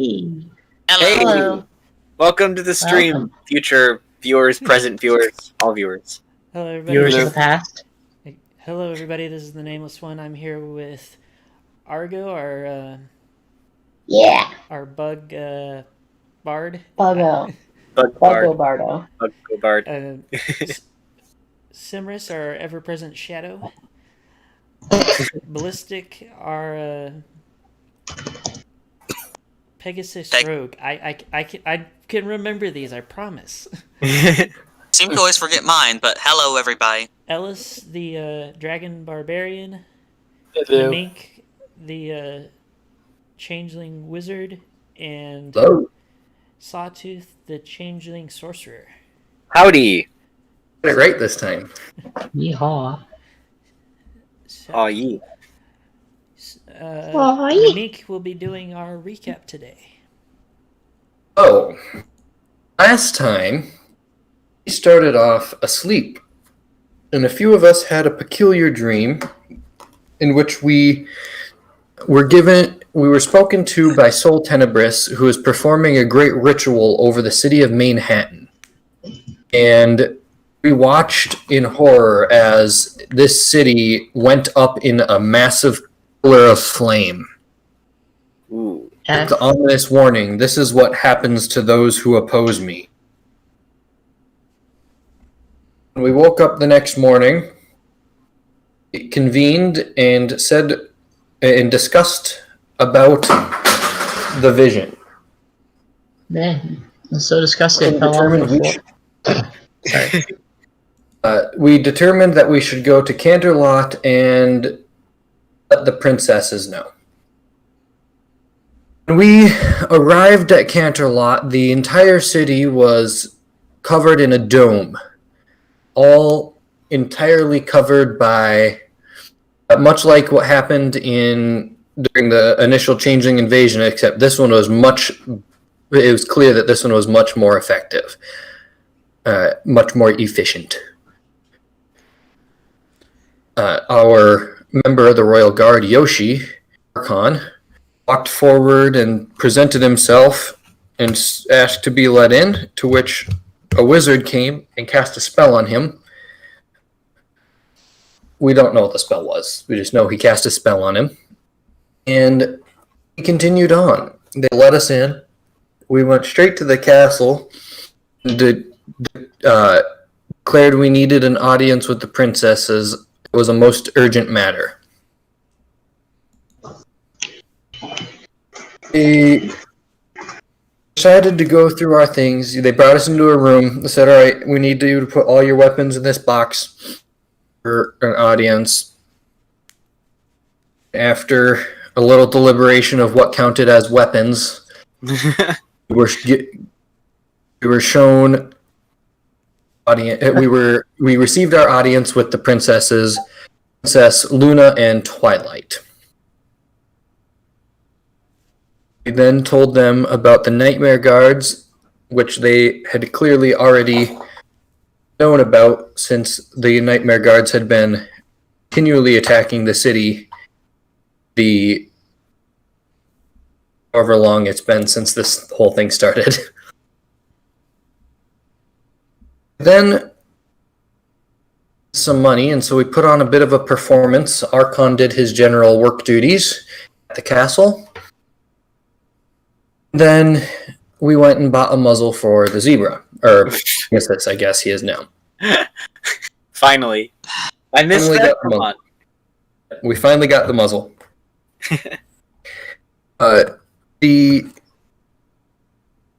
Hey. Hello. Hey, welcome to the stream, Welcome. future viewers, present viewers, all viewers. Hello, everybody. Viewers Hello. of the past. Hey, hello, everybody. This is the Nameless One. I'm here with Argo, Yeah. our bug bard. Buggo. Bug Buggo Bard, Bardo. Bug Bard. Simris, our ever-present shadow. Ballistic, our Pegasus rogue. I can remember these. I promise. Seem to always forget mine, but hello, everybody. Ellis, the dragon barbarian. Hello. Mink, the changeling wizard, and Hello. Sawtooth, the changeling sorcerer. Howdy. Got it right this time. Yeehaw. So, Aw, ye. Aw. Meek will be doing our recap today. Oh, last time we started off asleep, and a few of us had a peculiar dream in which we were spoken to by Sol Tenebris, who is performing a great ritual over the city of Manhattan. And we watched in horror as this city went up in a massive pillar of flame. Ooh. The ominous warning, this is what happens to those who oppose me. When we woke up the next morning, it convened and said and discussed about the vision. Man, I'm so disgusted. And How long determined we before? Sorry. We determined that we should go to Canterlot and let the princesses know. When we arrived at Canterlot, the entire city was covered in a dome, all entirely covered by, much like what happened during the initial Changeling invasion, except this one was it was clear that this one was much more effective, much more efficient. Our member of the Royal Guard, Yoshi Archon, walked forward and presented himself and asked to be let in, to which a wizard came and cast a spell on him. We don't know what the spell was. We just know he cast a spell on him. And he continued on. They let us in. We went straight to the castle and declared we needed an audience with the princesses. It was a most urgent matter. They decided to go through our things. They brought us into a room. They said, all right, we need you to put all your weapons in this box for an audience. After a little deliberation of what counted as weapons, we were shown audience. We received our audience with the princesses, Princess Luna and Twilight. We then told them about the Nightmare Guards, which they had clearly already known about since the Nightmare Guards had been continually attacking the city however long it's been since this whole thing started. Then some money, and so we put on a bit of a performance. Archon did his general work duties at the castle. Then we went and bought a muzzle for the zebra. Or I guess he is now. Finally. I missed Finally that. got the muzzle. We finally got the muzzle. The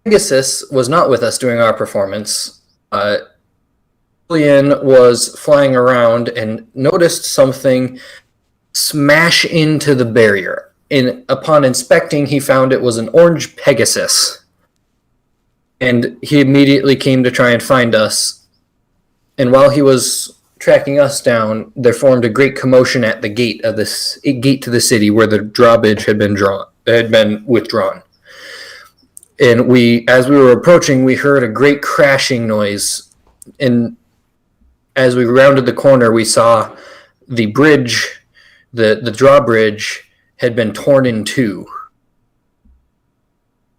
Pegasus was not with us during our performance. Julian was flying around and noticed something smash into the barrier. And upon inspecting, he found it was an orange Pegasus. And he immediately came to try and find us. And while he was tracking us down, there formed a great commotion at the gate to the city where the drawbridge had been withdrawn. And as we were approaching, we heard a great crashing noise. And as we rounded the corner, we saw the bridge, the drawbridge, had been torn in two.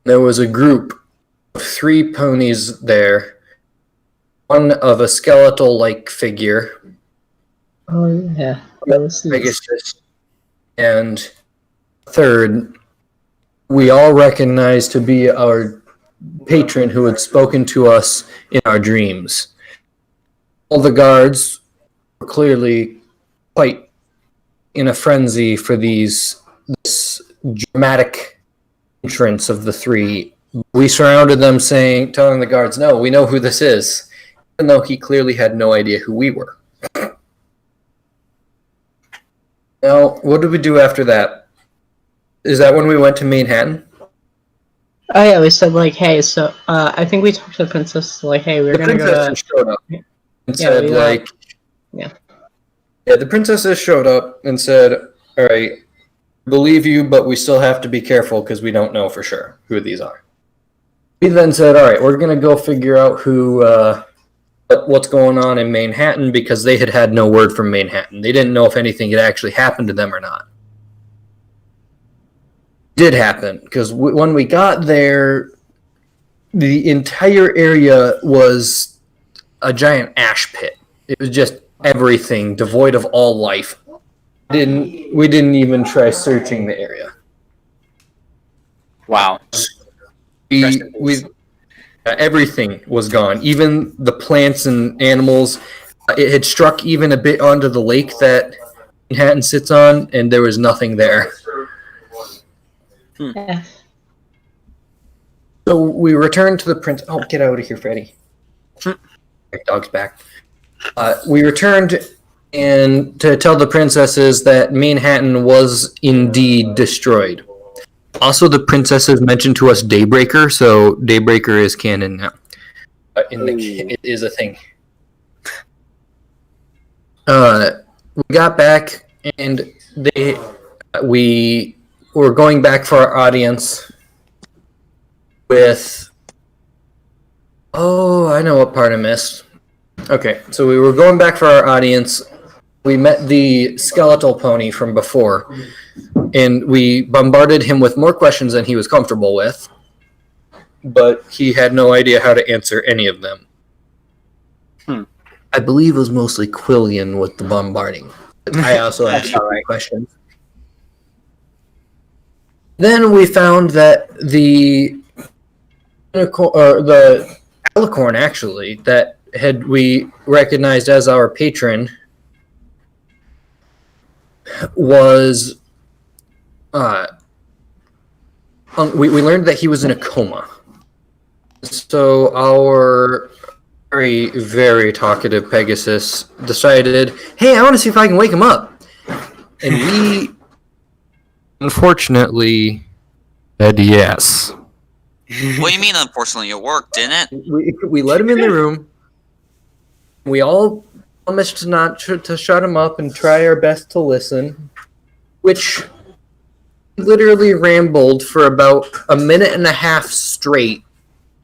There was a group of 3 ponies there. One of a skeletal-like figure. Oh yeah. Those things. Pegasus. And third, we all recognized to be our patron who had spoken to us in our dreams. All the guards were clearly quite in a frenzy for this dramatic entrance of the 3. We surrounded them, telling the guards, "No, we know who this is," even though he clearly had no idea who we were. Now, what did we do after that? Is that when we went to Manhattan? Oh yeah, we said like, hey, so I think we talked to the princess like, hey, we're gonna go Princesses to. showed up and said, yeah. Yeah, the princesses showed up and said, "All right, believe you, but we still have to be careful because we don't know for sure who these are." We then said, "All right, we're gonna go figure out what's going on in Manhattan," because they had no word from Manhattan. They didn't know if anything had actually happened to them or not. It did happen because when we got there, the entire area was a giant ash pit. It was just everything devoid of all life. We didn't even try searching the area. Wow. Everything was gone, even the plants and animals. It had struck even a bit onto the lake that Manhattan sits on, and there was nothing there. Yeah. So we returned to the prince. Oh, get out of here, Freddy! Dog's back. We returned and to tell the princesses that Manhattan was indeed destroyed. Also, the princesses mentioned to us Daybreaker, so Daybreaker is canon now. It is a thing. We got back, and we were going back for our audience with... Oh, I know what part I missed. Okay, so we were going back for our audience. We met the skeletal pony from before, and we bombarded him with more questions than he was comfortable with, but he had no idea how to answer any of them. I believe it was mostly Quillian with the bombarding. I also asked questions. Then we found that the alicorn, actually, that we recognized as our patron was we learned that he was in a coma. So our very, very talkative Pegasus decided, "Hey, I want to see if I can wake him up." And we unfortunately said yes. What do you mean, unfortunately? It worked, didn't it? We let him in the room. We all promised to shut him up and try our best to listen, which literally rambled for about a minute and a half straight,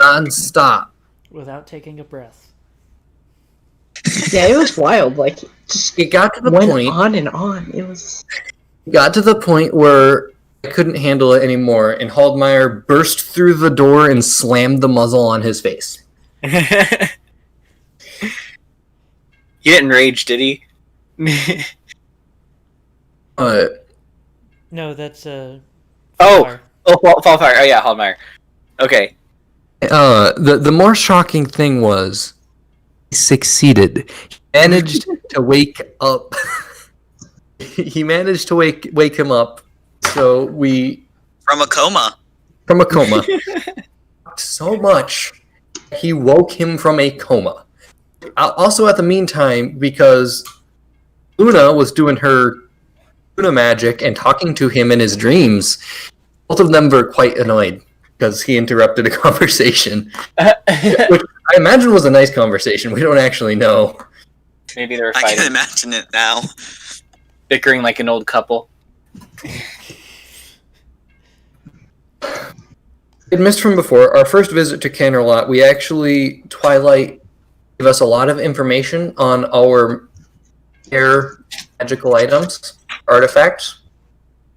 non-stop. Without taking a breath. Yeah, it was wild. Like, It got to the went point. on and on. It Got to the point where I couldn't handle it anymore, and Haldmeyer burst through the door and slammed the muzzle on his face. He didn't rage, did he? No, that's Fallfire. Fallfire. Oh yeah, Haldmeyer. Okay. The more shocking thing was he succeeded. He managed to wake up. He managed to wake him up. So From a coma. So much he woke him from a coma. Also, at the meantime, because Luna was doing her Luna magic and talking to him in his dreams, both of them were quite annoyed because he interrupted a conversation, which I imagine was a nice conversation. We don't actually know. Maybe they were I fighting, can imagine it now. bickering like an old couple. It missed from before. Our first visit to Canterlot, Twilight gave us a lot of information on our air magical items, artifacts.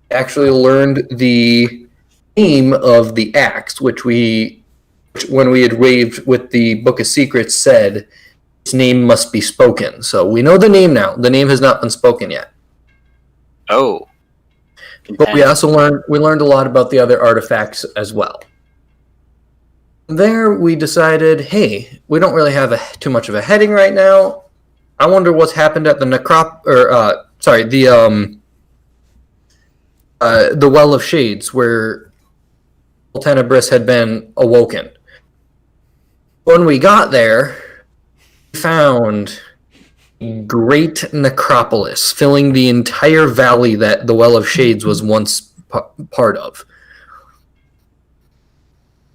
We actually learned the name of the axe, when we had raved with the Book of Secrets, said its name must be spoken. So we know the name now. The name has not been spoken yet. Oh. But we also learned a lot about the other artifacts as well. There we decided, hey, we don't really have too much of a heading right now. I wonder what's happened at the the Well of Shades, where Tenebris had been awoken. When we got there, we found a great necropolis filling the entire valley that the Well of Shades was once part of.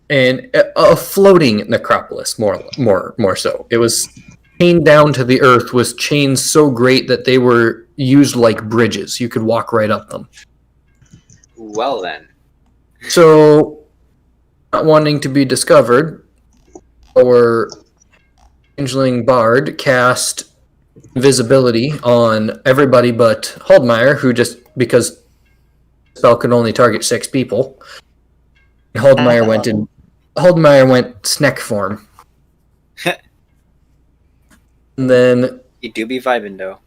And a floating necropolis, more so. It was chained down to the earth, with chains so great that they were used like bridges. You could walk right up them. Well then. So, not wanting to be discovered, our changeling bard cast invisibility on everybody but Holdmeyer, who because the spell could only target 6 people. Holdmeyer went snack form. And then You do be vibing though.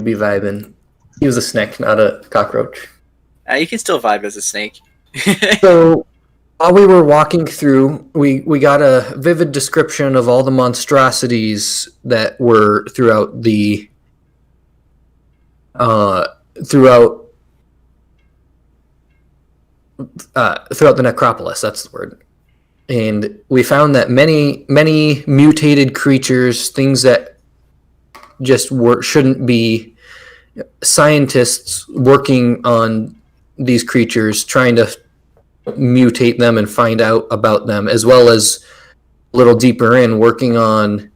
be vibing. He was a snake, not a cockroach. You can still vibe as a snake. So while we were walking through, we got a vivid description of all the monstrosities that were throughout the necropolis. That's the word. And we found that many mutated creatures, things that just shouldn't be, scientists working on these creatures, trying to mutate them and find out about them, as well as a little deeper in working on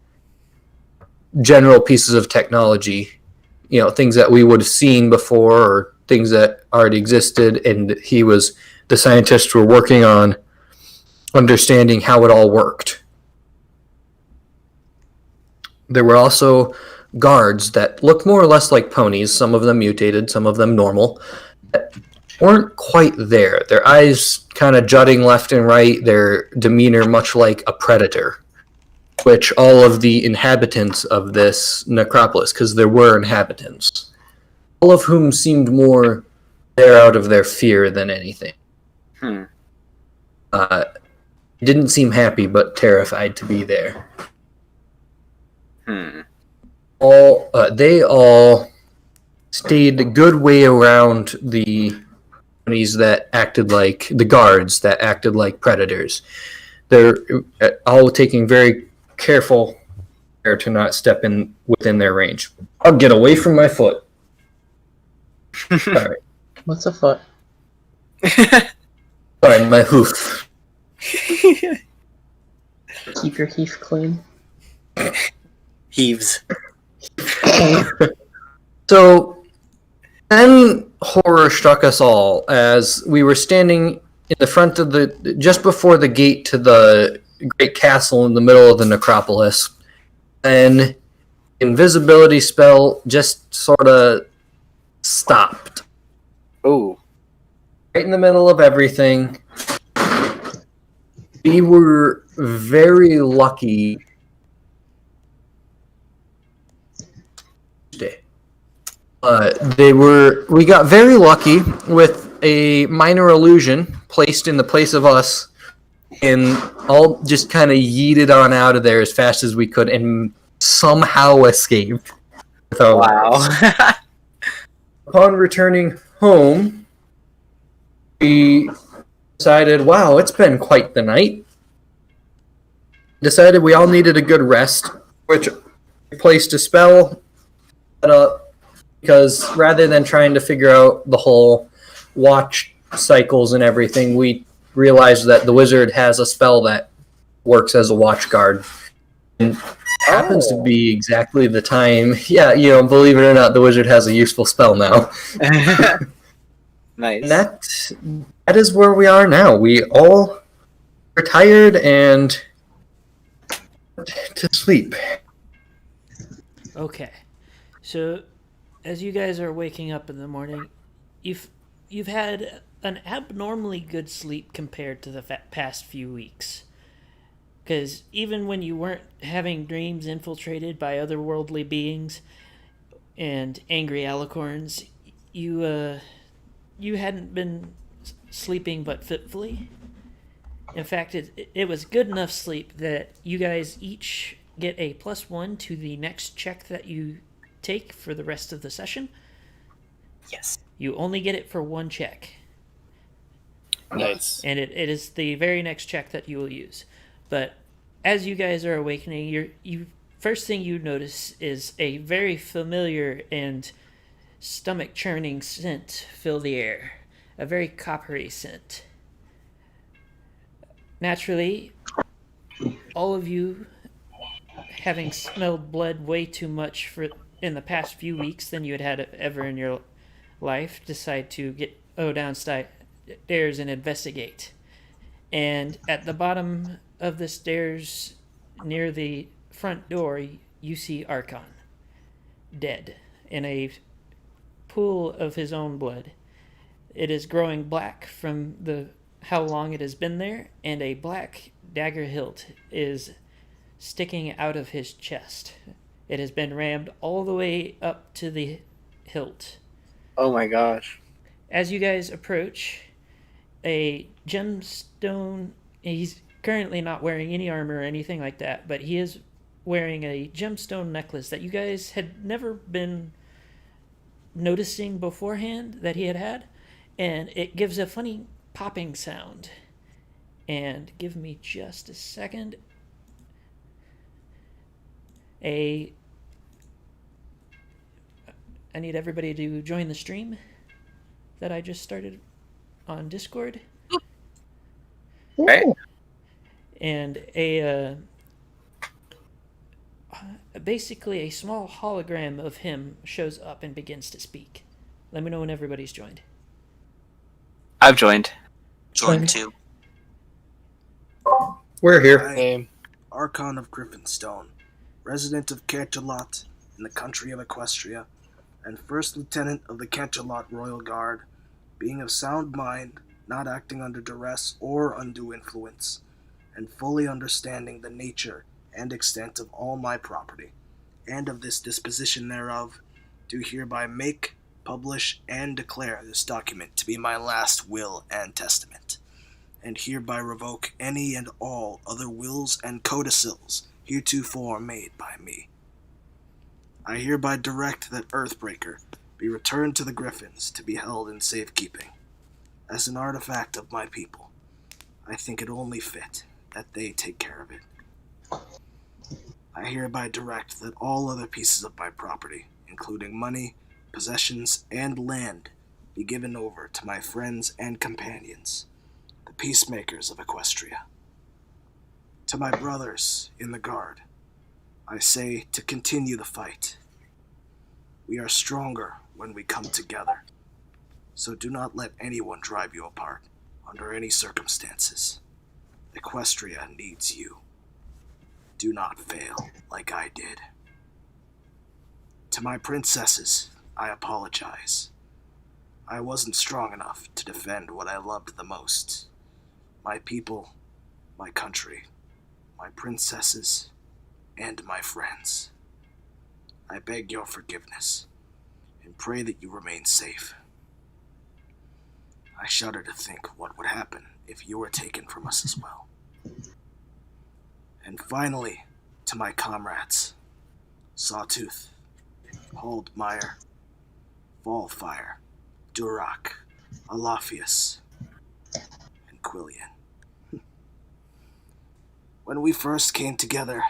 general pieces of technology, things that we would have seen before or things that already existed. And the scientists were working on understanding how it all worked. There were also guards that looked more or less like ponies, some of them mutated, some of them normal, that weren't quite there. Their eyes kind of jutting left and right, their demeanor much like a predator, which all of the inhabitants of this necropolis, because there were inhabitants, all of whom seemed more there out of their fear than anything. Didn't seem happy, but terrified to be there. They all stayed a good way around the ponies that acted like the guards that acted like predators. They're all taking very careful care to not step in within their range. I'll get away from my foot. All right. What's a foot? Sorry, my hoof. Keep your heath clean. Heaves. So, then horror struck us all as we were standing in the front of just before the gate to the great castle in the middle of the necropolis. And invisibility spell just sort of stopped. Oh. Right in the middle of everything. We were very lucky. We got very lucky with a minor illusion placed in the place of us, and all just kind of yeeted on out of there as fast as we could, and somehow escaped. Wow. Upon returning home, we decided, wow, it's been quite the night. Decided we all needed a good rest, which we placed a spell set up, because rather than trying to figure out the whole watch cycles and everything, we realized that the wizard has a spell that works as a watch guard. And happens to be exactly the time. Yeah, believe it or not, the wizard has a useful spell now. Nice. And that is where we are now. We all retired and to sleep. Okay, so as you guys are waking up in the morning, you've had an abnormally good sleep compared to the past few weeks. Because even when you weren't having dreams infiltrated by otherworldly beings and angry alicorns, you hadn't been sleeping but fitfully. In fact, it was good enough sleep that you guys each get a +1 to the next check that you take for the rest of the session. Yes. You only get it for one check. Nice. And it is the very next check that you will use. But as you guys are awakening, you first thing you notice is a very familiar and stomach-churning scent fill the air. A very coppery scent. Naturally, all of you, having smelled blood way too much in the past few weeks than you had ever in your life, decide to go downstairs and investigate. And at the bottom of the stairs, near the front door, you see Archon, dead, in a pool of his own blood. It is growing black from how long it has been there, and a black dagger hilt is sticking out of his chest. It has been rammed all the way up to the hilt. Oh my gosh. As you guys approach, a gemstone... He's currently not wearing any armor or anything like that, but he is wearing a gemstone necklace that you guys had never been noticing beforehand that he had, and it gives a funny popping sound. And give me just a second. I need everybody to join the stream that I just started on Discord. Right. And basically a small hologram of him shows up and begins to speak. Let me know when everybody's joined. I've joined. Join 2. We're here. I am Archon of Griffinstone, resident of Canterlot in the country of Equestria, and First Lieutenant of the Canterlot Royal Guard, being of sound mind, not acting under duress or undue influence, and fully understanding the nature and extent of all my property, and of this disposition thereof, do hereby make, publish, and declare this document to be my last will and testament, and hereby revoke any and all other wills and codicils heretofore made by me. I hereby direct that Earthbreaker be returned to the Griffins to be held in safekeeping. As an artifact of my people, I think it only fit that they take care of it. I hereby direct that all other pieces of my property, including money, possessions, and land, be given over to my friends and companions, the Peacemakers of Equestria. To my brothers in the Guard, I say to continue the fight. We are stronger when we come together, so do not let anyone drive you apart under any circumstances. Equestria needs you. Do not fail like I did. To my princesses, I apologize. I wasn't strong enough to defend what I loved the most. My people, my country, my princesses, and my friends. I beg your forgiveness, and pray that you remain safe. I shudder to think what would happen if you were taken from us as well. And finally, to my comrades, Sawtooth, Holdmeyer, Fallfire, Durak, Alafius, and Quillian. When we first came together,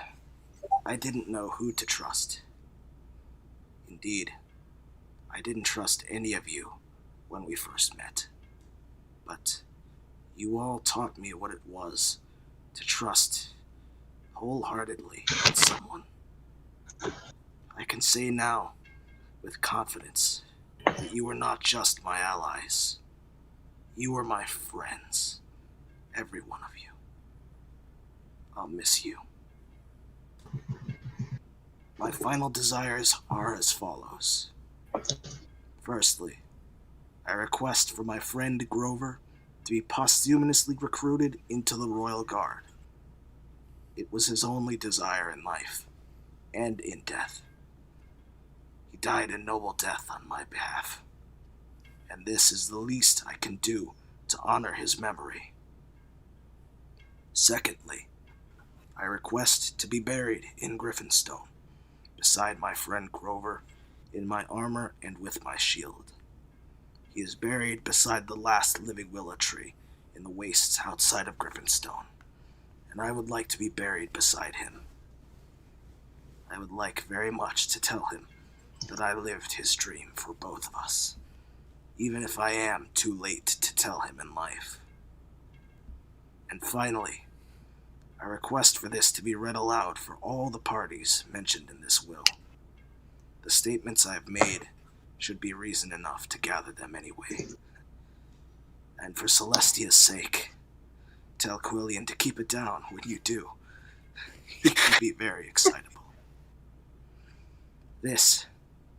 I didn't know who to trust. Indeed, I didn't trust any of you when we first met. But you all taught me what it was to trust wholeheartedly in someone. I can say now, with confidence, that you were not just my allies. You were my friends, every one of you. I'll miss you. My final desires are as follows. Firstly, I request for my friend Grover to be posthumously recruited into the Royal Guard. It was his only desire in life, and in death. He died a noble death on my behalf, and this is the least I can do to honor his memory. Secondly, I request to be buried in Griffinstone, beside my friend Grover, in my armor and with my shield. He is buried beside the last living willow tree in the wastes outside of Griffinstone, and I would like to be buried beside him. I would like very much to tell him that I lived his dream for both of us, even if I am too late to tell him in life. And finally, I request for this to be read aloud for all the parties mentioned in this will. The statements I have made should be reason enough to gather them anyway. And for Celestia's sake, tell Quillian to keep it down when you do. He can be very excitable. This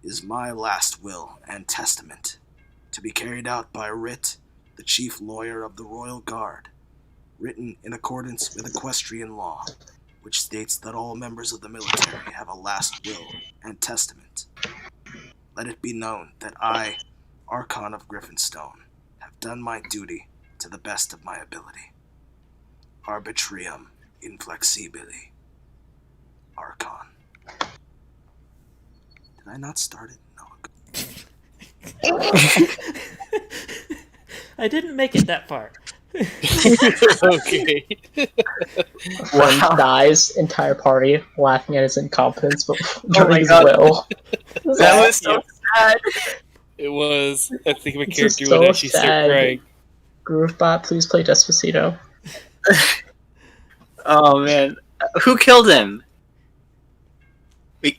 is my last will and testament, to be carried out by Writ, the chief lawyer of the Royal Guard, written in accordance with equestrian law, which states that all members of the military have a last will and testament. Let it be known that I, Archon of Griffinstone, have done my duty to the best of my ability. Arbitrium inflexibili. Archon. Did I not start it? No. I didn't make it that far. Okay. Friend dies, entire party laughing at his incompetence, but Oh my during his God. will. That was so sad. It was. I think my This character is would so actually start sad. crying. Groovebot, please play Despacito. Oh man, who killed him?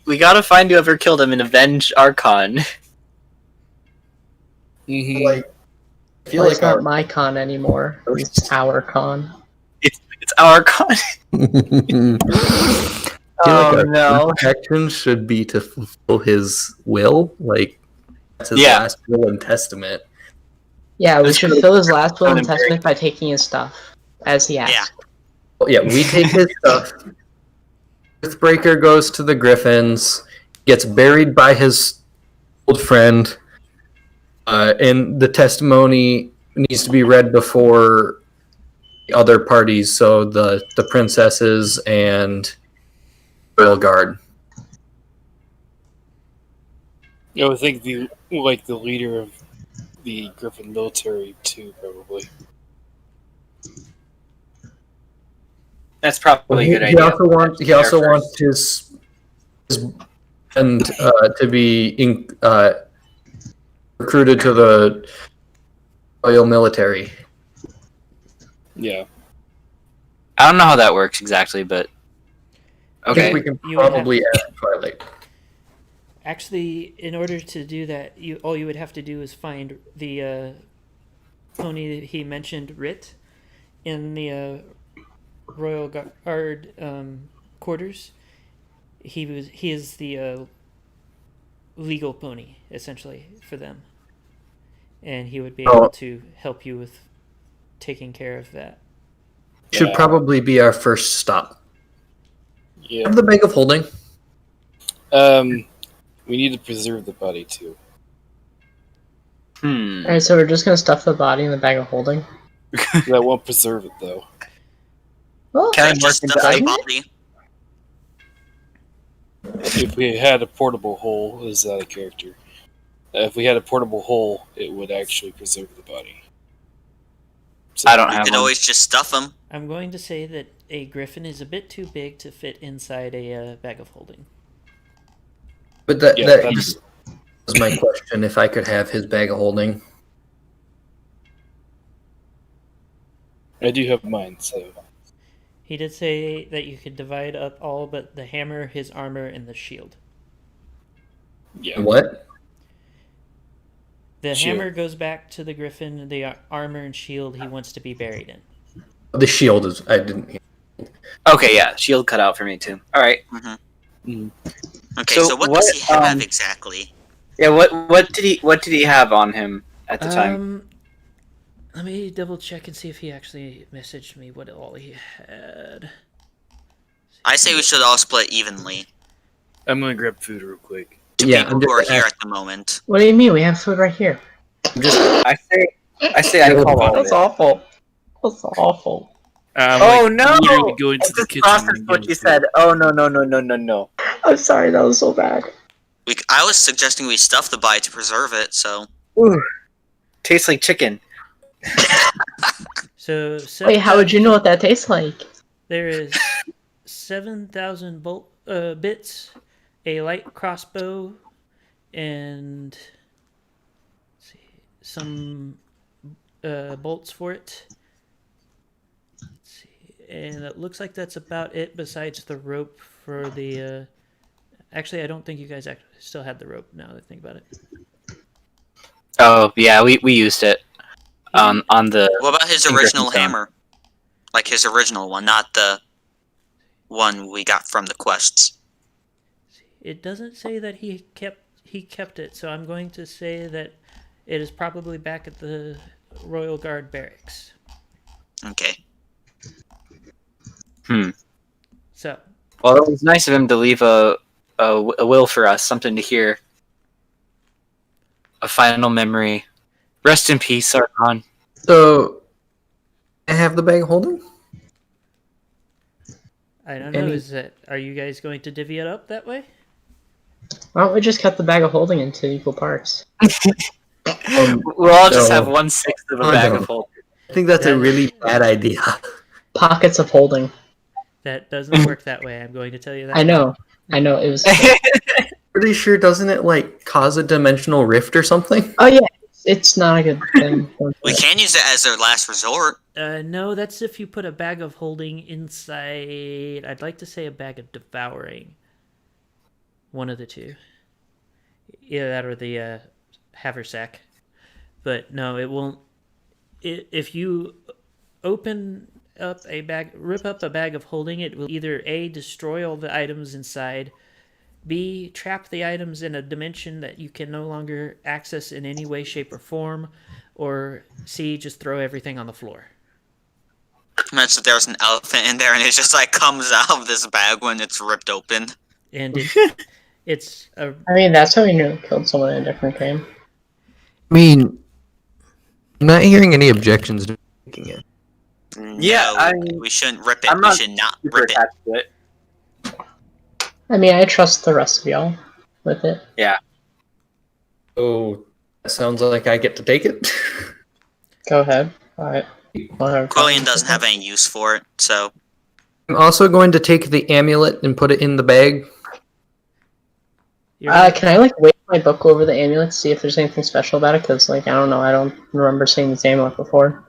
We gotta find whoever killed him and avenge Archon. Mm-hmm. Like, I feel Well, like it's not my con anymore. It's our con. It's Archon. Oh our no. action should be to fulfill his will. Like, that's his Yeah. last will and testament. Yeah, we This should could've fill his last will gone and very- testament by taking his stuff, as he asked. Yeah. Well, yeah, we take his stuff. Earthbreaker goes to the Griffins, gets buried by his old friend, and the testimony needs to be read before the other parties, so the princesses and Royal Guard. I would think the leader of the Griffin military too, probably. That's probably a good He idea. also wants his and to be recruited to the Royal military. Yeah. I don't know how that works exactly, but I okay. think we can You would probably ask Twilight. Actually, in order to do that, all you would have to do is find the pony that he mentioned, Writ, in the Royal Guard quarters. He is the legal pony essentially for them, and he would be able to help you with taking care of that. Should Yeah. probably be our first stop. Yeah. Have the bag of holding. We need to preserve the body too. Alright, so we're just gonna stuff the body in the bag of holding? That won't preserve it though. Well, Can I Just mark stuff the the item? body. If we had a portable hole, is that a character? If we had a portable hole, it would actually preserve the body. So, I don't You have could one. always just stuff them. I'm going to say that a griffin is a bit too big to fit inside a bag of holding. But that Yeah, that that's- was my question. If I could have his bag of holding. I do have mine, so He did say that you could divide up all but the hammer, his armor, and the shield. yeah. What? The Shield. hammer goes back to the griffin. The armor and shield he wants to be buried in. The shield is. I didn't. Okay, yeah, shield cut out for me too. All right. Okay, So so what does he have what, exactly? Yeah. What did he have on him? at the time. Let me double check and see if he actually messaged me what all he had. I say we should all split evenly I'm gonna grab food real quick. to Yeah, people I'm who are just here at the moment. What do you mean? We have food right here. I say I call all of That's it. awful. That's awful. Oh no! Literally go into I the just kitchen processed and what get you food. said. Oh no. I'm sorry, that was so bad. I was suggesting we stuff the body to preserve it, so... Ooh, tastes like chicken. So Wait, how would you know what that tastes like? There is 7,000 bits, a light crossbow, and let's see, some bolts for it. Let's see, and it looks like that's about it. Besides the rope for the. Actually, I don't think you guys actually still had the rope. Now that I think about it. Oh yeah, we used it on the. What about his in original Griffin's Town. hammer? Like his original one, not the one we got from the quests. It doesn't say that he kept it, so I'm going to say that it is probably back at the Royal Guard barracks. Okay. So, Well, it was nice of him to leave a will for us, something to hear. A final memory. Rest in peace, Archon. So, I have the bag of holding? I don't know, are you guys going to divvy it up that way? Why don't we just cut the bag of holding into equal parts? We'll all just no. have 1/6 of a Oh, bag no. of holding. I think that's a really bad idea. Pockets of holding. That doesn't work that way, I'm going to tell you that. I know, it was... Pretty sure, doesn't it, like, cause a dimensional rift or something? Oh yeah, it's not a good thing. We can use it as their last resort. No, that's if you put a bag of holding inside... I'd like to say a bag of devouring. One of the two. Either that or the haversack. But no, it won't... If you open up a bag, rip up a bag of holding, it will either A, destroy all the items inside, B, trap the items in a dimension that you can no longer access in any way, shape, or form, or C, just throw everything on the floor. Imagine there's an elephant in there and it just like comes out of this bag when it's ripped open. And it's a... I mean, that's how we knew it killed someone in a different game. I mean, I'm not hearing any objections to making it. Yeah, No, we shouldn't rip it. I'm We not should not super rip it. attached to it. I mean, I trust the rest of y'all with it. Oh, that sounds like I get to take it. Go ahead. Alright. Quillian doesn't have any use for it, so... I'm also going to take the amulet and put it in the bag. Can I, like, wave my book over the amulet to see if there's anything special about it? Because, like, I don't know, I don't remember seeing this amulet before.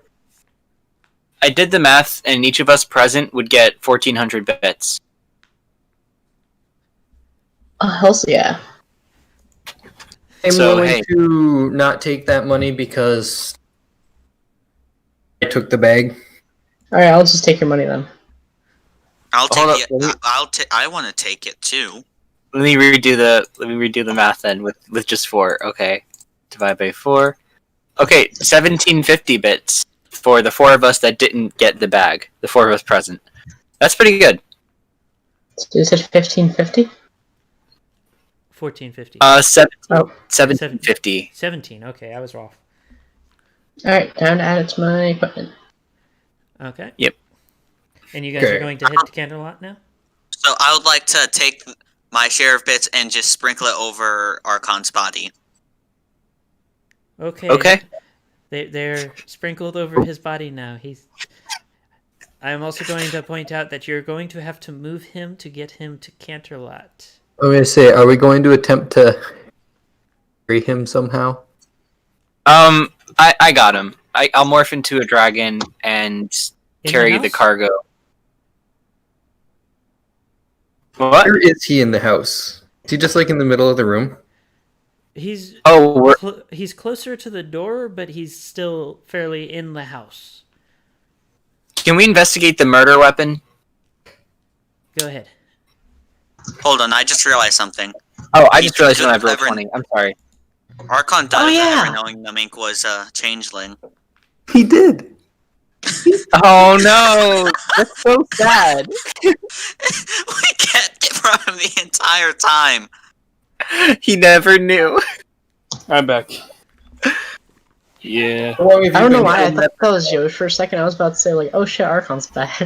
I did the math, and each of us present would get 1,400 bits. Oh, hell yeah. I'm So, willing hey. to not take that money because I took the bag. Alright, I'll just take your money then. I'll Hold take up, it. I want to take it too. Let me redo the math then with just 4. Okay, divide by 4. Okay, 1,750 bits for the 4 of us that didn't get the bag. The 4 of us present. That's pretty good. So you said 1550? 1450. 1750. 17, okay, I was off. Alright, time to add it to my equipment. Okay. Yep. And you guys are Okay. going to head to Candlelight now? So I would like to take my share of bits and just sprinkle it over Archon's body. Okay. Okay. They're sprinkled over his body now. I'm also going to point out that you're going to have to move him to get him to Canterlot. I'm going to say, are we going to attempt to free him somehow? I got him. I'll morph into a dragon and In carry the house? cargo. What? Where is he in the house? Is he just like in the middle of the room? He's Oh, he's closer to the door, but he's still fairly in the house. can we investigate the murder weapon? Go ahead. Hold on, I just realized something. Oh, I He's just realized too when I rolled clever. 20. I'm sorry. Archon died yeah. without ever knowing the mink was a changeling. He did. Oh no, that's so sad. We kept it from him the entire time. He never knew. I'm back. Yeah. How long have I you don't know been why I gone? thought that was Yosh for a second. I was about to say like, oh shit, Archon's back.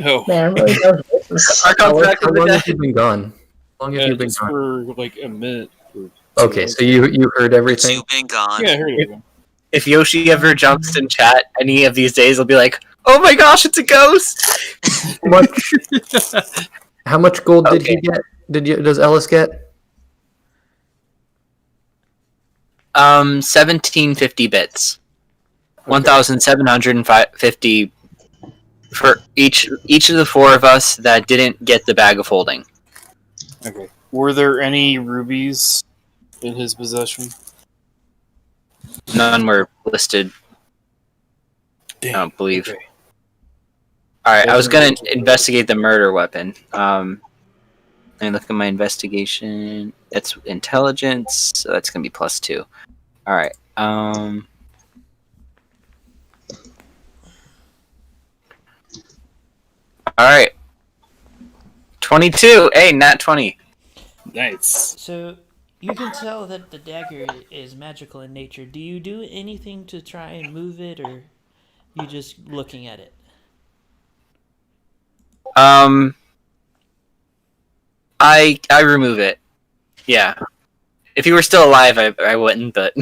Oh. Man, I'm really glad this. Archon's back How in the long day. have you been gone? How long have you been Just gone? for like a minute. Or two. Okay, so you heard everything. You've been gone. Yeah, I heard it. If Yoshi ever jumps in chat any of these days, he'll be like, "Oh my gosh, it's a ghost!" How much gold did Okay. he get? Does Ellis get? 1750 bits. 1,750 for each of the four of us that didn't get the bag of holding. Okay. Were there any rubies in his possession? None were listed. Damn. I don't believe. Okay. All right, I was gonna investigate the murder weapon. Let me look at my investigation. That's intelligence, so that's gonna be +2. All right. All right. 22. Hey, nat 20. Nice. So you can tell that the dagger is magical in nature. Do you do anything to try and move it, or you just looking at it? I remove it. Yeah. If he were still alive, I wouldn't, but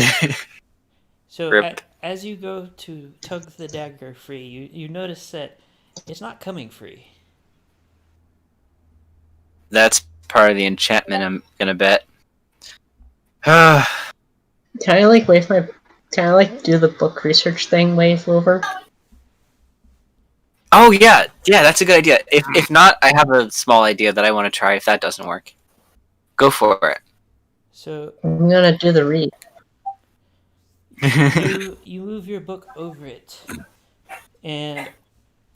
So Rip. as you go to tug the dagger free, you notice that it's not coming free. that's part of the enchantment, I'm gonna bet. Can I like wave my? Can I like do the book research thing? Wave over. Oh yeah, that's a good idea. If not, I have a small idea that I want to try. If that doesn't work, go for it. So I'm gonna do the read. you move your book over it, and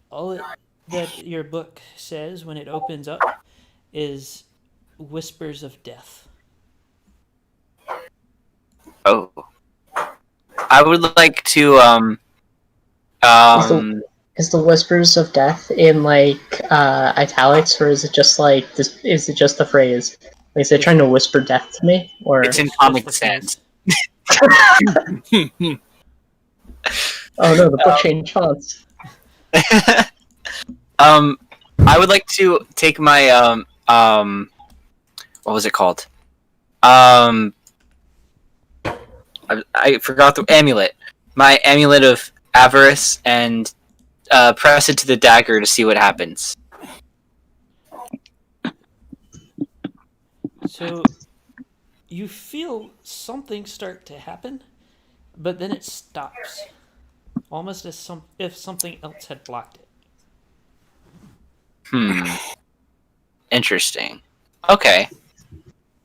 that your book says when it opens up is whispers of death. Oh, I would like to Is the whispers of death in like italics, or is it just like this? Is it just the phrase? Like, is it trying to whisper death to me, or? It's in Just Comic the Sans. Oh no, the book changed fonts. I would like to take my what was it called? I forgot the amulet. My amulet of avarice, and press it to the dagger to see what happens. So you feel something start to happen, but then it stops, almost as if something else had blocked it. Interesting. Okay.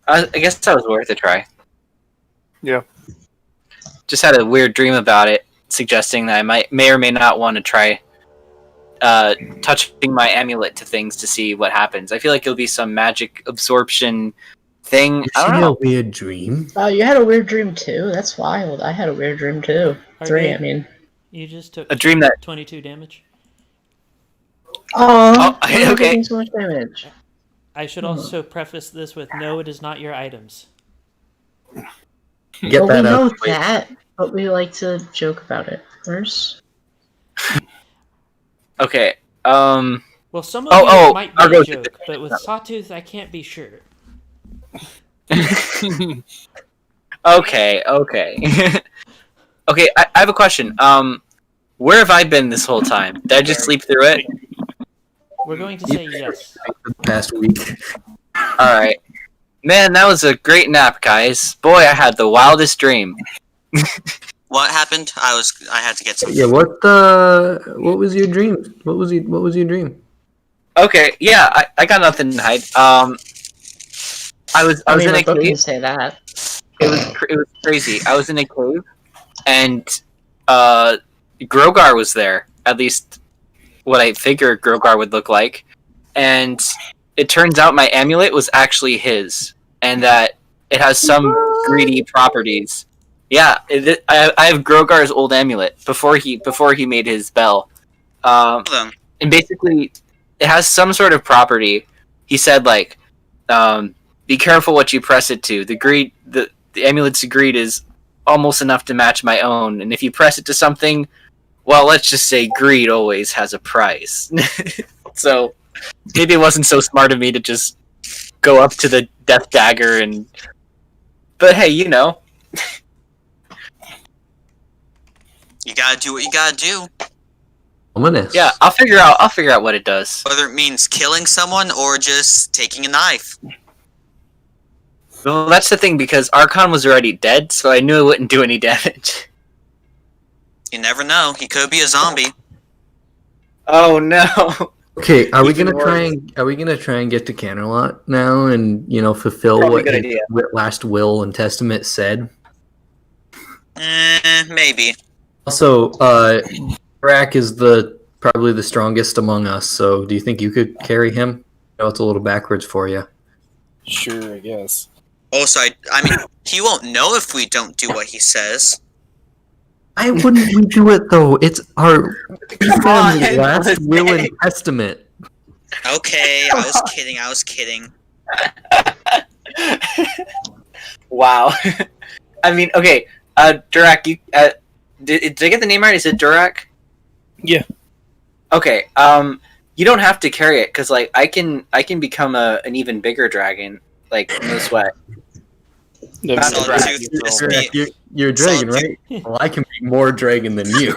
I guess that was worth a try. Yeah. Just had a weird dream about it, suggesting that I may or may not want to try touching my amulet to things to see what happens. I feel like it'll be some magic absorption thing. I don't know. A weird dream. Oh, you had a weird dream too. That's wild. I had a weird dream too. Okay. 3. I mean. You just took A dream that. 22 damage. Oh, okay. Taking so much damage. I should also preface this with no, it is not your items. Get Well, we that know out. that, but we like to joke about it first. Okay. Well, some of you might be Argo a did joke, but with Sawtooth, I can't be sure. Okay. Okay. I have a question. Where have I been this whole time? Did I just sleep through it? We're going to say yes. The past week. All right. Man, that was a great nap, guys. Boy, I had the wildest dream. What happened? I had to get some. Yeah. What was your dream? What was your dream? Okay, yeah, I got nothing to hide. I was mean, in my a book cave. didn't say that. It was crazy. I was in a cave, and Grogar was there. At least what I figured Grogar would look like. And it turns out my amulet was actually his, and that it has some greedy properties. Yeah, I have Grogar's old amulet before he made his bell. Hold on. And basically, it has some sort of property. He said like, be careful what you press it to. The amulet's greed is almost enough to match my own, and if you press it to something, well, let's just say greed always has a price. So maybe it wasn't so smart of me to just go up to the death dagger and. But hey, You gotta do what you gotta do. Ominous. Yeah, I'll figure out what it does. Whether it means killing someone or just taking a knife. Well, that's the thing, because Archon was already dead, so I knew it wouldn't do any damage. You never know. He could be a zombie. Oh no! Okay, are we Even gonna try and get to Canterlot now and fulfill Probably what a good his idea. last will and testament said? Maybe. Also, Rack is probably the strongest among us. So, do you think you could carry him? I know it's a little backwards for you. Sure, I guess. Also, I mean, he won't know if we don't do what he says. Why wouldn't we do it though? It's our on, last will and testament. Okay, I was kidding. Wow. I mean, okay. Durak, you did I get the name right? Is it Durak? Yeah. Okay. You don't have to carry it because like I can become an even bigger dragon. Like no sweat. You're a dragon, right? Well, I can be more dragon than you.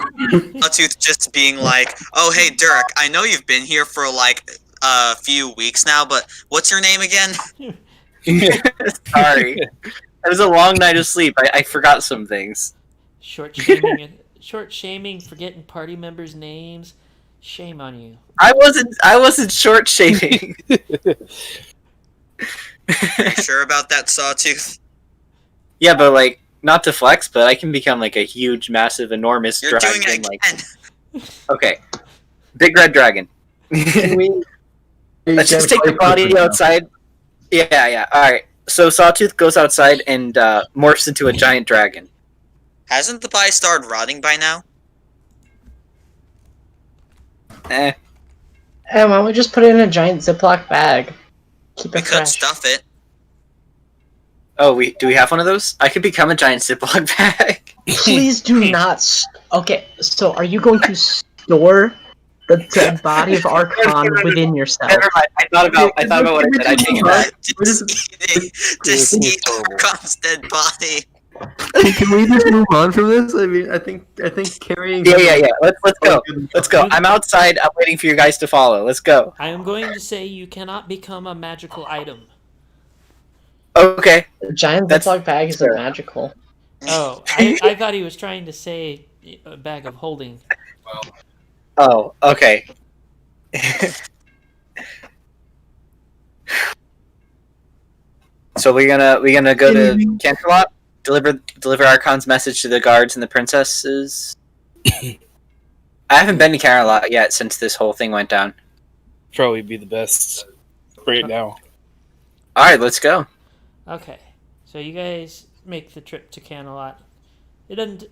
Sawtooth just being like, "Oh, hey, Dirk, I know you've been here for like a few weeks now, but what's your name again?" Sorry, it was a long night of sleep. I forgot some things. Short shaming, forgetting party members' names. Shame on you. I wasn't short shaving. Sure about that, Sawtooth? Yeah, but like not to flex, but I can become like a huge, massive, enormous You're dragon. doing it again. Like, okay, big red dragon. Let's just take the body outside. Yeah. All right. So Sawtooth goes outside and morphs into a giant dragon. Hasn't the body started rotting by now? Hey, why don't we just put it in a giant Ziploc bag? Keep We it could fresh. stuff it. Oh, do we have one of those? I could become a giant Ziploc bag. Please do not. Okay, so are you going to store the dead body of Archon within yourself? Never mind. I thought about what I said. I take it back. Just eat Archon's dead body. Can we just move on from this? I mean, I think carrying. Yeah. Let's go. Let's go. I'm outside. I'm waiting for you guys to follow. Let's go. I am going to say you cannot become a magical item. Okay. A giant Ziploc bag isn't magical. Oh, I thought he was trying to say a bag of holding. Oh, okay. So we're gonna go to Canterlot, deliver Archon's message to the guards and the princesses. I haven't been to Canterlot yet since this whole thing went down. Probably be the best right now. All right, let's go. Okay, so you guys make the trip to Canterlot. It doesn't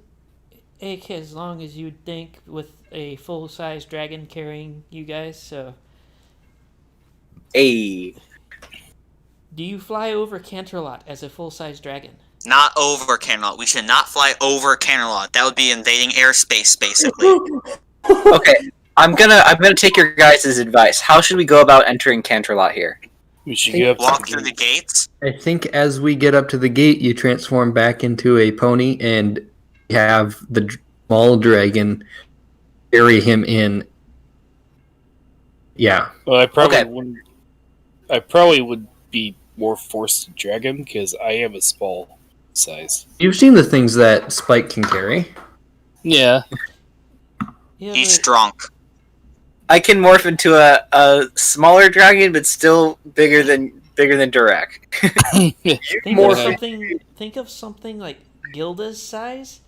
take as long as you'd think with a full-size dragon carrying you guys, so... Hey. Do you fly over Canterlot as a full-size dragon? Not over Canterlot. We should not fly over Canterlot. That would be invading airspace, basically. Okay, I'm gonna take your guys' advice. How should we go about entering Canterlot here? We should go up Walk to through the gates. I think as we get up to the gate, you transform back into a pony and have the small dragon carry him in. Yeah. Well, I probably Okay. wouldn't. I probably would be more forced dragon because I am a small size. You've seen the things that Spike can carry. Yeah. Yeah, He's but drunk. I can morph into a smaller dragon, but still bigger than Durak. think of something like Gilda's size,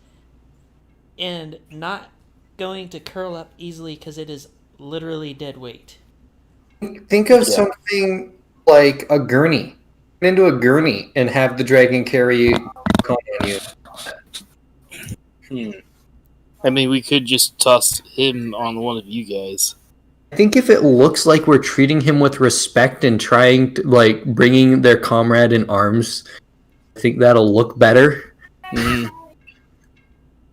and not going to curl up easily because it is literally dead weight. Think of something like a gurney. into a gurney and have the dragon carry on you. I mean, we could just toss him on one of you guys. I think if it looks like we're treating him with respect and trying to, like, bringing their comrade in arms, I think that'll look better.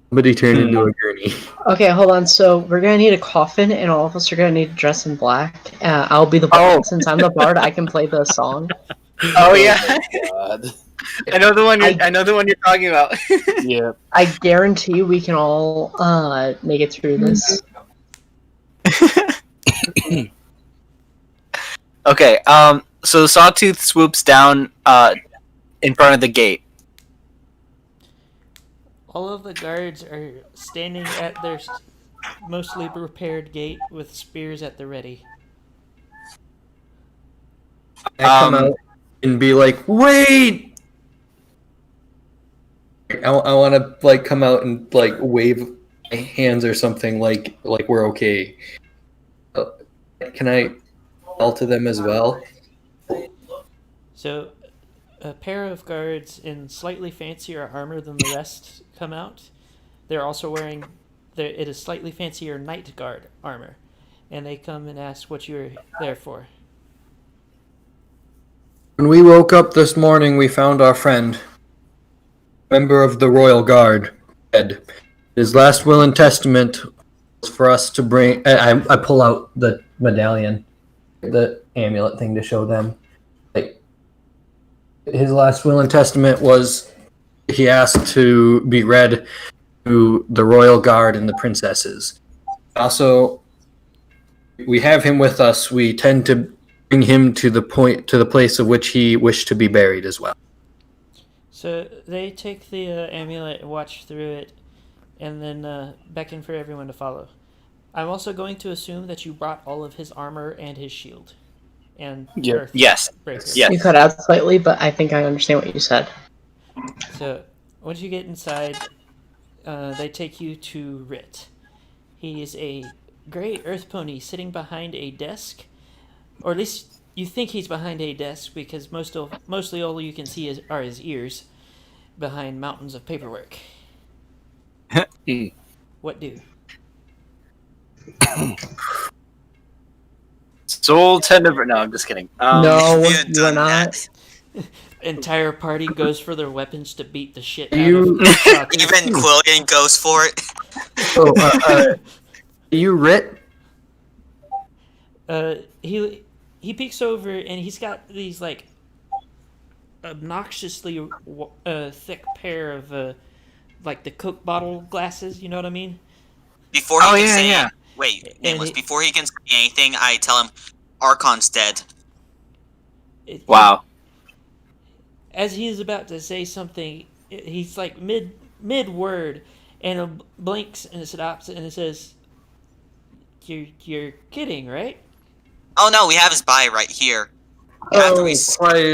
Somebody turn into a gurney. Okay, hold on. So we're gonna need a coffin, and all of us are gonna need to dress in black. I'll be the bard. Since I'm the bard, I can play the song. Oh yeah, God. I know the one. I know the one you're talking about. Yeah. I guarantee we can all make it through this. Okay. So Sawtooth swoops down in front of the gate. All of the guards are standing at their mostly repaired gate with spears at the ready. I come out and be like, wait! I want to, like, come out and, like, wave my hands or something like we're okay. Can I call to them as well? So, a pair of guards in slightly fancier armor than the rest come out. They're also wearing it is slightly fancier night guard armor, and they come and ask what you're there for. When we woke up this morning, we found our friend, member of the Royal Guard, dead. His last will and testament was for us to bring. I pull out the medallion, the amulet thing to show them. Like, his last will and testament was he asked to be read to the Royal Guard and the princesses. Also, we have him with us. We tend to bring him to the place of which he wished to be buried as well. So they take the amulet, watch through it, and then beckon for everyone to follow. I'm also going to assume that you brought all of his armor and his shield. And Earth Yes. Breaker. Yes. You cut out slightly, but I think I understand what you said. So once you get inside, they take you to Rit. He is a gray earth pony sitting behind a desk, or at least you think he's behind a desk because mostly all you can see are his ears behind mountains of paperwork. What do? Soul tender. No, I'm just kidding. No, If you had you are done not. Entire party goes for their weapons to beat the shit You- out of Sawtooth. Even Quillian goes for it. So, you Rit? He peeks over and he's got these like obnoxiously thick pair of like the Coke bottle glasses. You know what I mean? Before he Oh, can yeah, say yeah. Wait, And Nameless, he- before he can say anything, I tell him Archon's dead. Wow. As he is about to say something, he's like mid word, and it blinks and it stops and it says, "You're kidding, right?" Oh no, we have his body right here. After we scavenged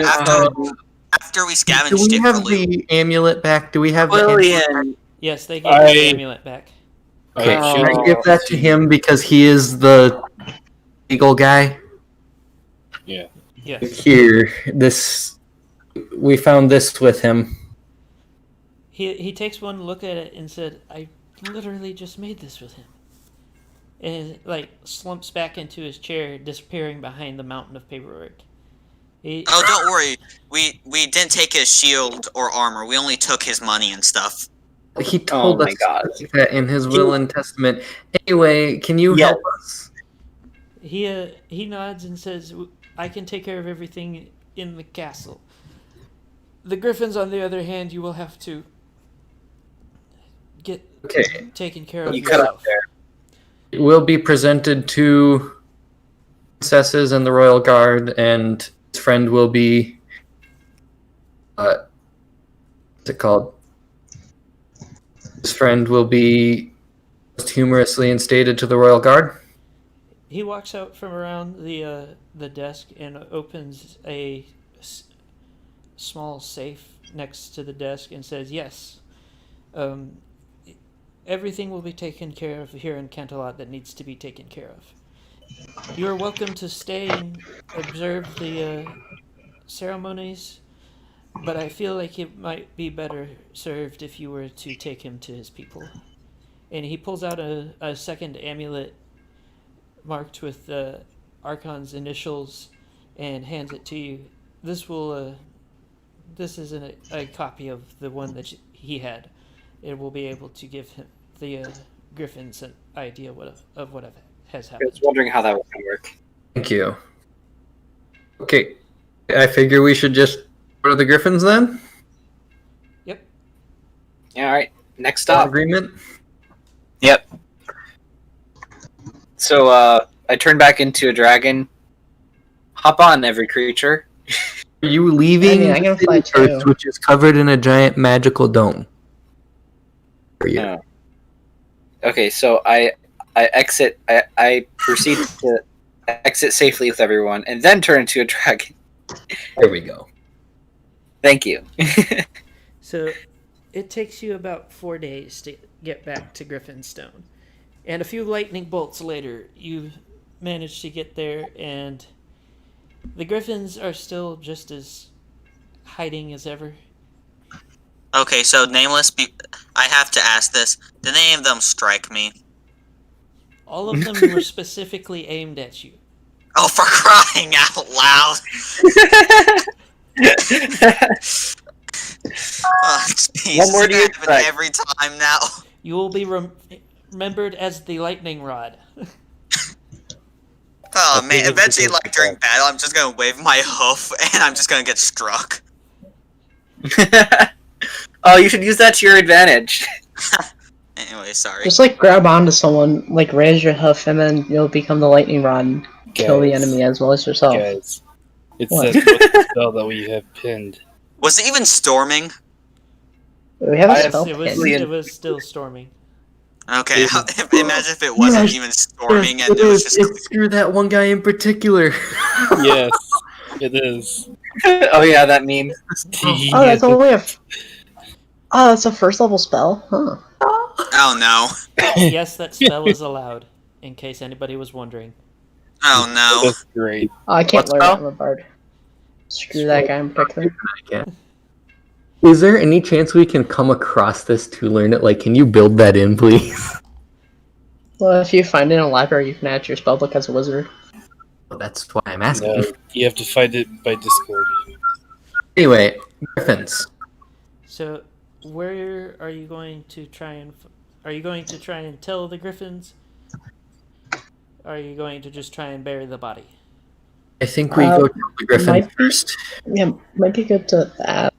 Do we it for have loot. the amulet back? Do we have the amulet? William. Yes, they gave you the amulet back. Okay, Oh. should I give that to him because he is the eagle guy? Yeah. Yes. Here, we found this with him. He takes one look at it and said, "I literally just made this with him," and like slumps back into his chair, disappearing behind the mountain of paperwork. Oh, don't worry. We didn't take his shield or armor. We only took his money and stuff. He told my us God. that in his will and testament. Anyway, can you Yeah. help us? He nods and says, "I can take care of everything in the castle. The griffins, on the other hand, you will have to get Okay, taken care of You cut yourself." out there. it will be presented to princesses and the royal guard, and his friend will be. What's it called? His friend will be most humorously instated to the royal guard. He walks out from around the desk and opens a small safe next to the desk and says, "Yes, everything will be taken care of here in Cantalot that needs to be taken care of. You are welcome to stay and observe the ceremonies But I feel like it might be better served if you were to take him to his people. And he pulls out a second amulet marked with Archon's initials and hands it to you. This will this is a copy of the one that he had. It will be able to give him the Griffins an idea of what has I happened. was wondering how that was going to work. Thank you. Okay, I figure we should just go to the Griffins then. Yep. Yeah, all right. Next All stop. agreement. Yep. So I turn back into a dragon. Hop on, every creature. Are you leaving I mean, I can the fly city first, too. which is covered in a giant magical dome? For you. Oh. Okay, so I exit. I proceed to exit safely with everyone, and then turn into a dragon. There we go. Thank you. So it takes you about 4 days to get back to Griffinstone. And a few lightning bolts later, you manage to get there, and the Griffins are still just as hiding as ever. Okay, so nameless. I have to ask this. Did any of them strike me? All of them were specifically aimed at you. Oh, for crying out loud! Oh, jeez, What more do you this is gonna happen expect? every time now. You will be remembered as the lightning rod. Oh I man, think it's eventually, because like during battle, I'm just gonna wave my hoof and I'm just gonna get struck. Oh, you should use that to your advantage. Anyway, sorry. Just like grab onto someone, like raise your hoof, and then you'll become the lightning rod and kill the Guys. enemy as well as yourself. Guys, it's What? that spell that we have pinned. Was it even storming? We have a I have- spell It was, pin. it was still storming. Okay, It imagine if it wasn't even storming and it was just. It's through that one guy in particular. Yes, it is. Oh yeah, that meme. Oh, that's only a. Oh, that's a first level spell, huh? Oh no! Yes, that spell is allowed, in case anybody was wondering. Oh no! That's great. Oh, I can't What learn it. spell? I'm a bard. Screw that guy in particular. Is there any chance we can come across this to learn it? Like, can you build that in, please? Well, if you find it in a library, you can add to your spellbook as a wizard. Well, that's why I'm asking. No, you have to find it by Discord. Anyway, Griffins. So, where are you going to try and? Are you going to try and tell the Griffins? Or are you going to just try and bury the body? I think we go to the Griffin might be- first. Yeah, might be good to add.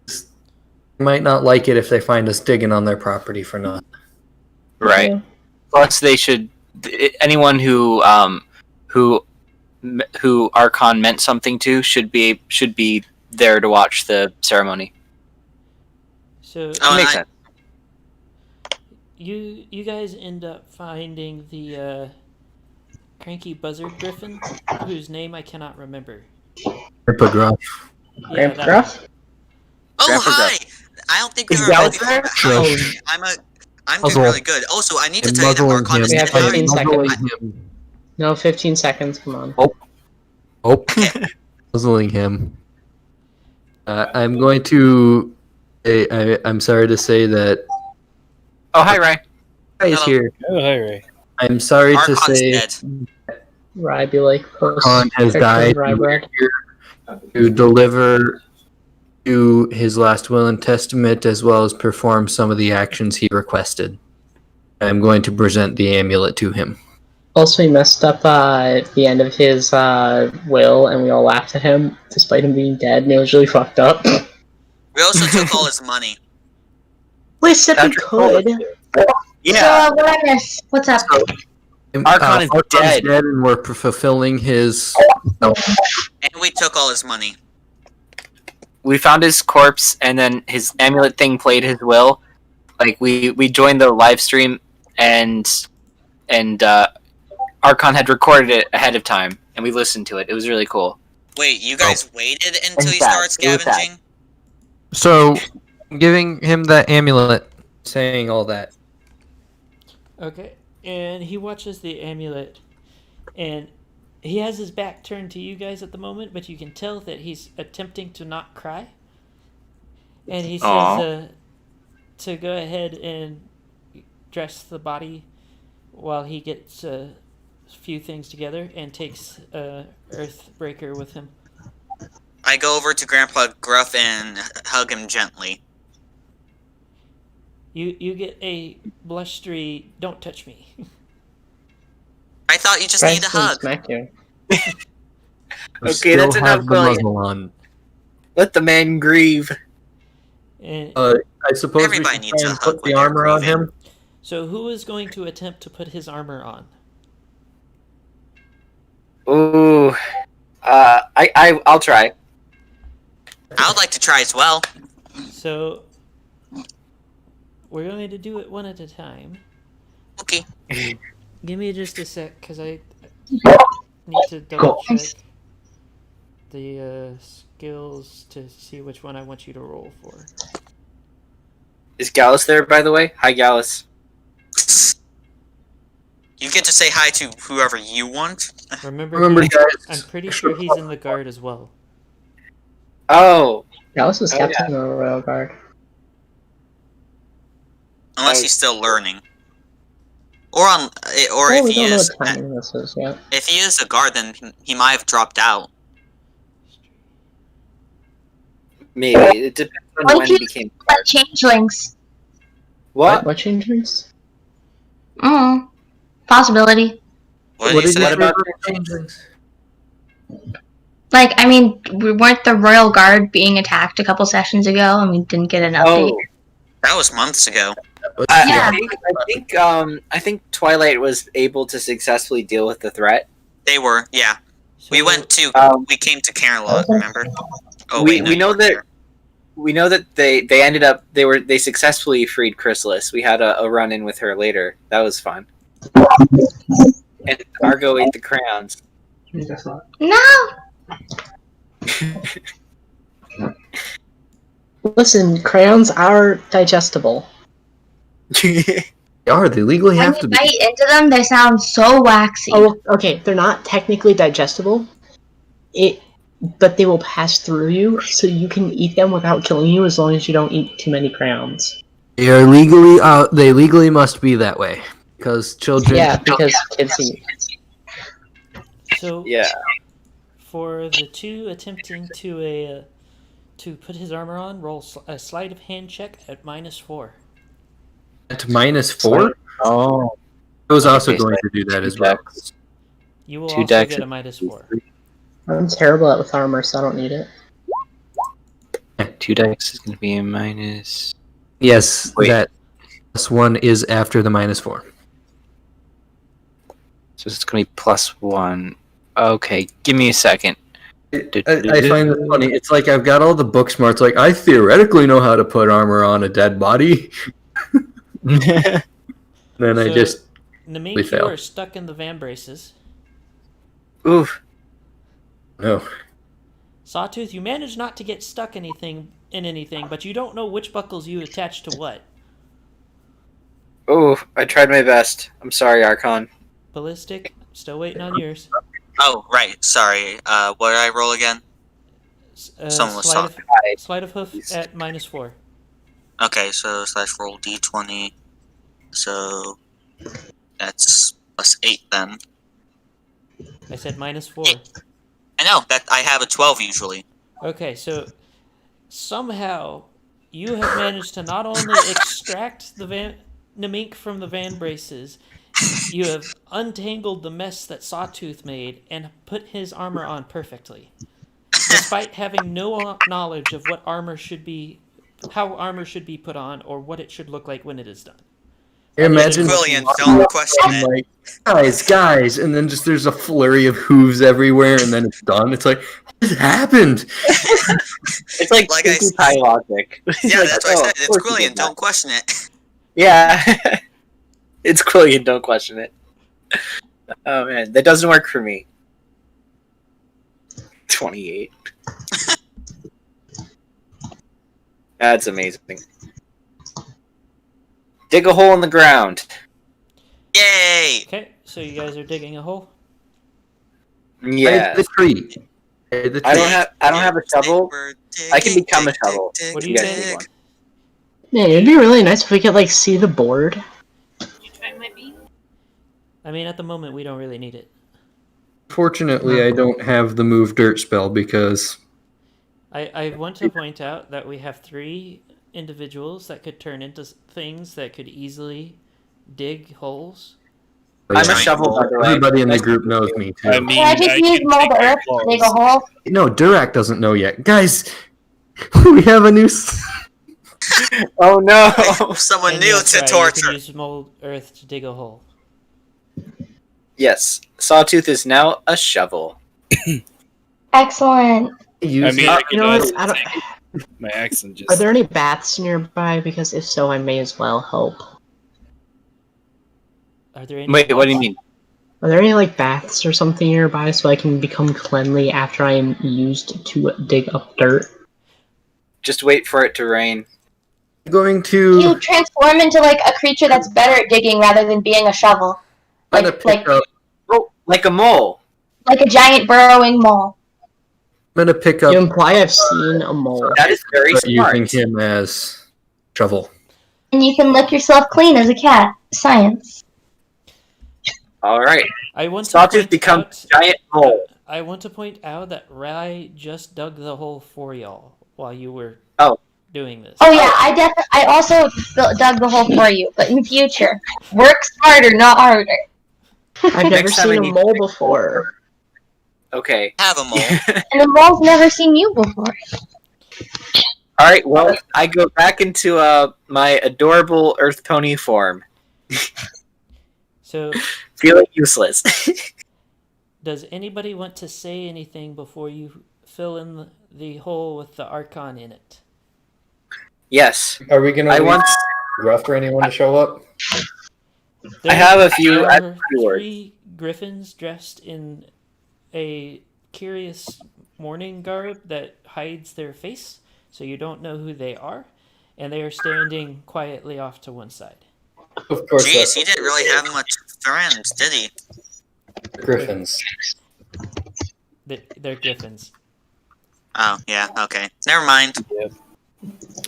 They might not like it if they find us digging on their property for nothing. Right. Yeah. Plus, they should. Anyone who Archon meant something to should be there to watch the ceremony. So Oh, and Makes I- sense. you guys end up finding the cranky buzzard griffin, whose name I cannot remember. Grandpa Gruff. Yeah, Grandpa that Gruff? Oh Grandpa hi! I don't think we Is were ready Dallas for there? that. Shush. I'm Muzzle. doing really good. Also, I need to And tell you that muzzling Archon is him. in We have 15 hiding. seconds. No, 15 seconds, come on. Oh, muzzling him. I'm going to. I'm sorry to say that Oh, hi, Ryan. Rai is Hello. here. Oh, hi, Ray. I'm sorry to Archon's say dead. Rye be like post. Archon has picture of died. Rye bread. To deliver to his last will and testament, as well as perform some of the actions he requested. I'm going to present the amulet to him. Also, he messed up at the end of his will, and we all laughed at him, despite him being dead, and it was really fucked up. We also took all his money. We said we Patrick told could. us Yeah. So, what I miss? What's up? Archon is dead. and we're fulfilling his. No. And we took all his money. We found his corpse, and then his amulet thing played his will. Like we joined the live stream, and Archon had recorded it ahead of time, and we listened to it. It was really cool. Wait, you guys waited until he sad. started It was sad. scavenging? So, giving him that amulet, saying all that. Okay, and he watches the amulet, and he has his back turned to you guys at the moment, but you can tell that he's attempting to not cry. And he Aw. says to go ahead and dress the body while he gets a few things together and takes Earthbreaker with him. I go over to Grandpa Gruff and hug him gently. You get a blustery "Don't touch me." I thought you just Tries need a to hug. smack you. I Okay, that's still enough, have the Quillian. muzzle on. Let the man grieve. And I suppose Everybody we should needs try a and hug put when the they're armor on grieving. him. so, who is going to attempt to put his armor on? Ooh. I'll try. I would like to try as well. So, we're going to do it one at a time. Okay. Give me just a sec, because I need to double check the skills to see which one I want you to roll for. Is Gallus there, by the way? Hi, Gallus. You get to say hi to whoever you want. Remember, guys. I'm pretty sure he's in the guard as well. Oh. Gallus was Oh, captain of the Royal Guard. Unless he's still learning. Or Well, if we he don't know is what timing this is yet. if he is a guard, then he might have dropped out. Maybe. It depends on What when if he you became like changelings? What? What changes? Possibility. What What did you did you say? say about- about changelings? Like, I mean, weren't the Royal Guard being attacked a couple sessions ago and we didn't get an update? Oh. That was months ago. Yeah. I think Twilight was able to successfully deal with the threat. They were, yeah. So, We went to we came to Camelot, remember? Oh we wait, no, we you know weren't that there. we know that they ended up they successfully freed Chrysalis. We had a run in with her later. That was fun. And Argo ate the crayons. No! Listen, crayons are digestible. They are. They legally When have you to be. bite into them, they sound so waxy. Oh, okay, they're not technically digestible. But they will pass through you, so you can eat them without killing you as long as you don't eat too many crayons. They are legally. They legally must be that way because children. Yeah, because kids eat. So, Yeah. for the two attempting to put his armor on, roll a sleight of hand check at -4. At -4. Oh. I was also Okay, going so to do that two as well. decks. You will Two also decks get a and- -4. I'm terrible at with armor, so I don't need it. 2 decks is going to be a minus. Yes, Wait. that +1 is after the -4. So it's going to be +1. Okay, give me a second. I find this funny. It's like I've got all the book smarts. Like I theoretically know how to put armor on a dead body. Then I So, just Namink, you fail. are stuck in the van braces. Oof. no. Sawtooth, you manage not to get stuck in anything, but you don't know which buckles you attach to what. Oh, I tried my best. I'm sorry, Archon. Ballistic, still waiting on yours. Oh, right, sorry. What did I roll again? Someone was talking. Sleight of hoof at -4. Okay, so / roll d20. So that's +8 then. I said -4. I know that I have a 12 usually. Okay, so somehow you have managed to not only extract the Namink from the van braces, you have untangled the mess that Sawtooth made and put his armor on perfectly, despite having no knowledge of what armor should be, how armor should be put on, or what it should look like when it is done. Imagine Quillian, don't question it. like guys, and then just there's a flurry of hooves everywhere, and then it's done. It's like what happened? It's like Like I Pinkie s- Pie logic. Yeah, Like, that's what I oh, said. of It's course you Quillian, did don't question it. Yeah. It's Quillian, don't question it. Oh man, that doesn't work for me. 28. That's amazing. Dig a hole in the ground. Yay! Okay, so you guys are digging a hole. Yeah. The tree. The I tree. don't have a shovel. We're I can become a shovel. What do You you guys need think? one. Man, it'd be really nice if we could like see the board. I mean, at the moment, we don't really need it. Fortunately, I don't have the move dirt spell because I want to point out that we have 3 individuals that could turn into things that could easily dig holes. I'm a shovel, by the way. Everybody in the group knows me too. I mean, Can I just use can mold take your earth to dig a claws. hole? No, Durak doesn't know yet. Guys, we have a new. Oh no! Someone And new yes, to Rye, you torture. can use mold earth to dig a hole. Yes, Sawtooth is now a shovel. Excellent. I Use mean, it. I You could know what? also I don't, take my axe and just. are there any baths nearby? Because if so, I may as well help. Are there any? Wait, what do you mean? Are there any like baths or something nearby so I can become cleanly after I am used to dig up dirt? Just wait for it to rain. Going to. You transform into like a creature that's better at digging rather than being a shovel. I'm gonna Like pick up. Oh, like a mole. like a giant burrowing mole. I'm gonna pick up You imply I've seen a mole. That is very smart. using him as shovel. And you can lick yourself clean as a cat. Science. All right, I want to Sawtooth point becomes out. giant mole. I want to point out that Rye just dug the hole for y'all while you were doing this. Oh yeah, I also dug the hole for you, but in future, work smarter, not harder. I've never Next time I seen a need- mole before. Okay. Have a mole. And the mole's never seen you before. All right. Well, I go back into my adorable Earth Pony form, So, feeling useless. does anybody want to say anything before you fill in the hole with the Archon in it? Yes, Are we gonna I once. rough for anyone to show up? I have a few. I have There a few are words. 3 griffins dressed in a curious mourning garb that hides their face, so you don't know who they are, and they are standing quietly off to one side. Of course, Jeez, he didn't really have much friends, did he? Griffins. They're griffins. Oh, yeah, okay. Never mind.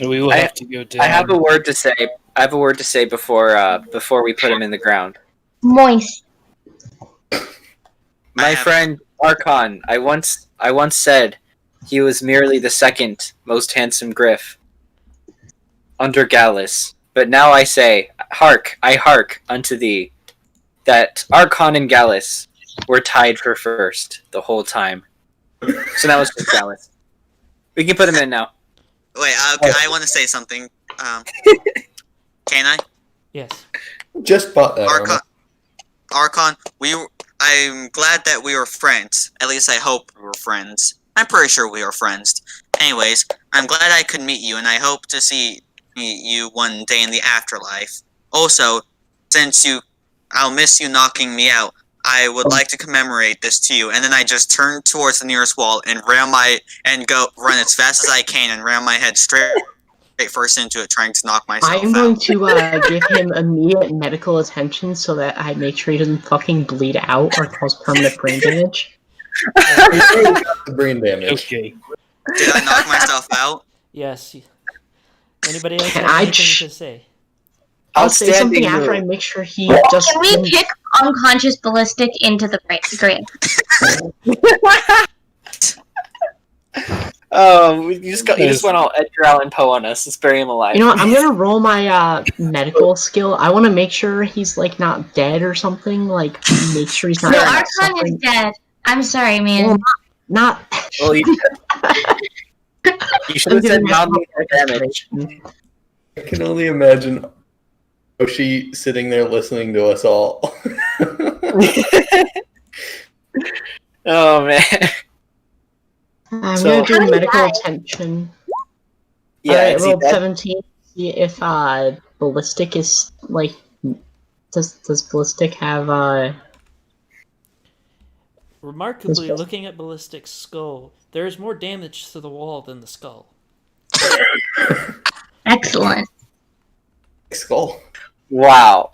We will have to go down. I have a word to say. I have a word to say before we put him in the ground. Moist. My have- friend Archon, I once said he was merely the second most handsome griff under Gallus, but now I say, I hark unto thee, that Archon and Gallus were tied for first the whole time. So now it's just Gallus. We can put him in now. Wait, okay, I want to say something. Can I? Yes. Just bought that. Archon, Archon, I'm glad that we were friends. At least I hope we were friends. I'm pretty sure we were friends. Anyways, I'm glad I could meet you, and I hope to meet you one day in the afterlife. Also, since I'll miss you knocking me out, I would like to commemorate this to you. And then I just turn towards the nearest wall and run as fast as I can and ram my head straight first into it, trying to knock myself I'm out. going to give him immediate medical attention so that I make sure he doesn't fucking bleed out or cause permanent brain damage. Brain damage. Okay. Did I knock myself out? Yes. Anybody else Can have I anything to say? I'll say something Outstanding after I move. make sure he just. Can we kick unconscious ballistic into the grave? Oh, you just went all Edgar Allan Poe on us. Let's bury him alive. You know what? I'm gonna roll my medical skill. I want to make sure he's like not dead or something. Like make sure he's not. No, like, Archon is suffering. dead. I'm sorry, man. Well, not. Well, you should have said mildly damage. I can only imagine Oshi sitting there listening to us all. Oh man. I'm So- gonna do How did he medical die? attention. Yeah, Alright, is he rolled dead? 17. See if ballistic is like. Does ballistic have Remarkably, Yes. looking at Ballistic's skull, there is more damage to the wall than the skull. Excellent. Skull. Wow.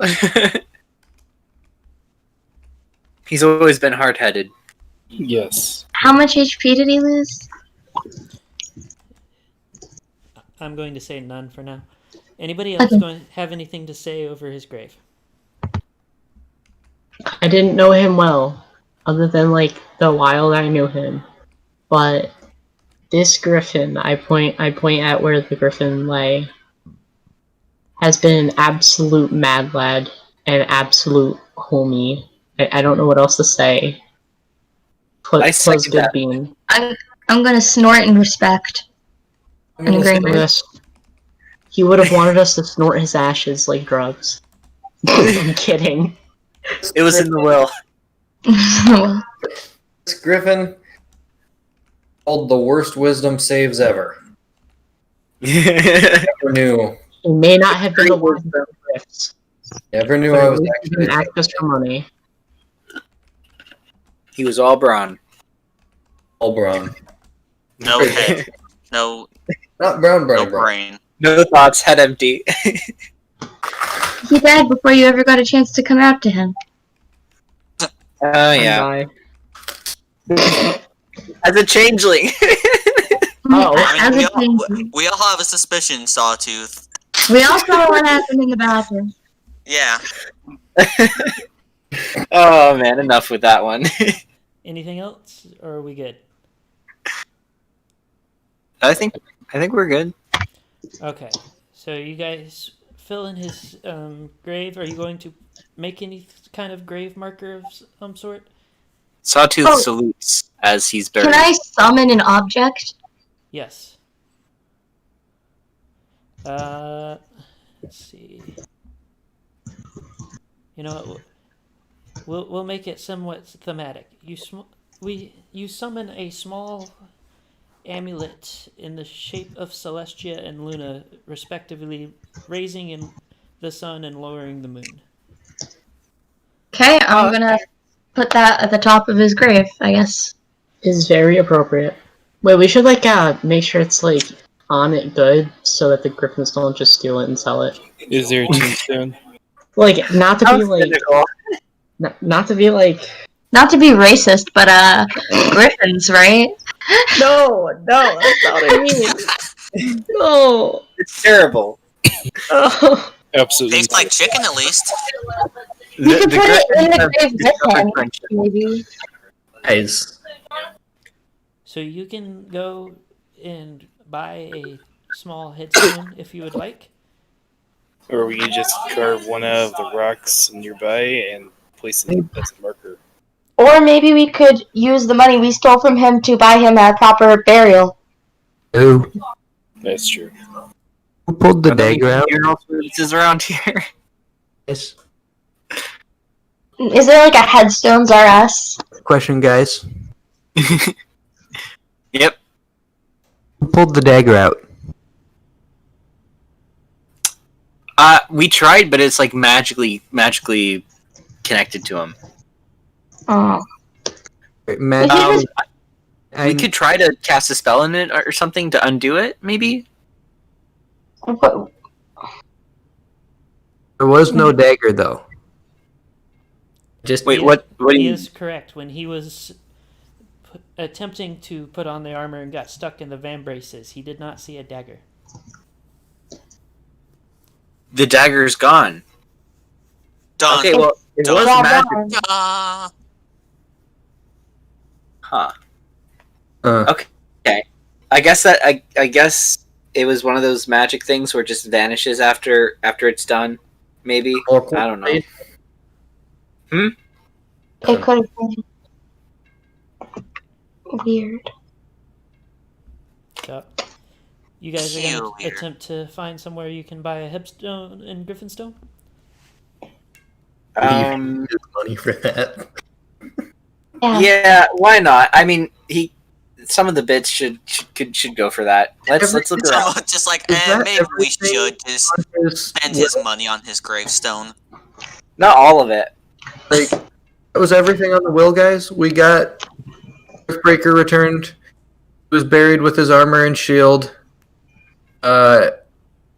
He's always been hard-headed. Yes. How much HP did he lose? I'm going to say none for now. Anybody else Okay. going to have anything to say over his grave? I didn't know him well, other than like the while that I knew him. But this griffin, I point at where the griffin lay, has been an absolute mad lad, an absolute homie. I don't know what else to say. I Plus second good that. bean. I'm gonna snort in respect. I'm And gonna say agreement. this. He would have wanted us to snort his ashes like drugs. I'm kidding. It was in the will. This griffin called the worst wisdom saves ever. Never knew. He may not have been the one for gifts, Never knew but I at was least he didn't actually. ask us for money. He was all brawn. All brown. No head. No, Not brown, no brown. brain. No thoughts, head empty. He died before you ever got a chance to come out to him. Oh yeah. Bye. As a changeling. Oh, I mean, As a change. we all have a suspicion, Sawtooth. We all saw what happened in the bathroom. Yeah. Oh man, enough with that one. Anything else, or are we good? I think we're good. Okay, so you guys fill in his grave. Are you going to make any kind of grave marker of some sort? Sawtooth Oh. salutes as he's buried. Can I summon an object? Yes. Let's see. You know, we'll make it somewhat thematic. You summon a small amulet in the shape of Celestia and Luna, respectively, raising in the sun and lowering the moon. Okay, I'm gonna put that at the top of his grave, I guess. is very appropriate. Wait, we should make sure it's like on it good so that the griffins don't just steal it and sell it. Is there a tombstone? Like not to be like not to be like Not to be racist, but griffins, right? no, that's not what I mean. No. It's terrible. Oh. Absolutely. Tastes like chicken, at least. You could put it in the have grave with discovered him, friendship. maybe. Guys, So you can go and buy a small headstone if you would like. Or we can just carve one out of the rocks nearby and place it as a marker. Or maybe we could use the money we stole from him to buy him a proper burial. Who That's true. pulled the dagger out? Funeral services around here. Yes. Is there like a headstones R Us? Question, guys. Yep. Who pulled the dagger out? We tried, but it's like magically connected to him. Oh. Magic. We could try to cast a spell in it or something to undo it, maybe. What- There was no dagger, though. just Wait, what do He you? is correct. When he was attempting to put on the armor and got stuck in the vambraces, he did not see a dagger. The dagger's gone. Done. Okay, well, it Done. was Well magic. done. Huh. Uh, Okay. I guess that I guess it was one of those magic things where it just vanishes after it's done. Maybe. I don't know. It could have been weird. So, you guys are going to Weird. attempt to find somewhere you can buy a headstone in Griffinstone? use money for that. Yeah, why not? I mean, some of the bits should go for that. Let's look around. Someone just like, Is that maybe we everything? should just spend his money on his gravestone. Not all of it. Like that was everything on the will, guys. We got Earthbreaker returned. He was buried with his armor and shield. We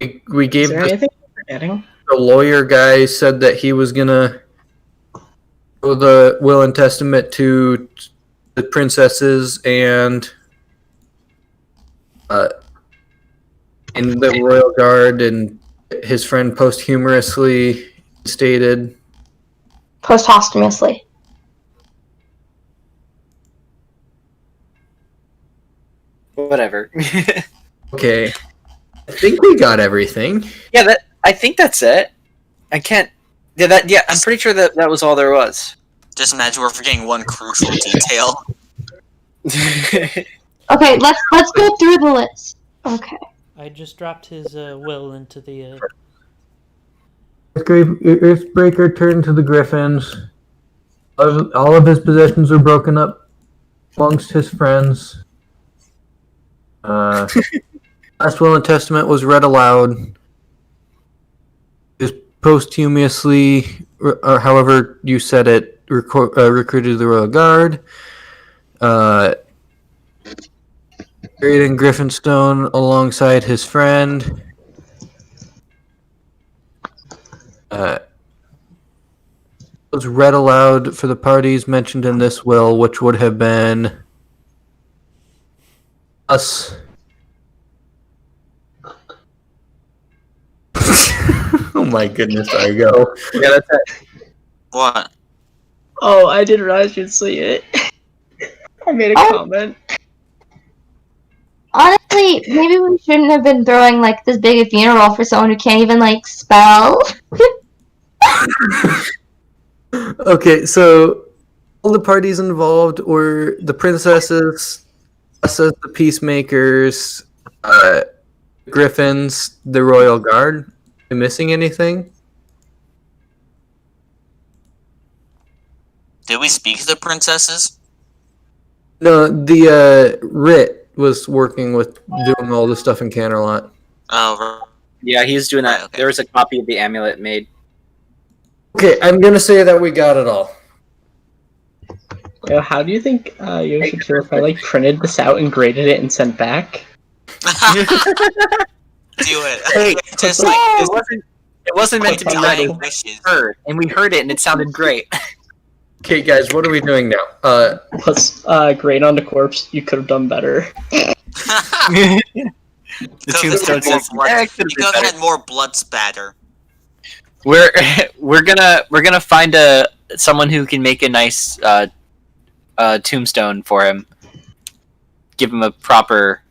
Is gave there anything we're forgetting? the lawyer guy said that he was gonna show the will and testament to the princesses and in the Royal Guard, and his friend posthumously stated. Posthumously. Whatever. Okay, I think we got everything. Yeah, I think that's it. I can't. Yeah, I'm pretty sure that was all there was. Just imagine we're forgetting one crucial detail. Okay, let's go through the list. Okay. I just dropped his will into the. Earthbreaker turned to the Griffins. All of his possessions were broken up amongst his friends. Last will and testament was read aloud. He was posthumously, or however you said it, recruited the Royal Guard. Buried in Griffinstone alongside his friend. Was read aloud for the parties mentioned in this will, which would have been us. Oh my goodness, Argo. Yeah, that's it. What? Oh, I didn't realize you'd see it. I made a comment. Honestly, maybe we shouldn't have been throwing like this big a funeral for someone who can't even like spell. Okay, so all the parties involved were the princesses, us as the Peacemakers, Griffins, the Royal Guard. Am I missing anything? Did we speak to the princesses? No, the Rit was working with doing all the stuff in Canterlot. Oh, Yeah, he's doing that. Right, okay. There was a copy of the amulet made. Okay, I'm gonna say that we got it all. Yo, how do you think you should feel if I like printed this out and graded it and sent back? do it. Hey, Just like it wasn't meant to be read. It was wishes. heard, and we heard it, and it sounded great. Okay, guys, what are we doing now? Plus, grade on the corpse, you could have done better. The tombstone says, "Yeah, it could've You been could have better." had more blood spatter. We're gonna find someone who can make a nice tombstone for him. Give him a proper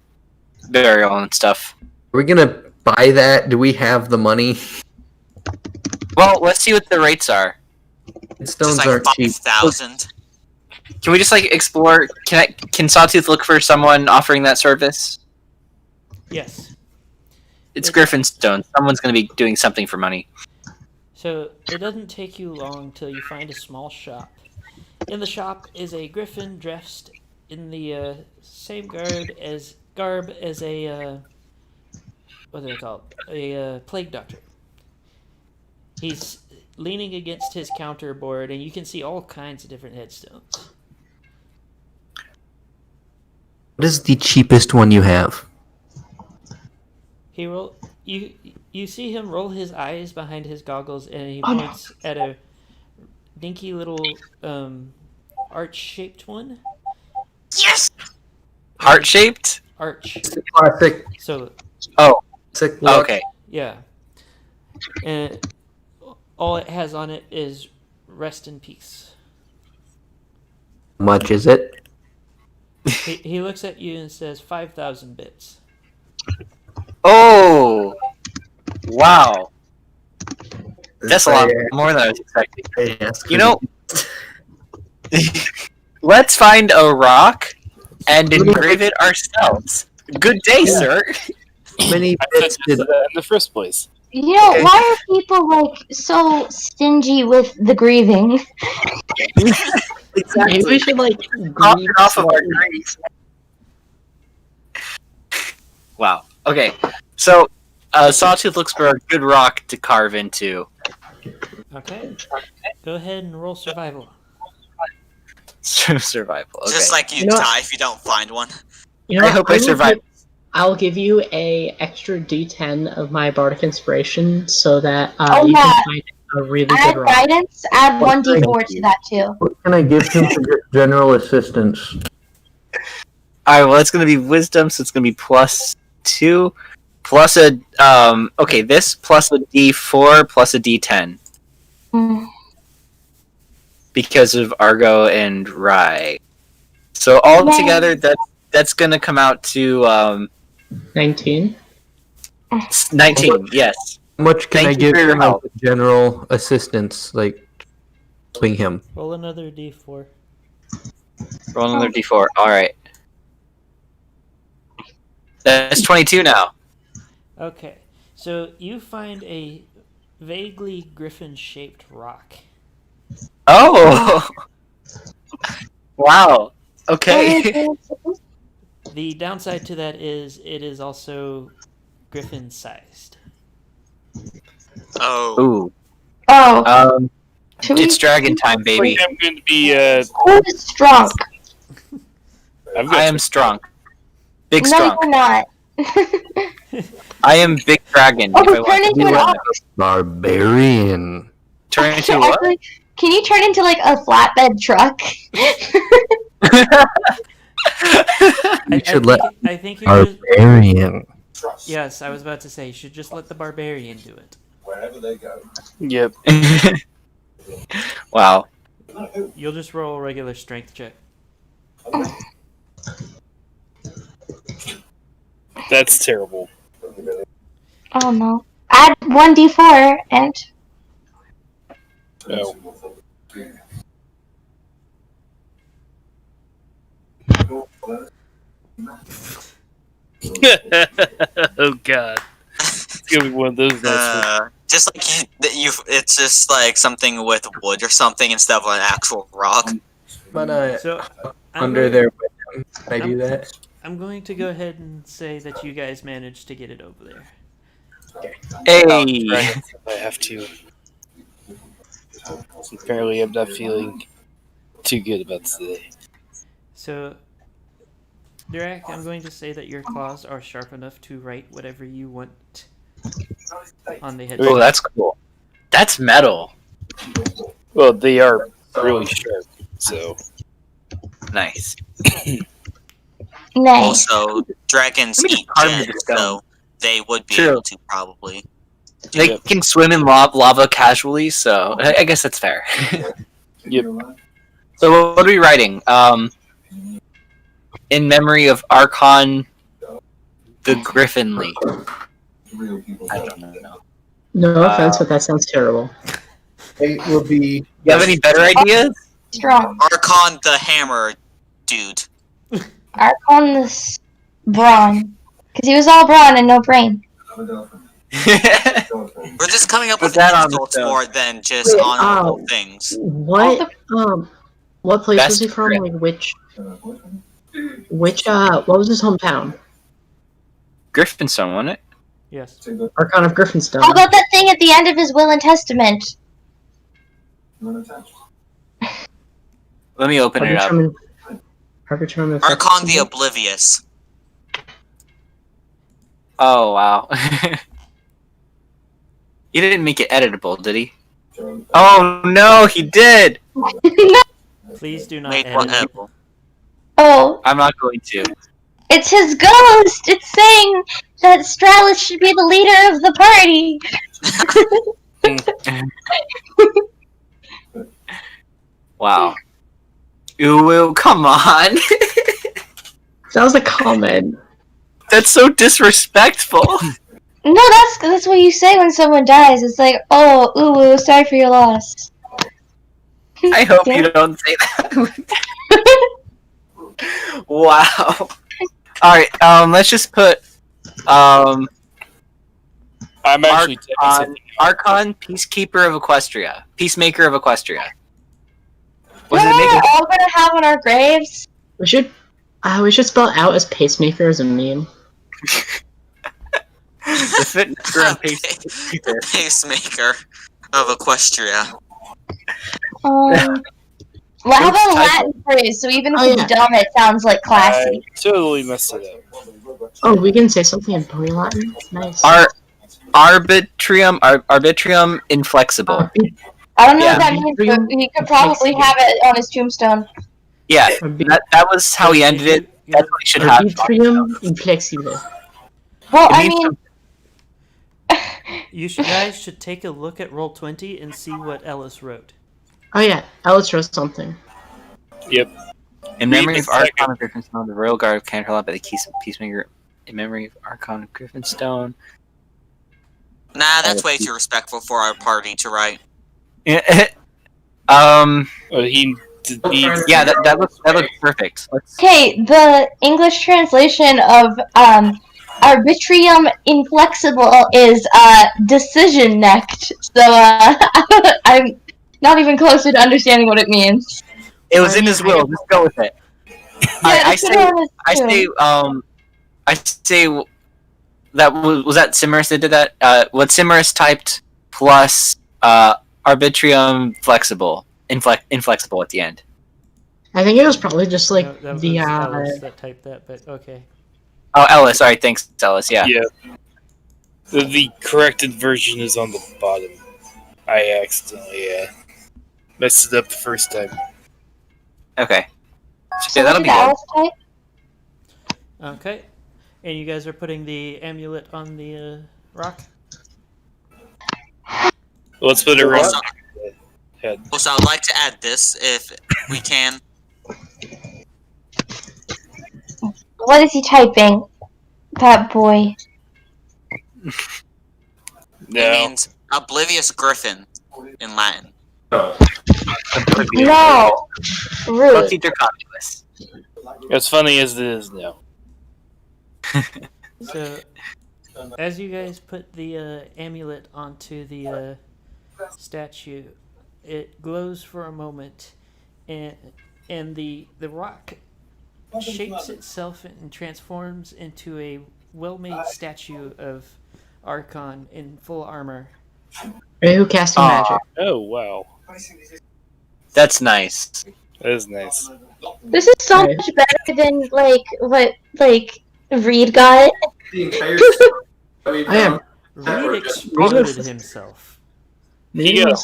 burial and stuff. Are we gonna buy that? Do we have the money? Well, let's see what the rates are. Stones Just like aren't cheap. 5,000. Can we just like explore? Can Sawtooth look for someone offering that service? Yes. It's Griffinstone. Someone's gonna be doing something for money. So it doesn't take you long till you find a small shop. In the shop is a griffin dressed in the same garb as a what do they call it? A plague doctor. He's leaning against his counter board, and you can see all kinds of different headstones. What is the cheapest one you have? You see him roll his eyes behind his goggles, and he points at a dinky little arch-shaped one. Yes! Heart-shaped? Arch. Classic. So Oh, Sick oh, okay. yeah, and all it has on it is "Rest in peace." How much is it? He looks at you and says 5,000 bits. Oh, wow. That's a lot more than I was expecting. You know, let's find a rock and engrave it ourselves. Good day, sir. How many I bits said did that in the first place. You know, why are people like so stingy with the grieving? Maybe we should like Pop grieve it off of our slowly. grief. Wow. Okay. So, Sawtooth looks for a good rock to carve into. Okay, go ahead and roll survival. Survival. Okay. Just like you You know- die if you don't find one. You know, I hope I will survive. I'll give you a extra D10 of my bardic inspiration so that Oh, you yeah. can find a really Add good rock. guidance, add 1d4 to that too. What can I give him for general assistance? Alright, well, it's going to be wisdom, so it's going to be +2. plus a okay, this plus a D4 plus a D10 because of Argo and Rye. So altogether, that's gonna come out to 19. 19. Yes. How much can Thank I you give for your him as help. general assistance, like helping him? Roll another d4. Roll another D4. All right. That's 22 now. Okay, so you find a vaguely griffin-shaped rock. Oh. Wow. Okay. The downside to that is it is also griffin-sized. Oh. Ooh. Oh, should we? It's dragon time, baby. I'm going to be. Who is drunk? I am strong. Big No, strong. you're not. I am big dragon. Oh, if I turn want to into be an one. ox. Barbarian. Turn into what? Actually, can you turn into like a flatbed truck? You should let I think you're just, barbarian. yes, I was about to say you should just let the barbarian do it. Yep. Wow. You'll just roll a regular strength check. That's terrible. Oh no. Add 1d4 and Oh. Oh god. It's gonna be one of those nights. Just like it's just like something with wood or something instead of an actual rock. But So I'm under going, there with him. Can I do that? I'm going to go ahead and say that you guys managed to get it over there. Hey. Right, I have to. Apparently, I'm not feeling too good about today. So, Dirac, I'm going to say that your claws are sharp enough to write whatever you want on the head. Oh, that's cool. That's metal. Well, they are really sharp, so. Nice. nice. Also, dragons Let me just eat carve gems, the stone. so they would be True. able to probably. They Yep. can swim in lava casually, so I guess that's fair. Yep. So what are we writing? In memory of Archon the Griffinly. I don't know. No offense, but that sounds terrible. It will be. You have any better ideas? Strong. Archon the hammer dude. Archon this brawn. Because he was all brawn and no brain. We're just coming up Put with that on the insults stone. more than just Wait, honorable things. What place Best was he from? grip. Like what was his hometown? Griffinstone, wasn't it? Yes. Archon of Griffinstone. How about that thing at the end of his will and testament? Let me open it up. Archon the Oblivious. Oh, wow. He didn't make it editable, did he? Oh, no, he did! Please do not Wait, edit. whatever. Oh, I'm not going to. it's his ghost! It's saying that Stralis should be the leader of the party! Wow. Ooh, come on. That was a comment. That's so disrespectful. No, that's what you say when someone dies. It's like, oh, ooh, sorry for your loss. I hope you don't say that. Wow. Alright, let's just put I'm actually Archon, Peacekeeper of Equestria. Peacemaker of Equestria. You know what we're all gonna have on our graves? We should spell out as pacemaker as a meme. The fitness and Peacemaker. Pacemaker of Equestria. Well, how about Latin phrase? So even if it's dumb, it sounds like classy. I totally messed it up. Oh, we can say something in Latin? Nice. Arbitrium inflexible. I don't know Yeah. what that means, but he could probably have it on his tombstone. Yeah, that was how he ended it. That's what he should have. Arbitrium inflexible. Well, It I means mean, You guys should take a look at Roll20 and see what Ellis wrote. Oh yeah, Ellis wrote something. Yep. In Read memory the of Archon second. of Griffinstone, the Royal Guard of Canterlot by the Peacemaker. In memory of Archon of Griffinstone. Nah, that's way too respectful for our party to write. He Yeah, that looks perfect. Okay, the English translation of arbitrium inflexible is decision necked. So I'm not even closer to understanding what it means. It was in his will. Just go with it. I say that was that Cimerus that did that. What Cimerus typed plus arbitrium inflexible at the end. I think it was probably just like That was the Ellis that typed that, but okay. Oh, Ellis. Sorry, thanks, Ellis. Yeah. The corrected version is on the bottom. I accidentally messed it up the first time. Okay. So Yeah, that'll what be did good. Alice type? Okay. And you guys are putting the amulet on the rock? Let's put it around Also, the head. also, I'd like to add this if we can. What is he typing? That boy. It No. means oblivious griffin in Latin. No. Go Rude. teach your Comulus. As funny as it is now. So, as you guys put the amulet onto the statue, it glows for a moment, and the rock shapes itself and transforms into a well-made statue of Archon in full armor. who casting magic. Oh, wow. That's nice. That is nice. This is so Right. much better than what Reed got. The entire I am. Reed exploded himself. Maybe got it's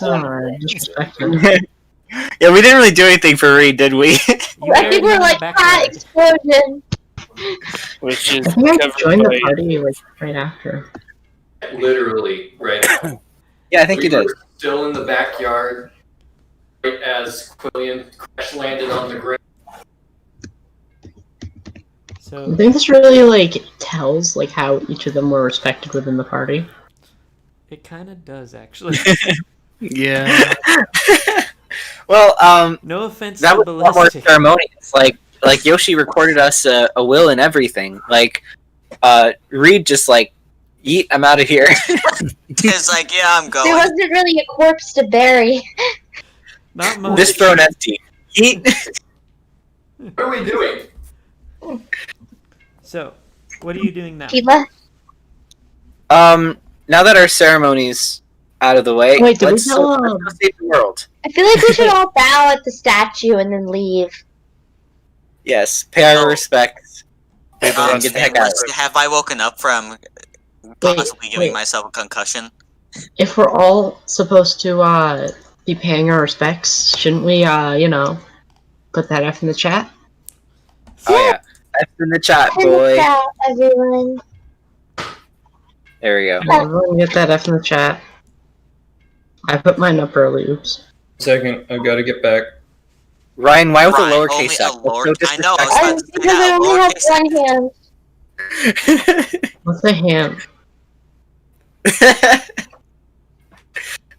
disrespectful. Yeah, we didn't really do anything for Reed, did we? You I buried think him we're in like, the ah, backyard. explosion. Which is I think I covered joined the by... party like right after. literally right now. Yeah, I think you We did. were still in the backyard right as Quillian crash landed on the ground. I So think this really like tells like how each of them were respected within the party. it kind of does, actually. Yeah. Well, No offense that to was a lot more Ballistic. ceremonious. Like Yoshi recorded us a will and everything. Like, Reed just like, yeet, I'm out of here. It's like, yeah, I'm There going. wasn't really a corpse to bury. Not much. This throne empty. Yeet. What are we doing? So, what are you doing now? Sheila? Now that our ceremony's out of the way, Wait, did we let's tell, go save the world. I feel like we should all bow at the statue and then leave. Yes, pay our Oh. respects. And get the heck out of here. Have I woken up from possibly giving wait. myself a concussion? If we're all supposed to be paying our respects, shouldn't we put that F in the chat? Oh yeah, that's in the chat, Turn this boy. out, everyone. There we go. Everyone get that F in the chat. I put mine up early, oops. Second, I've got to get back. Ryan, why with Ryan, the only lowercase a F? lower- That's so I know, I was about to say Because I that, only have lowercase. one hand. What's the ham?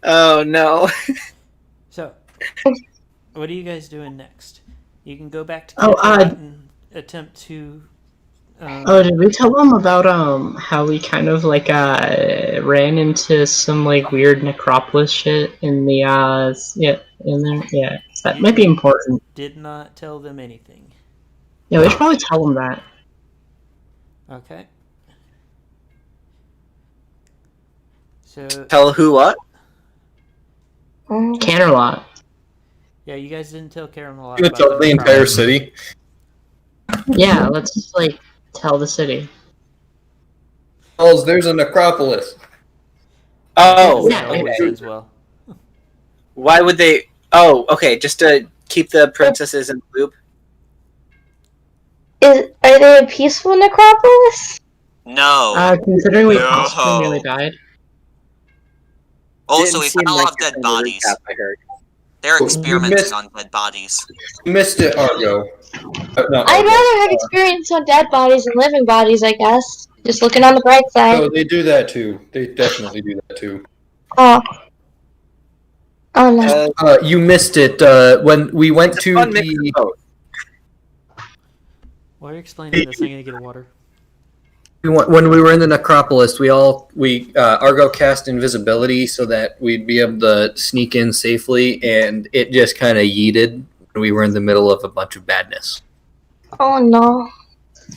Oh no. So, what are you guys doing next? You can go back to Oh, Canterlot and attempt to. Oh, did we tell them about how we kind of like ran into some like weird necropolis shit in the in there? Yeah. That might be important. Did not tell them anything. Yeah, we should probably tell them that. Okay. So, Tell who what? Canterlot. yeah, you guys didn't tell Karen a lot You about tell the entire city. Yeah, let's just like tell the city. Hells, there's a necropolis. Oh, Yeah, always okay. ends well. why would they? Oh, okay, just to keep the princesses in the loop. Are they a peaceful necropolis? No. Considering we No. possibly nearly died. Also, we Didn't seem found a like lot of it dead from the bodies. recap I heard. They're You experimenting missed- on dead bodies. You missed it, Argo. Not I'd Argo. rather have experience on dead bodies than living bodies, I guess. Just looking on the bright side. No, they do that too. They definitely do that too. Oh. Oh no. You missed it when we went It's a to fun mix the. of both. While you're explaining this, I'm gonna get a water. When we were in the necropolis, Argo cast invisibility so that we'd be able to sneak in safely, and it just kind of yeeted when we were in the middle of a bunch of badness. Oh no.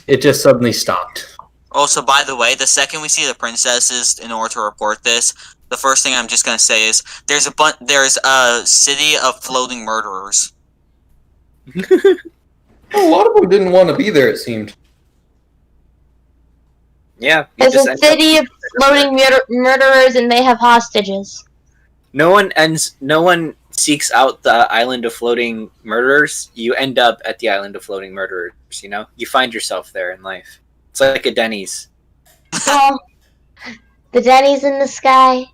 It just suddenly stopped. Also, by the way, the second we see the princesses, in order to report this, the first thing I'm just gonna say is there's a city of floating murderers. A lot of them didn't want to be there. It seemed. Yeah. There's a city of floating murderers and they have hostages. No one seeks out the island of floating murderers. You end up at the island of floating murderers, you know? You find yourself there in life. It's like a Denny's. Oh, the Denny's in the sky.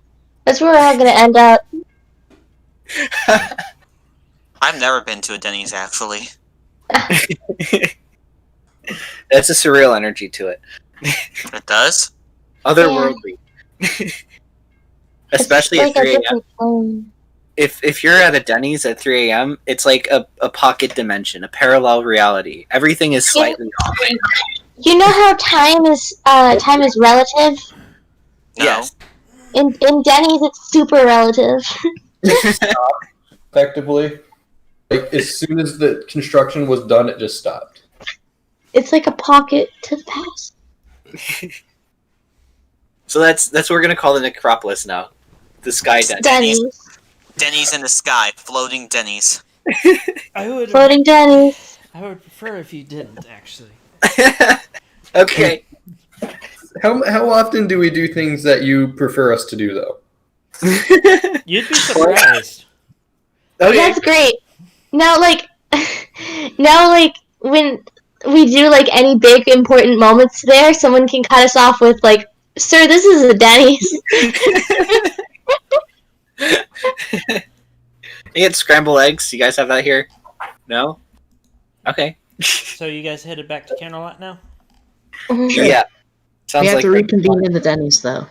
That's where we're all gonna end up. I've never been to a Denny's, actually. That's a surreal energy to it. It does? Otherworldly. Especially It's at like 3 a a.m. different phone. If you're at a Denny's at 3 a.m., it's like a pocket dimension, a parallel reality. Everything is slightly off. You know how time is relative? No. Yes. In Denny's, it's super relative. Effectively, like as soon as the construction was done, it just stopped. It's like a pocket to the past. So that's what we're gonna call the necropolis now. The Sky Den. Denny's. Denny's in the sky, floating Denny's. I would Floating Denny's. I would prefer if you didn't actually. Okay. How often do we do things that you prefer us to do, though? You'd be surprised. Okay. That's great. Now, like when we do like any big important moments there, someone can cut us off with like, "Sir, this is a Denny's." You get scrambled eggs. You guys have that here? No? Okay. So you guys headed back to Canterlot now? Yeah. Sounds We have like to reconvene in the Denny's, though.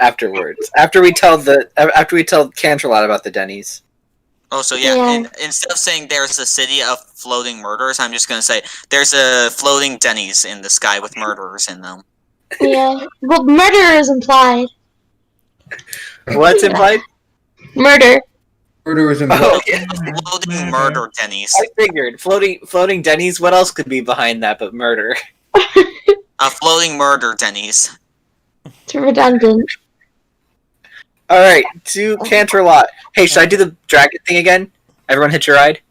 afterwards. After we tell Canterlot about the Denny's. Oh, so yeah, Yeah. instead of saying there's a city of floating murderers, I'm just gonna say there's a floating Denny's in the sky with murderers in them. Yeah. Well, murder is implied. What's implied? Murder. Murderers and Oh, A floating murder Denny's. I figured floating Denny's. What else could be behind that but murder? A floating murder Denny's. It's redundant. All right, to Canterlot. Hey, should I do the dragon thing again? Everyone hit your ride.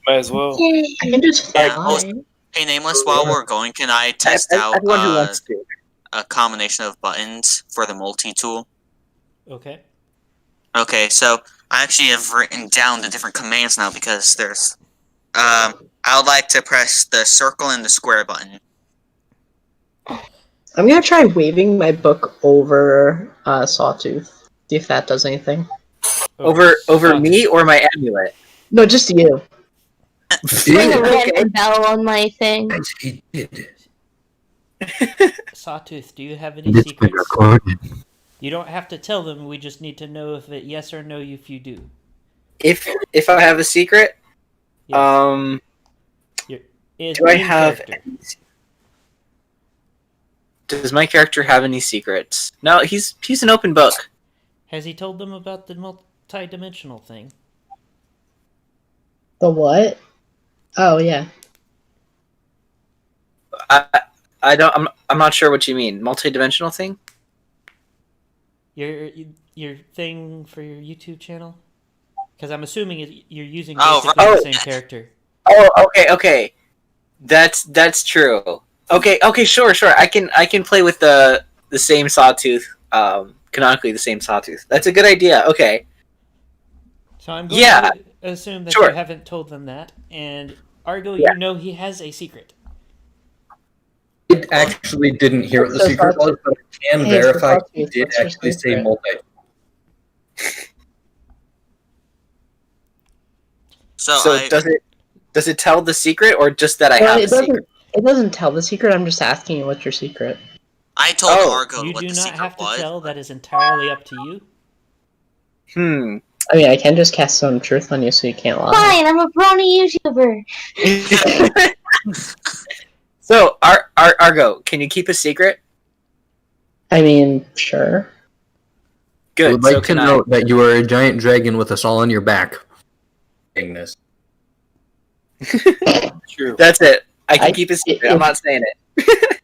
Might as well. I can just Yeah, fly. Hey, Nameless, while we're going, can I test out Everyone who wants to. a combination of buttons for the multi-tool? Okay. Okay, so I actually have written down the different commands now because there's... I would like to press the circle and the square button. I'm gonna try waving my book over Sawtooth. See if that does anything. Over Sawtooth. me or my amulet? No, just you. Ring a Okay. random bell on my thing. he did. Sawtooth, do you have any secrets? You don't have to tell them. We just need to know if it yes or no if you do. If I have a secret, Yes. do I in have? character. Does my character have any secrets? No, he's an open book. Has he told them about the multi-dimensional thing? The what? Oh yeah. I don't. I'm not sure what you mean. Multi-dimensional thing? Your thing for your YouTube channel? Because I'm assuming you're using Oh, basically right. the same character. Oh, okay. That's true. Okay, sure. I can play with the same Sawtooth. Canonically the same Sawtooth. That's a good idea. Okay. So I'm going Yeah. to assume that Sure. you haven't told them that. And Argo, Yeah. you know he has a secret. I actually didn't hear what the secret was, but I can verify he did actually say multi. So does it tell the secret or just that I have a secret? It doesn't tell the secret. I'm just asking you what's your secret. I told Argo You what do the not secret have to was. tell. That is entirely up to you. I mean, I can just cast Stone of Truth on you so you can't lie. Fine, I'm a brony YouTuber. So, Argo, can you keep a secret? I mean, sure. Good. I would like so to can note that you are a giant dragon with us all on your back. This. True. That's it. I can keep a secret. I'm not saying it.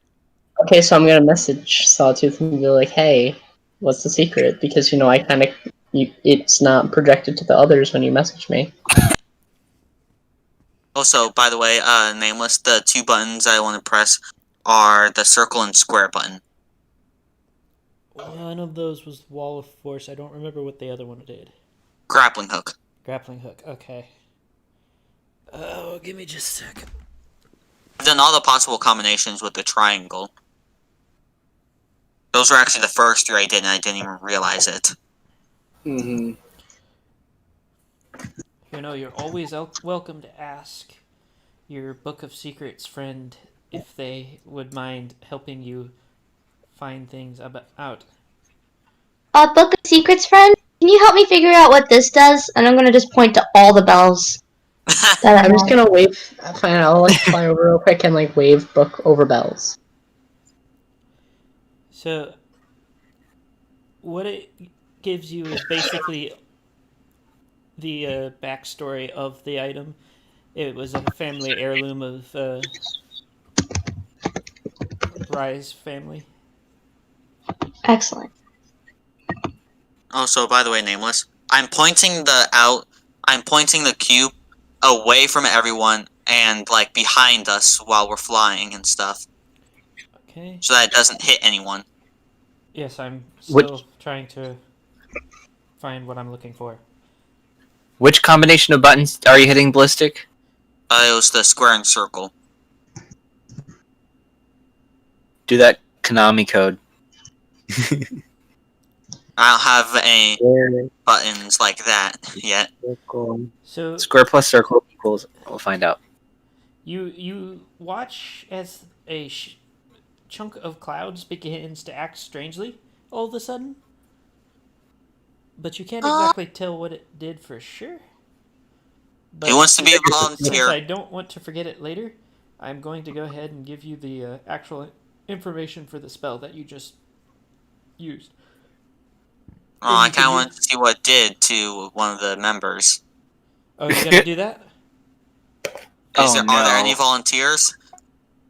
Okay, so I'm gonna message Sawtooth and be like, "Hey, what's the secret?" Because I kind of it's not projected to the others when you message me. Also, by the way, Nameless, the 2 buttons I want to press are the circle and square button. One of those was Wall of Force. I don't remember what the other one did. Grappling hook. Grappling hook. Okay. Oh, give me just a second. I've done all the possible combinations with the triangle. Those were actually the first 3 I did, and I didn't even realize it. Mm-hmm. You're always welcome to ask your Book of Secrets friend if they would mind helping you find things out. Book of Secrets friend, can you help me figure out what this does? And I'm gonna just point to all the bells. I'm just gonna wave. Fine, I'll fly over real quick and wave book over bells. So, what it gives you is basically the backstory of the item. It was a family heirloom of Rise family. Excellent. Also, by the way, Nameless, I'm pointing the cube away from everyone and behind us while we're flying and stuff. Okay. So that it doesn't hit anyone. Yes, I'm still trying to find what I'm looking for. Which combination of buttons are you hitting, Ballistic? It was the square and circle. Do that Konami code. I don't have any buttons like that yet. So Square plus circle equals. We'll find out. you watch as a chunk of clouds begins to act strangely all of a sudden, but you can't exactly tell what it did for sure. But He wants to be a since volunteer. I don't want to forget it later, I'm going to go ahead and give you the actual information for the spell that you just used. Oh, I kind of want to see what it did to one of the members. Oh, you're gonna do that? Are there any volunteers?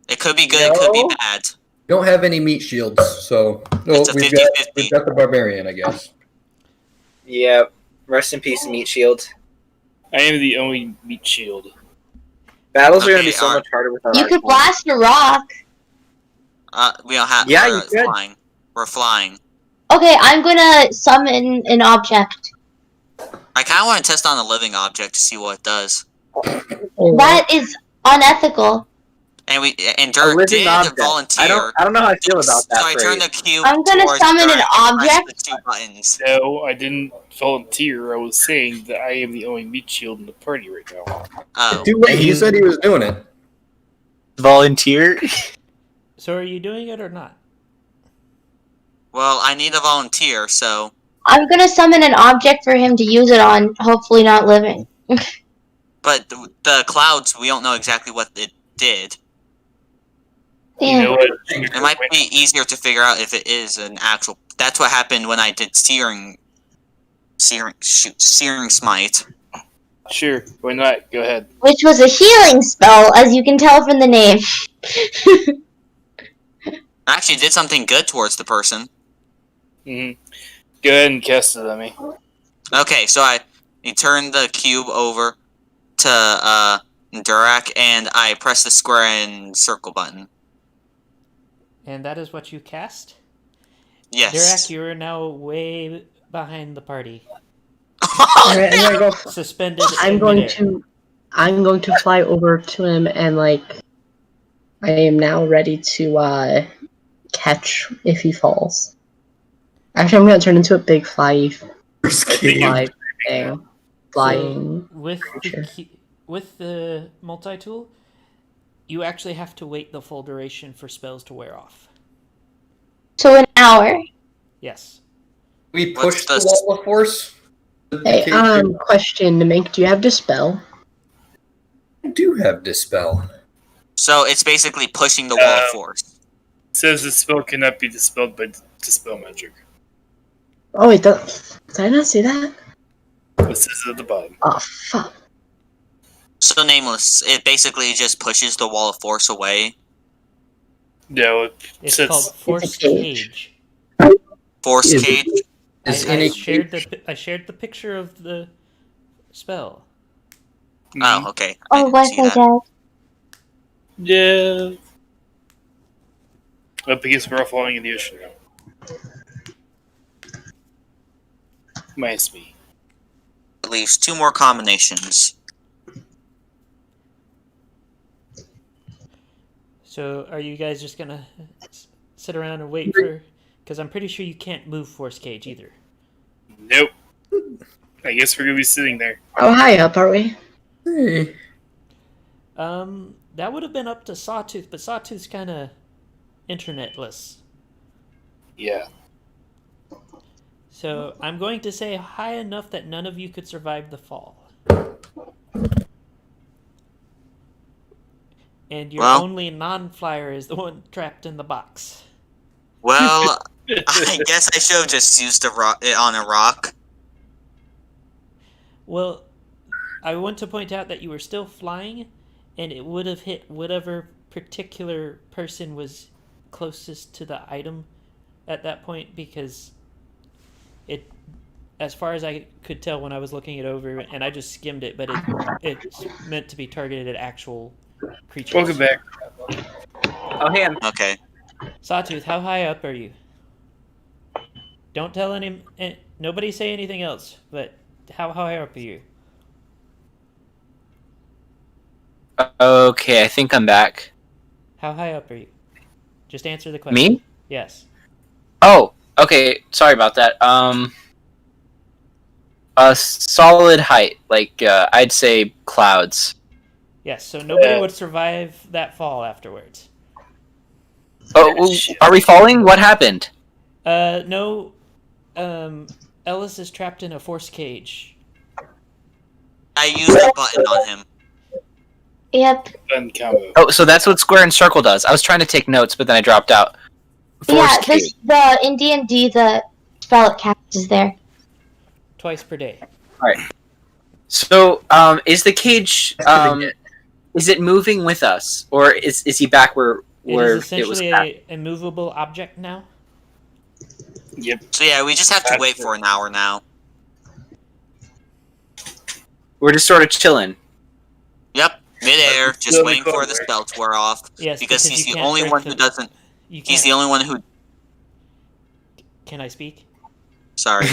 It could be good, it could be bad. We don't have any meat shields, so It's a 50-50. we've got the barbarian, I guess. Yeah. Rest in peace, Meat Shield. I am the only meat shield. Battles are going to be so much harder without You could blast a rock. We don't have. Yeah, we're you could. flying. We're flying. Okay, I'm gonna summon an object. I kind of want to test on a living object to see what it does. That is unethical. And Dirk did volunteer. I don't know how I feel about that. So I turned the cube. I'm gonna towards summon Dirk an and pressed object. the 2 buttons. No, I didn't volunteer. I was saying that I am the only meat shield in the party right now. Oh. Wait, he said he was doing it. Volunteer? So are you doing it or not? Well, I need a volunteer, so. I'm gonna summon an object for him to use it on, hopefully not living. But the clouds, we don't know exactly what it did. Damn. You know what? It might be easier to figure out if it is an actual. That's what happened when I did searing smite. Sure, why not? Go ahead. Which was a healing spell, as you can tell from the name. I actually did something good towards the person. Mm-hmm. Go ahead and cast it on me. Okay, so I turned the cube over to Durak, and I pressed the square and circle button. And that is what you cast? Yes. Durak, you are now way behind the party. I'm gonna go. Suspended I'm in going midair. to. I'm going to fly over to him and I am now ready to catch if he falls. Actually, I'm gonna turn into a big fly thing. Flying. So with the multi-tool, you actually have to wait the full duration for spells to wear off. So an hour. Yes. We What's push the the- wall of force. Hey, question to make. Do you have Dispel? I do have Dispel. So it's basically pushing the wall of force. It says the spell cannot be dispelled by dispel magic. Oh, wait, did I not see that? It says at the bottom. Oh, fuck. So nameless. It basically just pushes the wall of force away. Yeah, well, It's says, called Force cage. Cage. Force Is- cage. Is I any shared the picture of the spell. Oh, okay. I Oh, didn't what see I that. did. yeah. Up because we're all falling in the ocean now. Minus me. At least 2 more combinations. So are you guys just gonna sit around and wait for? Because I'm pretty sure you can't move Force Cage either. Nope. I guess we're gonna be sitting there. How high up are we? Hey. That would have been up to Sawtooth, but Sawtooth's kind of internetless. Yeah. So I'm going to say high enough that none of you could survive the fall. And your Well- only non-flyer is the one trapped in the box. Well, I guess I should have just used it on a rock. Well, I want to point out that you were still flying, and it would have hit whatever particular person was closest to the item at that point, because it, as far as I could tell when I was looking it over, and I just skimmed it, but it's meant to be targeted at actual creatures. Welcome back. Oh, hey, Okay. Sawtooth, how high up are you? Don't tell nobody say anything else, but how high up are you? Okay, I think I'm back. How high up are you? Just answer the question. Me? Yes. Oh, okay. Sorry about that. A solid height, like I'd say clouds. Yes, so nobody would survive that fall afterwards. Oh, well, are we falling? What happened? No. Ellis is trapped in a force cage. I used the button on him. Yep. Fun combo. Oh, so that's what square and circle does. I was trying to take notes, but then I dropped out. Yeah, Force in D&D, the spell it casts is there. Twice per day. So, is the cage is it moving with us, or is he back where It is it was essentially at? a movable object now. Yep. So yeah, we just have to wait for an hour now. We're just sort of chilling. Yep, midair, just Slowly waiting for the progress. spell to wear off. Yes, Because he's you the can't only break one who doesn't. You He's can't- the only one who. Can I speak? Sorry.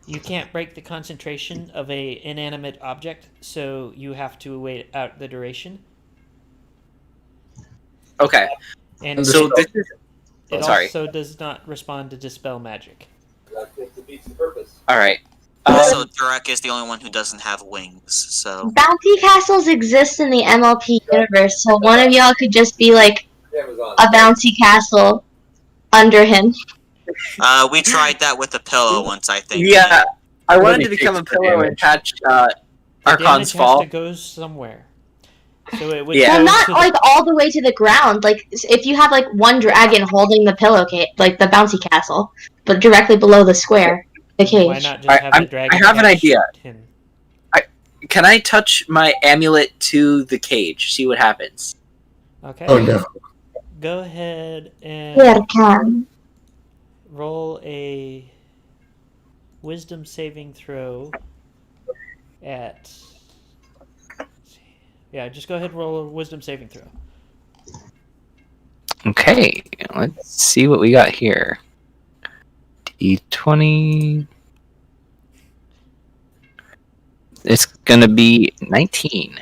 You can't break the concentration of a inanimate object, so you have to wait out the duration. Okay, And so this is it sorry. also does not respond to dispel magic. all right. Also, Durek is the only one who doesn't have wings. So Bounty castles exist in the MLP universe, so one of y'all could just be like a bouncy castle under him. we tried that with the pillow once, I think. Yeah, I wanted Nobody to become a takes the pillow and damage. catch The Archon's damage fall. has to go somewhere. So it would Yeah. go Well, not to like all the way to the ground. Like if you have like one dragon holding the pillowcase, like the bouncy castle, but directly below the square, the cage. Why not just Alright, have the I dragon have an catch idea. him? Can I touch my amulet to the cage? See what happens. Okay. Oh no. Go ahead and Here can. roll a wisdom saving throw at. Yeah, just go ahead and roll a wisdom saving throw. Okay, let's see what we got here. D20. It's gonna be 19.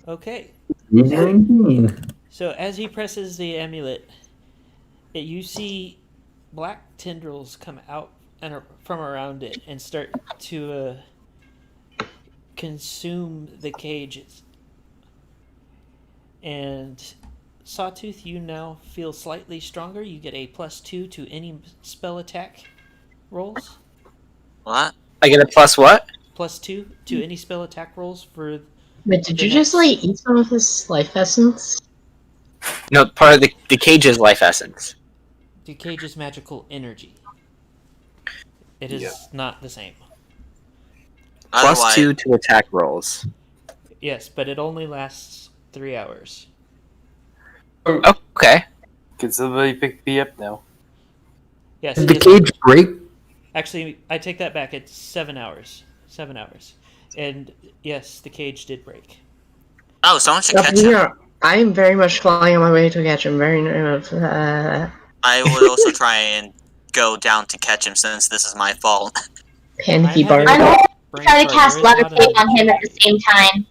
Okay. 19. So as he presses the amulet, you see black tendrils come out from around it and start to consume the cages. And Sawtooth, you now feel slightly stronger. You get a +2 to any spell attack rolls. What? I get a plus what? +2 to any spell attack rolls for. But did you just like eat some of his life essence? No, part of the cage's life essence. The cage's magical energy. It is not the same. Plus 2 to attack rolls. Yes, but it only lasts 3 hours. Okay. Can somebody pick me up now? Yes. Did the cage break? Actually, I take that back. It's 7 hours. 7 hours. And yes, the cage did break. Oh, someone should catch him. I am very much flying on my way to catch him. Very much. I would also try and go down to catch him since this is my fault. Panicky Bard. I'm going to try to cast Levitate on him at the same time.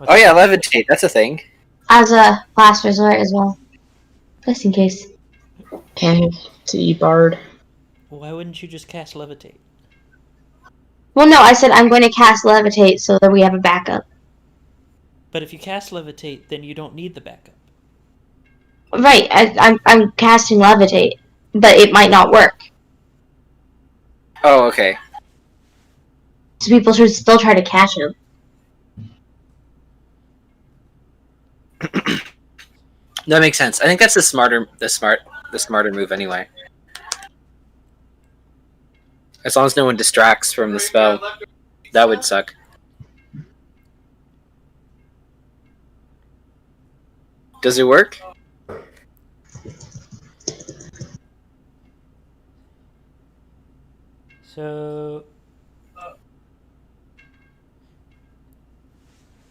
Oh yeah, levitate. That's a thing. As a last resort as well. Just in case. Panicky Bard. Why wouldn't you just cast Levitate? Well, no, I said I'm going to cast Levitate so that we have a backup. But if you cast Levitate, then you don't need the backup. Right, I'm casting Levitate, but it might not work. Oh, okay. So people should still try to catch him. That makes sense. I think that's the smarter move anyway. As long as no one distracts from the spell, that would suck. Does it work? So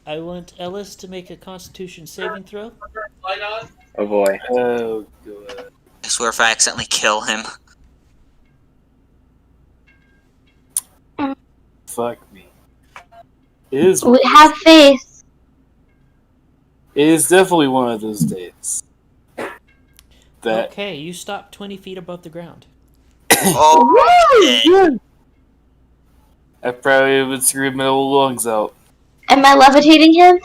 I want Ellis to make a Constitution saving throw. Oh boy. Oh, God. I swear if I accidentally kill him. Fuck me. It is. We have faith. It is definitely one of those days. That Okay, you stop 20 feet above the ground. Oh, okay. I probably would scream my old lungs out. Am I levitating him?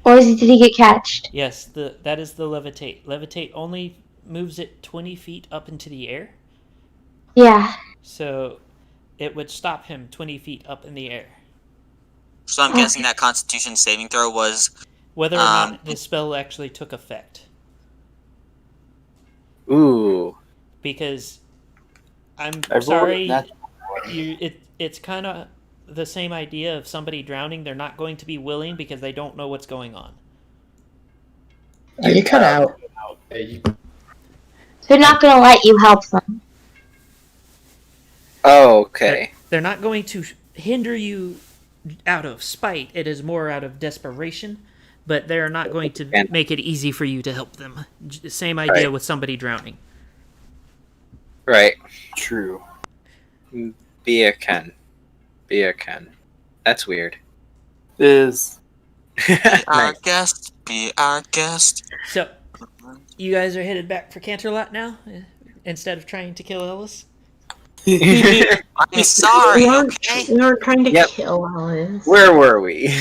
Or did he get catched? Yes, that is the levitate. Levitate only moves it 20 feet up into the air. Yeah. So it would stop him 20 feet up in the air. So I'm guessing that Constitution saving throw was... Whether or not the spell actually took effect. Ooh. Because I'm I rolled sorry, that- it's kind of the same idea of somebody drowning. They're not going to be willing because they don't know what's going on. You cut out. They're not going to let you help them. Oh, okay. They're not going to hinder you out of spite. It is more out of desperation. But they're not going to make it easy for you to help them. Same idea with somebody drowning. Right. True. Be a Ken. That's weird. It is. Our guest, be our guest. So, you guys are headed back for Canterlot now? Instead of trying to kill Ellis? I'm sorry, okay? We aren't trying to Yep. kill Alice. Where were we?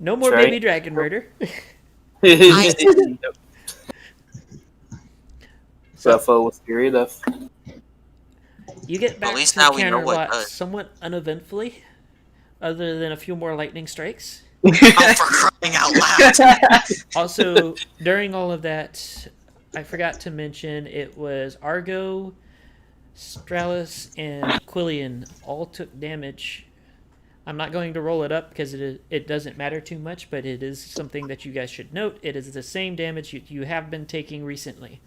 No more Try- baby dragon murder. Buffalo was scary enough. You get back least to now we know what Canterlot does. somewhat uneventfully, other than a few more lightning strikes. Oh, for crying out loud. Also, during all of that, I forgot to mention it was Argo, Stralis, and Quillian all took damage. I'm not going to roll it up because it doesn't matter too much, but it is something that you guys should note. It is the same damage you have been taking recently.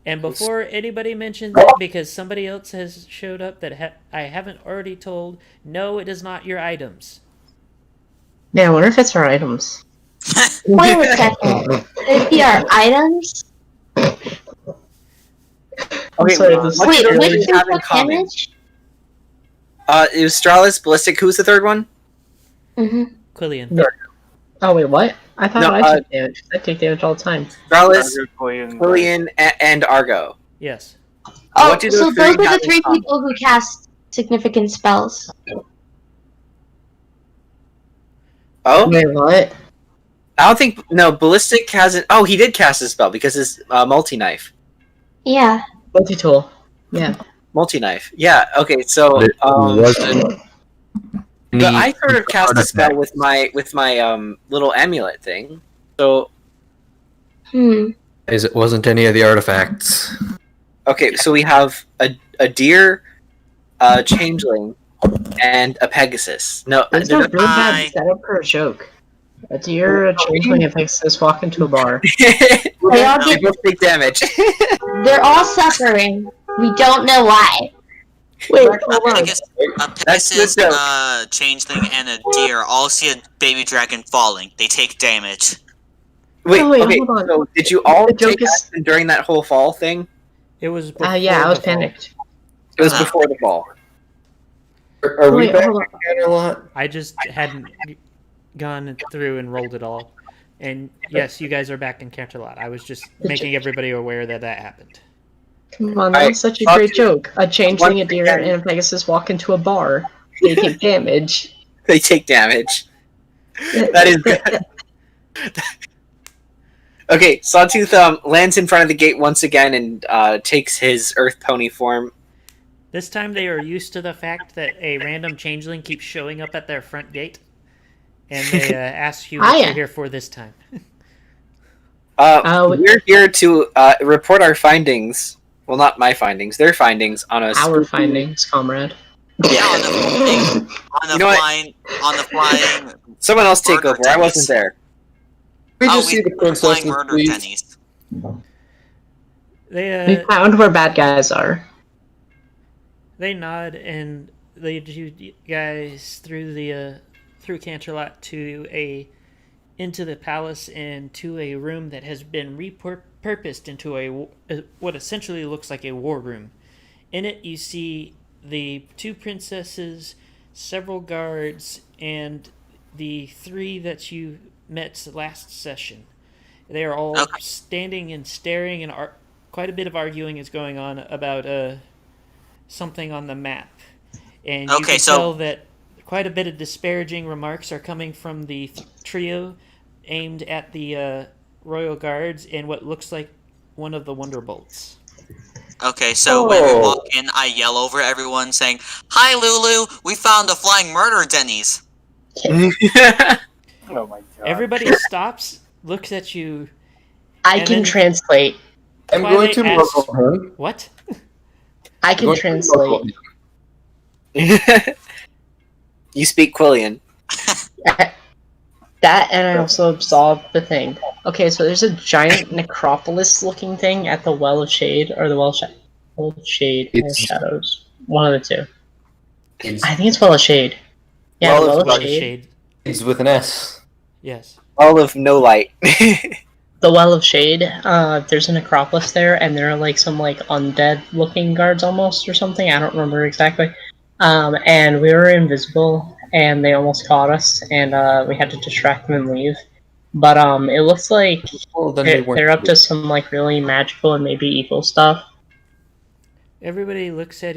And before anybody mentions it, because somebody else has showed up that I haven't already told, no, it is not your items. Yeah, I wonder if it's our items. Wait a second. Could it be our items? Okay, sorry, what this- do Wait, they which two have in took common? damage? It was Stralis, Ballistic. Who's the third one? Mm-hmm. Quillian. Oh wait, what? I thought No, I took damage. I take damage all the time. Strellis, Quillian, Quillian, and Argo. Yes. What Oh, do so those those three are have the in three common? people who cast significant spells. Oh, Wait, what? I don't think Ballistic hasn't. Oh, he did cast a spell because his multi knife. Yeah. Multi-tool. Yeah. Multi knife. Yeah. Okay. So But it wasn't but I any sort of cast a spell artifact. with my little amulet thing. So As it wasn't any of the artifacts. okay, so we have a deer, a changeling, and a pegasus. No, It's they're a really bad I- setup for a joke. A deer, a changeling, and Pegasus walk into a bar. They all they get, both take damage. they're all suffering. We don't know why. Wait, A hold on. Pegasus, the joke. changeling, and a deer all see a baby dragon falling. They take damage. Wait, Oh, wait, okay. hold on. So did you all The joke take is- action during that whole fall thing? It was before Yeah, I was the fall. panicked. It was Oh. before the fall. Are we Wait, back hold on. again a lot? I just hadn't gone through and rolled it all. And yes, you guys are back in Canterlot. I was just making everybody aware that that happened. Come on, that was such a great joke. A changeling, a deer, and a Pegasus walk into a bar. They take damage. They take damage. That is good. Okay, Sawtooth lands in front of the gate once again and takes his Earth Pony form. This time they are used to the fact that a random changeling keeps showing up at their front gate. And they ask you what Hiya. you're here for this time. We're here to report our findings. Well, not my findings, their findings on a Our findings, comrade. Yeah, on the You know what? flying. Someone else take Murder over. I wasn't Denny's. there. We Oh, just see the flying princesses, murder please. Denny's. We They found where bad guys are. they nod and lead you guys through the through Canterlot to into the palace and to a room that has been repurposed into what essentially looks like a war room. In it, you see the two princesses, several guards, and the three that you met last session. They are all Okay. standing and staring, and quite a bit of arguing is going on about something on the map. And you Okay, can so- tell that quite a bit of disparaging remarks are coming from the trio aimed at the Royal Guards and what looks like one of the Wonderbolts. Okay, so when we walk in, I yell over everyone saying, "Hi, Lulu! We found a flying murder Denny's." Oh my god. Everybody stops, looks at you. I And can then- translate. I'm Twilight going to asks- muzzle him. What? I can Going to translate. muzzle him. You speak Quillian. That, and I also saw the thing. Okay, so there's a giant necropolis-looking thing at the Well of Shade, or the Well of Shade, or It's- Shadows. One of the two. It's, I think it's Well of Shade. Yeah, Well the of Well of Well, Shade. shade. it's with an S. Yes. All of no light. The Well of Shade. There's a necropolis there, and there are like some like undead-looking guards almost, or something. I don't remember exactly. And we were invisible, and they almost caught us, and we had to distract them and leave. But it looks like Well, then they weren't. they're up to some like really magical and maybe evil stuff. Everybody looks at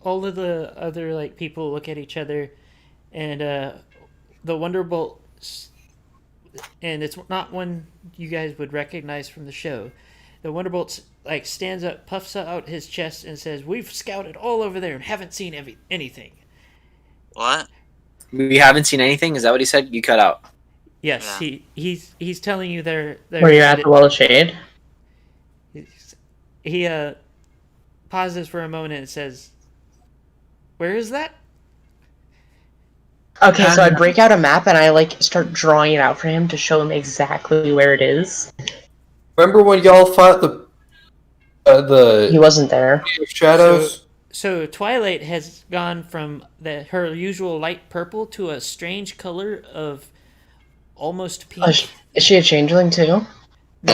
all of the other like people look at each other, and the Wonderbolt, and it's not one you guys would recognize from the show. The Wonderbolt like stands up, puffs out his chest, and says, "We've scouted all over there and haven't seen anything." What? We haven't seen anything. Is that what he said? You cut out. Yes, Yeah. he's telling you they're Were you at the Well of Shade? He pauses for a moment and says, "Where is that?" Okay, so I break out a map and I like start drawing it out for him to show him exactly where it is. Remember when y'all fought the He wasn't there. shadows? So Twilight has gone from her usual light purple to a strange color of almost pink. Oh, is she a changeling too? No,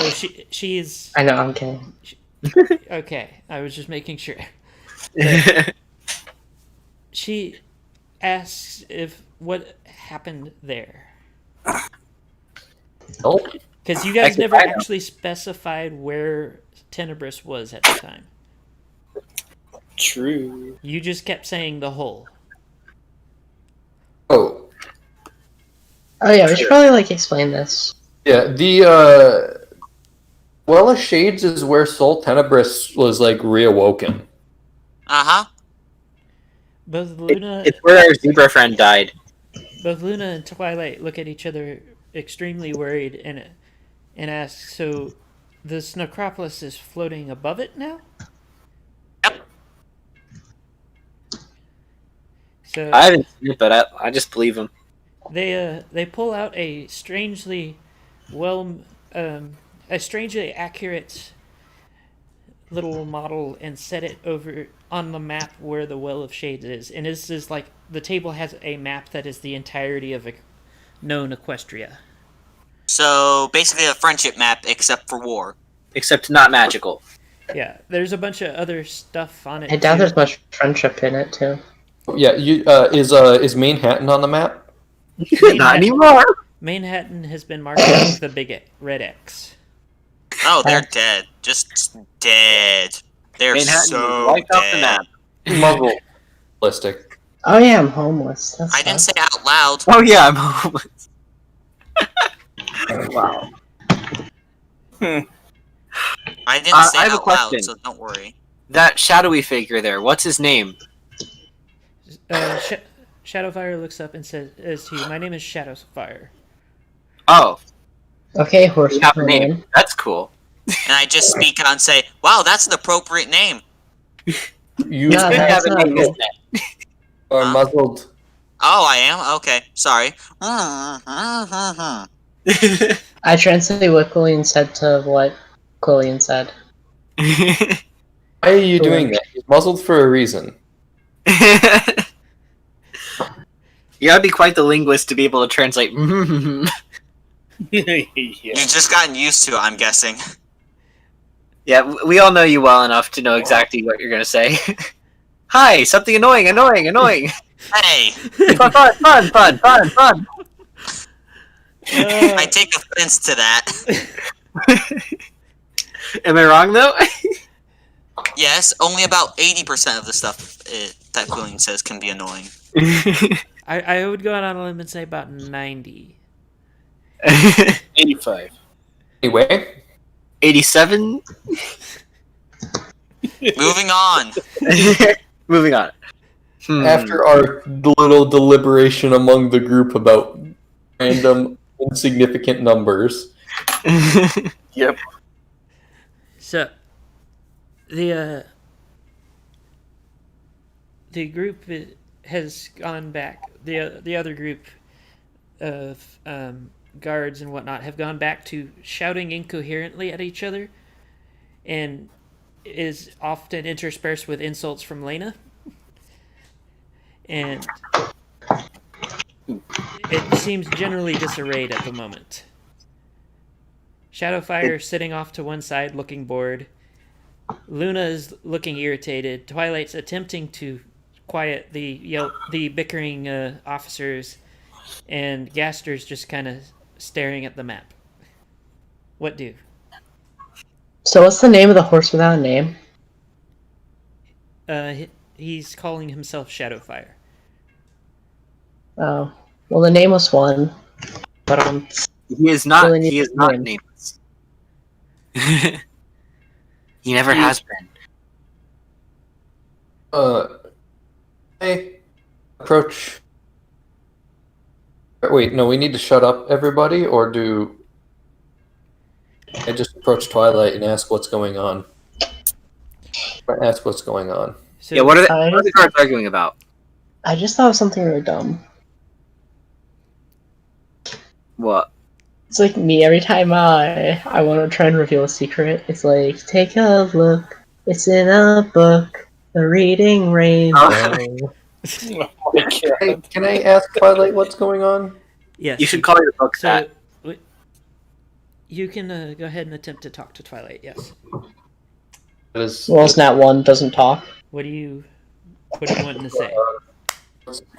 she's I know, I'm kidding. okay. I was just making sure. She asks if what happened there. Nope. Because you guys Actually, never I know. actually specified where Tenebris was at the time. True. You just kept saying the hole. Oh, Oh yeah, we should probably like explain this. yeah. The Well of Shades is where Soul Tenebris was like reawoken. Uh-huh. Both Luna, It's where our zebra friend died. both Luna and Twilight look at each other extremely worried and ask, "So, this necropolis is floating above it now?" Yep. So I haven't seen it, but I just believe him. they pull out a strangely well a strangely accurate little model and set it over on the map where the Well of Shades is. And this is like the table has a map that is the entirety of known Equestria. So basically a friendship map except for war. Except not magical. Yeah, there's a bunch of other stuff on it. I doubt too. there's much friendship in it too. Yeah, is Manhattan on the map? Not anymore. Manhattan has been marked with the big red X. Oh, they're dead. Just dead. They're Manhattan so wiped off the dead. map. Muzzle. Ballistic. Oh yeah, I'm homeless. That's I didn't sad. say out loud. Oh yeah, I'm homeless. Wow. I didn't say I have a out loud, question. so don't worry. That shadowy figure there, what's his name? Shadowfire looks up and says to you, "My name is Shadowfire." Oh, Okay, horse. you have a woman. name. That's cool. And I just speak out and say, wow, that's an appropriate name. You No, You have that's a not name, good. isn't it? are muzzled. Oh, I am? Okay, sorry. I translate what Quillian said to what Quillian said. Why are you doing that? He's muzzled for a reason. You gotta be quite the linguist to be able to translate. Yeah. You've just gotten used to it, I'm guessing. Yeah, we all know you well enough to know exactly what you're gonna say. Hi, something annoying. Hey! Fun. I take offense to that. Am I wrong though? Yes, only about 80% of the stuff that Quillian says can be annoying. I would go out on a limb and say about 90. 85. Anyway, 87. Moving on. Moving on. after our little deliberation among the group about random insignificant numbers, Yep. So the group has gone back. The other group of guards and whatnot have gone back to shouting incoherently at each other, and is often interspersed with insults from Lena. And it seems generally disarrayed at the moment. Shadowfire sitting off to one side, looking bored. Luna is looking irritated. Twilight's attempting to quiet the bickering officers, and Gaster's just kind of staring at the map. What do? So what's the name of the horse without a name? He's calling himself Shadowfire. Oh, well, the nameless one. But He is not. Really He needs is a not name. nameless. He never has been. I approach. Wait, no, we need to shut up everybody, or do I just approach Twilight and ask what's going on? Ask what's going on. So, Yeah. What are the guards arguing about? I just thought of something really dumb. What? It's like me every time I want to try and reveal a secret. It's like, take a look. It's in a book. The Reading Rainbow. Oh my Hey, god. can I ask Twilight what's going on? yes, You should call your book So, that. you can go ahead and attempt to talk to Twilight. Yes. Well, it's not one doesn't talk. What are you wanting to say?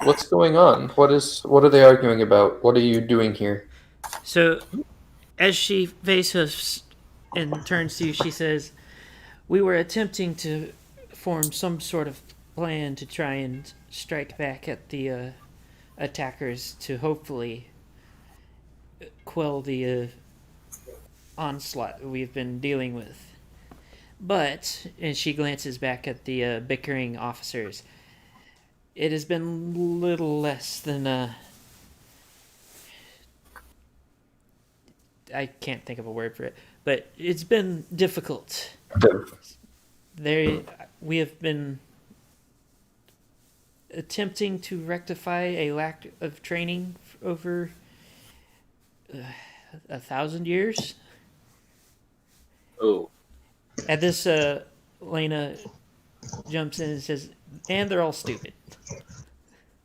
What's going on? What are they arguing about? What are you doing here? So, As she faces and turns to you, she says, "We were attempting to form some sort of plan to try and strike back at the attackers to hopefully quell the onslaught we've been dealing with. But," and she glances back at the bickering officers, "it has been little less than I can't think of a word for it, but it's been difficult. We have been attempting to rectify a lack of training over 1,000 years." Oh. At this, Lena jumps in and says, "And they're all stupid."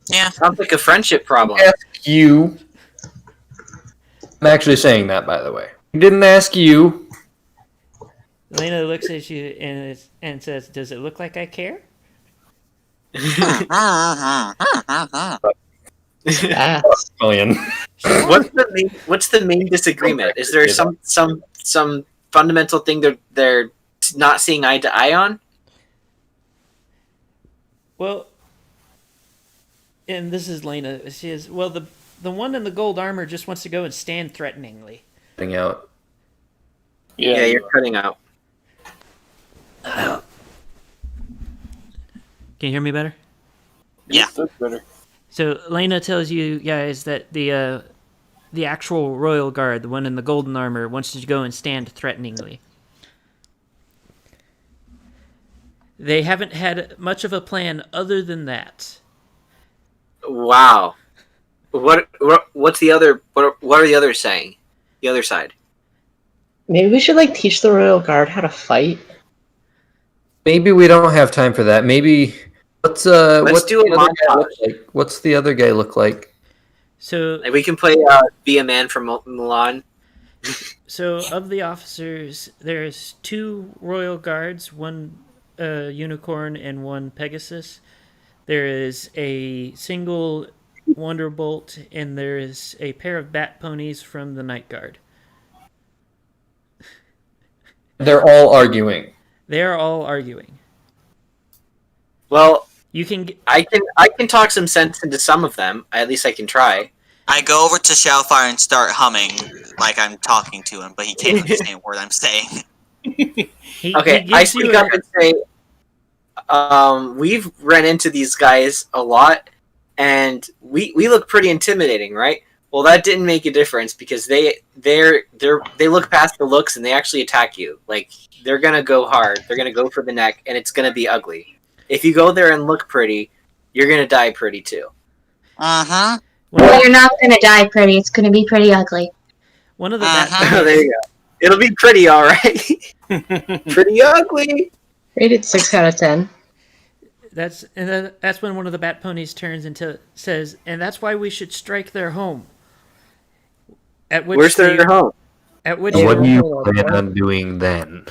Yeah. Sounds like a friendship problem. Ask you. I'm actually saying that, by the way. He didn't ask you. Lena looks at you and says, "Does it look like I care?" That's Million. What's the main disagreement? Is there some fundamental thing they're not seeing eye to eye on? Well, and this is Lena. She is, "Well, the one in the gold armor just wants to go and stand threateningly." Thing out. Yeah, you're cutting out. Can you hear me better? Yeah. That's better. So Lena tells you guys that the actual royal guard, the one in the golden armor, wants to go and stand threateningly. They haven't had much of a plan other than that. Wow. What's the other? What are the others saying? The other side. maybe we should like teach the royal guard how to fight. Maybe we don't have time for that. Maybe what's do a the other guy montage. look like? What's the other guy look like? So Like we can play Be a Man from Milan. So, of the officers, there's 2 royal guards, 1 unicorn and 1 Pegasus. There is a single Wonderbolt, and there is a pair of bat ponies from the Night Guard. They're all arguing. They are all arguing. Well, You can I can talk some sense into some of them. At least I can try. I go over to Shellfire and start humming like I'm talking to him, but he can't understand a word I'm saying. Okay, I speak up and say, we've run into these guys a lot, and we look pretty intimidating, right? Well, that didn't make a difference because they look past the looks and they actually attack you. Like they're gonna go hard. They're gonna go for the neck, and it's gonna be ugly. If you go there and look pretty, you're gonna die pretty too. Uh-huh. Well, you're not gonna die pretty. It's gonna be pretty ugly. One of the Uh-huh. There you go. It'll be pretty, all right. Pretty ugly. Rated 6 out of 10. that's when one of the bat ponies turns and says, "And that's why we should strike their home." At which Where's their home? At which What do you Hold plan on. on doing then?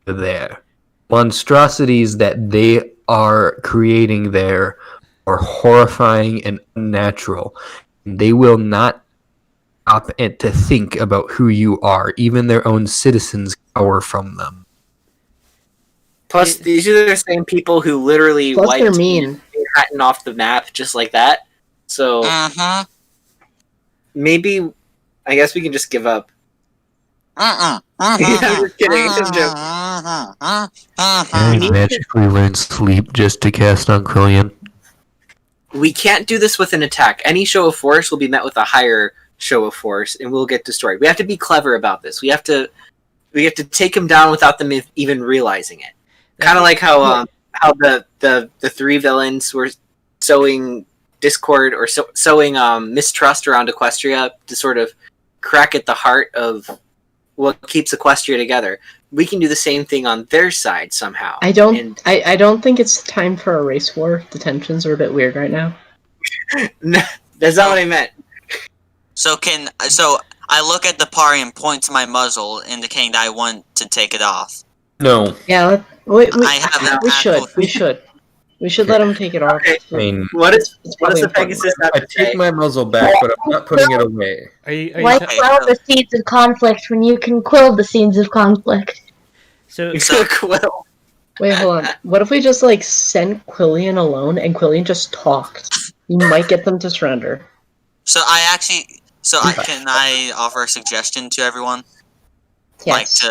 There. Monstrosities that they are creating there are horrifying and unnatural. They will not stop it to think about who you are. Even their own citizens cower from them. Plus, these are the same people who literally Plus, they're wiped mean. Manhattan off the map just like that. So Uh-huh. maybe, I guess we can just give up. Uh-uh. I'm just kidding. It's a joke. Can I magically learn sleep just to cast on Krillian? We can't do this with an attack. Any show of force will be met with a higher show of force, and we'll get destroyed. We have to be clever about this. We have to take them down without them even realizing it. Kind of like how the 3 villains were sowing discord or sowing mistrust around Equestria to sort of crack at the heart of what keeps Equestria together. We can do the same thing on their side somehow. I don't think it's time for a race war. The tensions are a bit weird right now. No, that's not what I meant. So I look at the party and point to my muzzle, indicating that I want to take it off. No. Yeah, I have an we should. actual- We should. We should let him take it off. Okay. I mean, What does It's the important. Pegasus have I to say? take my muzzle back, but I'm not putting it away. Are you Why ta- quell the seeds of conflict when you can quell the seeds of conflict? so So- Quill. Wait, hold on. What if we just like sent Quillian alone and Quillian just talked? You might get them to surrender. can I offer a suggestion to everyone? Yes.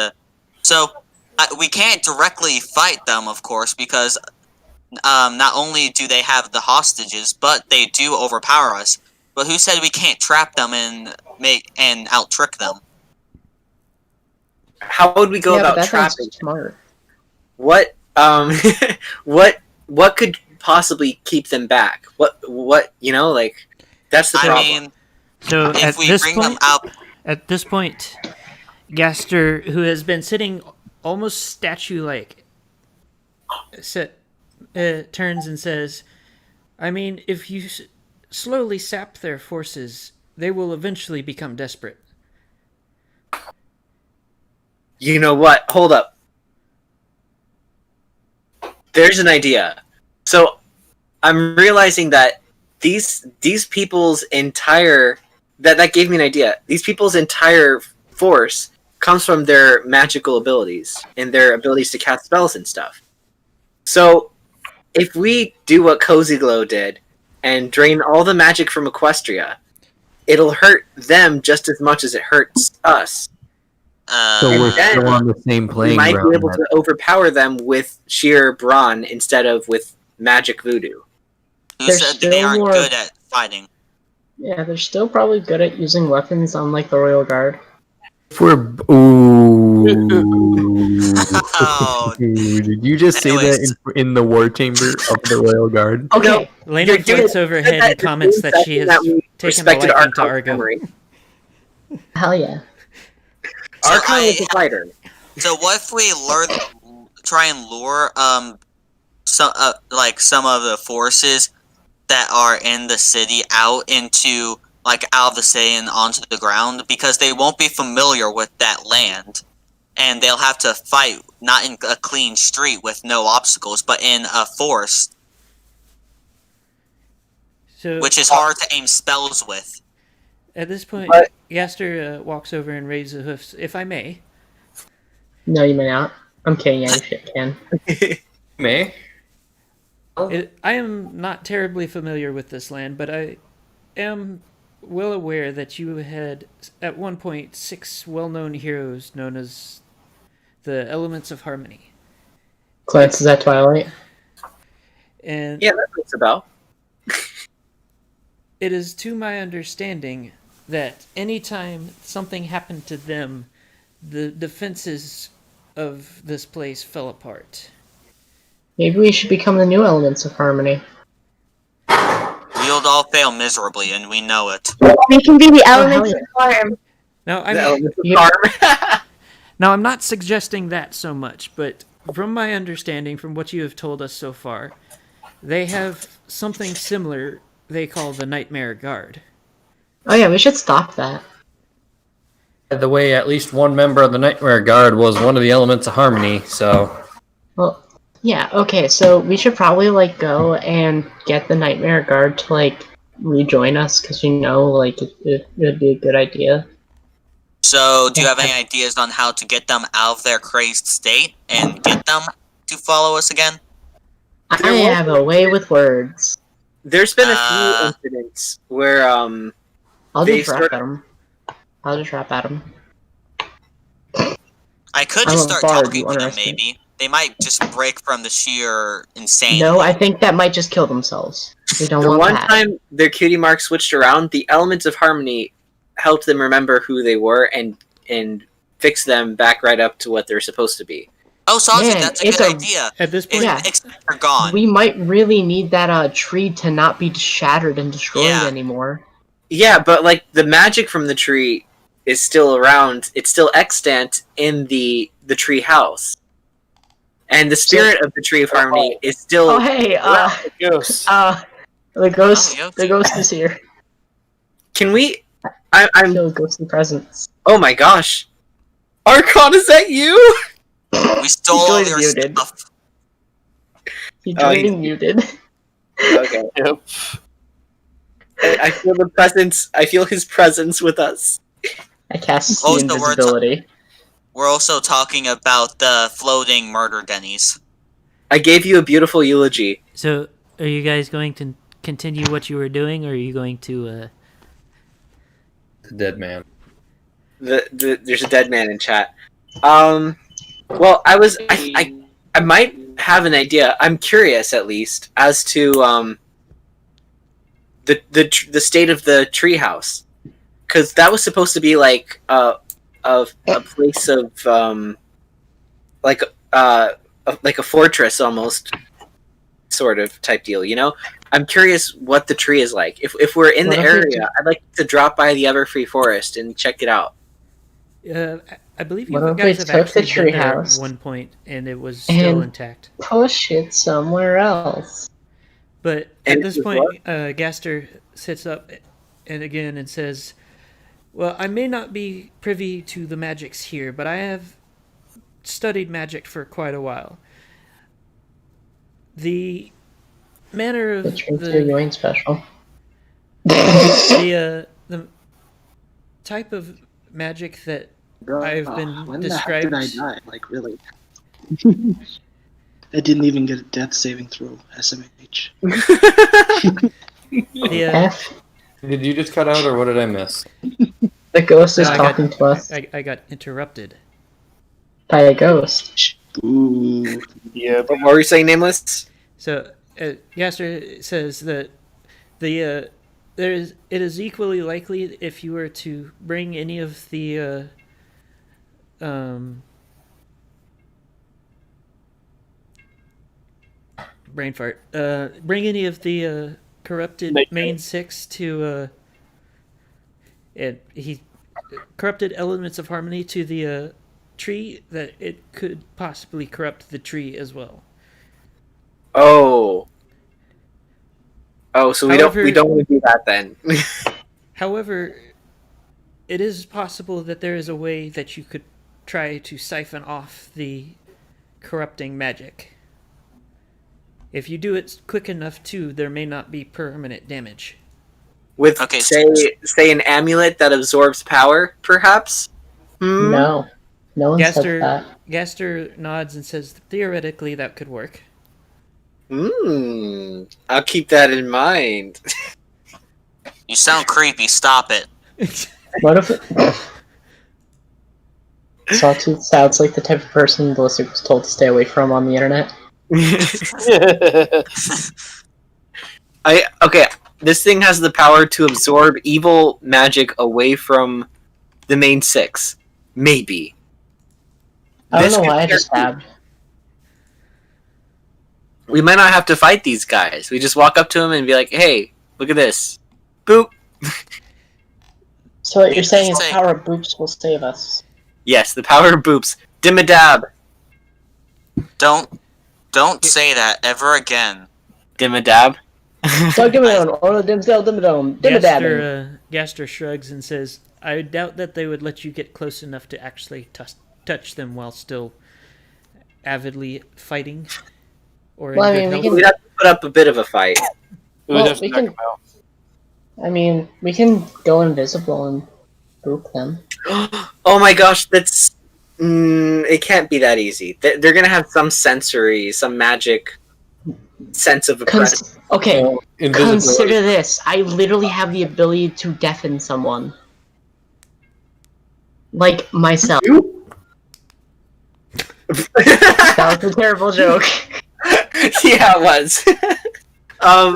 We can't directly fight them, of course, because not only do they have the hostages, but they do overpower us. But who said we can't trap them and out trick them? How would we go yeah, but about that sounds trapping? smart. What what could possibly keep them back? What like that's the problem. I mean, so if we bring them out, at this point, Gaster, who has been sitting almost statue-like, turns and says, "I mean, if you slowly sap their forces, they will eventually become desperate." You know what? Hold up. There's an idea. So I'm realizing that these people's entire that gave me an idea. These people's entire force comes from their magical abilities and their abilities to cast spells and stuff. So if we do what Cozy Glow did and drain all the magic from Equestria, it'll hurt them just as much as it hurts us. So we're then still on the same We playing might ground. be able to overpower them with sheer brawn instead of with magic voodoo. who They're said they still aren't more- good at fighting? Yeah, they're still probably good at using weapons, unlike the Royal Guard. If we're ooh, Oh, did you just say Anyways. that in the war chamber of the Royal Guard? Okay, Lena You're doing- floats overhead and comments that she has taken a respected liking to Archon's Argo. memory. hell yeah. So Archon is a fighter. So what if we try and lure some of the forces that are in the city out of the city and onto the ground, because they won't be familiar with that land, and they'll have to fight not in a clean street with no obstacles, but in a forest, So which is hard to aim spells with. at this point, But- Gaster walks over and raises the hoofs, if I may. No, you may not. I'm kidding. Yeah, you shit can. May? I am not terribly familiar with this land, but I am well aware that you had, at one point, 6 well-known heroes known as the Elements of Harmony. Glances at Twilight. And Yeah, that rings a bell. it is to my understanding that anytime something happened to them, the defenses of this place fell apart. Maybe we should become the new Elements of Harmony. We'll all fail miserably, and we know it. We can be the hell elements yeah. of harm. Now, I The mean, elements of Yeah. harm. now, I'm not suggesting that so much, but from my understanding, from what you have told us so far, they have something similar they call the Nightmare Guard. Oh yeah, we should stop that. By the way, at least one member of the Nightmare Guard was one of the elements of harmony, so Well, yeah, okay, so we should probably, go and get the Nightmare Guard to, rejoin us, because it would be a good idea. So, do you have any ideas on how to get them out of their crazed state and get them to follow us again? I have a way with words. There's been a Uh, few incidents where I'll They just rap start- at him. I'll just rap at him. I could I'm just a start bard, talking you to them, underestimate. maybe. They might just break from the sheer insanity. No, I think that might just kill themselves. We don't the want one that. time their cutie mark switched around, the elements of harmony helped them remember who they were and fix them back right up to what they're supposed to be. Oh, Sausage, Man, that's a it's good a- idea. At this point, Yeah. Except they're gone. We might really need that tree to not be shattered and destroyed Yeah. anymore. Yeah, but the magic from the tree is still around. It's still extant in the tree house. And the spirit of the tree of harmony is still Oh hey, Ghost. the ghost Oh, the ghost is here. Can we I'm Kill ghostly presence. oh my gosh. Archon, is that you? We stole all Enjoyed your you, dude. stuff. He Oh, joined muted. Okay. Yep. I feel the presence. I feel his presence with us. I cast see Also, invisibility. We're also talking about the floating murder dennies. I gave you a beautiful eulogy. So, are you guys going to continue what you were doing, or are you going to? The dead man. There's a dead man in chat. Well, I might have an idea. I'm curious, at least, as to the state of the treehouse, because that was supposed to be like a place of like like a fortress almost, sort of type deal. You know, I'm curious what the tree is like. If we're in What the if we area, I'd like to drop by the Everfree Forest and check it out. I believe you What if we guys have took the actually been there at treehouse one point, and it was still and intact. push it somewhere else? But And at this it was point, Gaster sits up and says, "Well, I may not be privy to the magics here, but I have studied magic for quite a while. The manner of Which means you're the going special. the type of magic that I've been when described. the heck did I die? Like, really? I didn't even get a death saving throw, SMH. F. Did you just cut out, or what did I miss? The ghost is I talking to us I got interrupted. by a ghost. Ooh. Yeah, What were you saying, Nameless? So Gaster says that it is equally likely if you were to bring any of the brain fart. Bring any of the corrupted main six to and he corrupted elements of harmony to the tree, that it could possibly corrupt the tree as well. Oh, so However, we don't want to do that then. However, it is possible that there is a way that you could try to siphon off the corrupting magic. If you do it quick enough, too, there may not be permanent damage. With Okay, say an amulet that absorbs power, perhaps. No. No one said that. Gaster nods and says, theoretically, that could work. I'll keep that in mind. You sound creepy. Stop it. What if Sawtooth sounds like the type of person Ballistic was told to stay away from on the internet? Okay. This thing has the power to absorb evil magic away from the main six. Maybe. I don't This know why I could- just stabbed. We might not have to fight these guys. We just walk up to them and be like, "Hey, look at this." Boop. So what you're saying is Say- power of boops will save us. Yes, the power of boops. Dimmadab. Don't say that ever again. Dimmadab. So give me on or the dimmadam. Gaster shrugs and says, I doubt that they would let you get close enough to actually touch them while still avidly fighting. Or in Well, I good mean, we health. can- We'd have to put up a bit of a fight. we would Well, have to we knock can- him out. I mean, we can go invisible and boop them. Oh my gosh, that's... it can't be that easy. They're gonna have some sensory, some magic sense of a presence. Okay, Invisibility. consider this. I literally have the ability to deafen someone. Like myself. That was a terrible joke. Yeah, it was.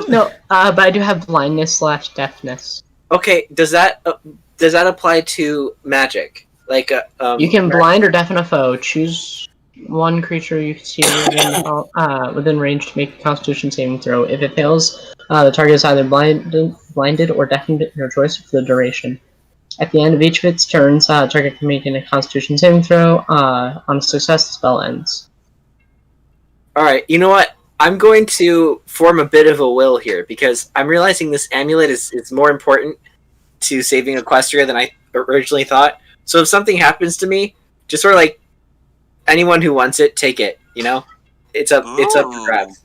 No, but I do have blindness/deafness. Okay, does that apply to magic? Like, You can blind or deafen a foe. Choose one creature you can see within range to make a Constitution saving throw. If it fails, the target is either blinded or deafened, your choice, for the duration. At the end of each of its turns, target can make a Constitution saving throw. On a success, the spell ends. Alright, you know what? I'm going to form a bit of a will here, because I'm realizing this amulet is more important to saving Equestria than I originally thought. So if something happens to me, just sort of like, anyone who wants it, take it, you know? It's up for grabs.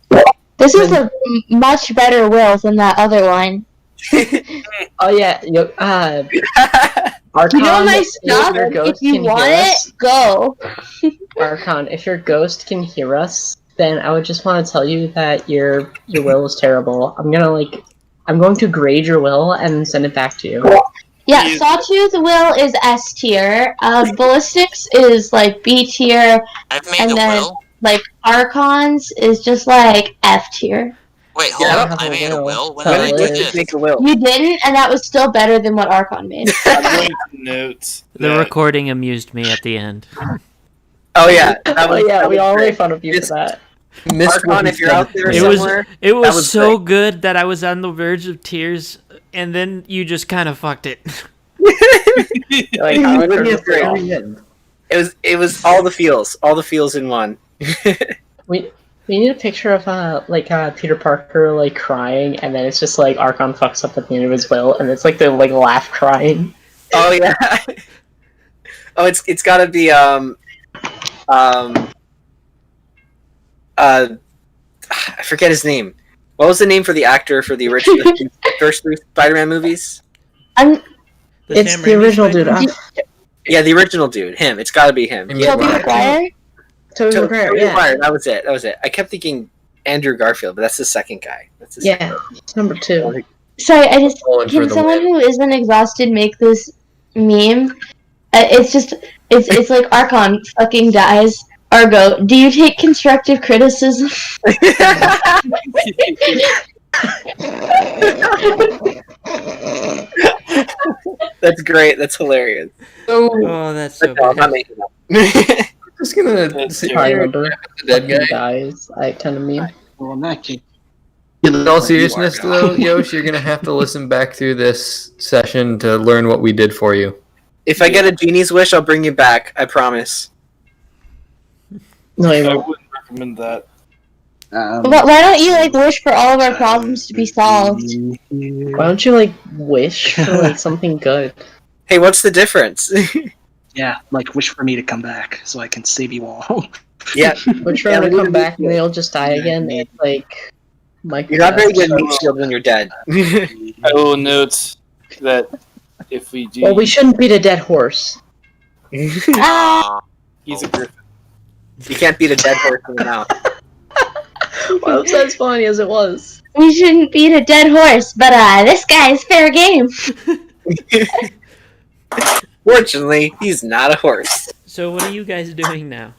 This is a much better will than that other one. Oh yeah, Archon, You know my if stuff? your If ghost you can hear want us, it, go. Archon, if your ghost can hear us, then I would just want to tell you that your will is terrible. I'm going to grade your will and send it back to you. Yeah, Sawtooth will is S tier. Ballistics is like B tier, I've made and a then will. like Archons is just like F tier. Wait, hold I on. don't I have a made a will. will. When So did I do When did you this? make a will? You didn't, and that was still better than what Archon made. I'm going to note The that recording amused me at the end. Oh yeah, that was. Oh yeah, that we was all great. made fun of you for that. Archon, if you're out there It was somewhere, it that was was so good that I was on the verge of tears, and then you just kind of fucked it. Like, How how good is it? It was all the feels in one. we need a picture of Peter Parker like crying, and then it's just like Archon fucks up at the end of his will, and it's like the like laugh crying. Oh yeah. Oh, it's gotta be I forget his name. What was the name for the actor for the original first 3 Spider-Man movies? It's Sam the Raimi original dude. Spider-Man? Yeah, the original dude. Him. It's gotta be him. Tobey Maguire? Tobey Maguire, yeah. Maguire, that was it. I kept thinking Andrew Garfield, but that's the second guy. That's the second Yeah, it's number 2. Sorry, I just Going for can the someone win. who isn't exhausted make this meme? It's like Archon fucking dies. Argo, do you take constructive criticism? That's great. That's hilarious. Oh, that's so No, I'm not good. making up. Just gonna That's sit I here remember. with the dead He guy. dies. I kind of meme. Well, in that case, In all seriousness, though, Yosh, you're gonna have to listen back through this session to learn what we did for you. If I get a genie's wish, I'll bring you back. I promise. No, you I won't. wouldn't recommend that. Why don't you like wish for all of our problems to be solved? Why don't you like wish for like something good? Hey, what's the difference? Yeah, like wish for me to come back so I can save you all. Yeah, We're trying to come back and they'll just die again. It's like Mike. you're not very good at meat shield when you're dead. I will note that if we do, Well, we shouldn't beat a dead horse. Ah, he's a griffin. You can't beat a dead horse in the mouth. Well, that's as funny as it was. we shouldn't beat a dead horse, but this guy's fair game. Fortunately, he's not a horse. So what are you guys doing now?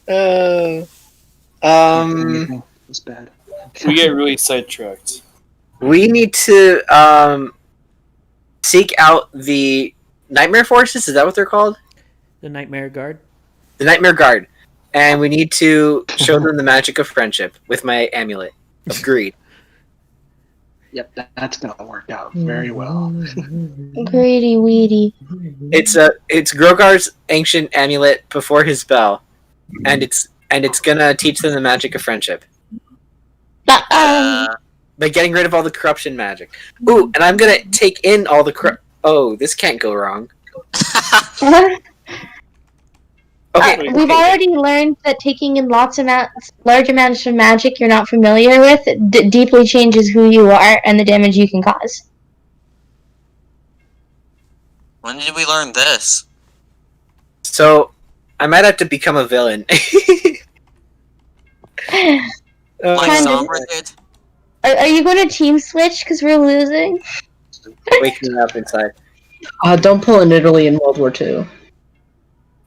It's bad. We get really sidetracked. We need to seek out the Nightmare Forces. Is that what they're called? The Nightmare Guard? The Nightmare Guard. And we need to show them the magic of friendship with my amulet of greed. Yep, that's gonna work out very well. Greedy weedy. It's Grogar's ancient amulet before his spell, and it's gonna teach them the magic of friendship by getting rid of all the corruption magic. Ooh, and I'm gonna take in all the Oh, this can't go wrong. Okay, We've already learned that taking in large amounts of magic you're not familiar with deeply changes who you are and the damage you can cause. When did we learn this? so I might have to become a villain. Like Kind of. Sombra did? Are you going to team switch because we're losing? Waking up inside. Don't pull an Italy in World War II.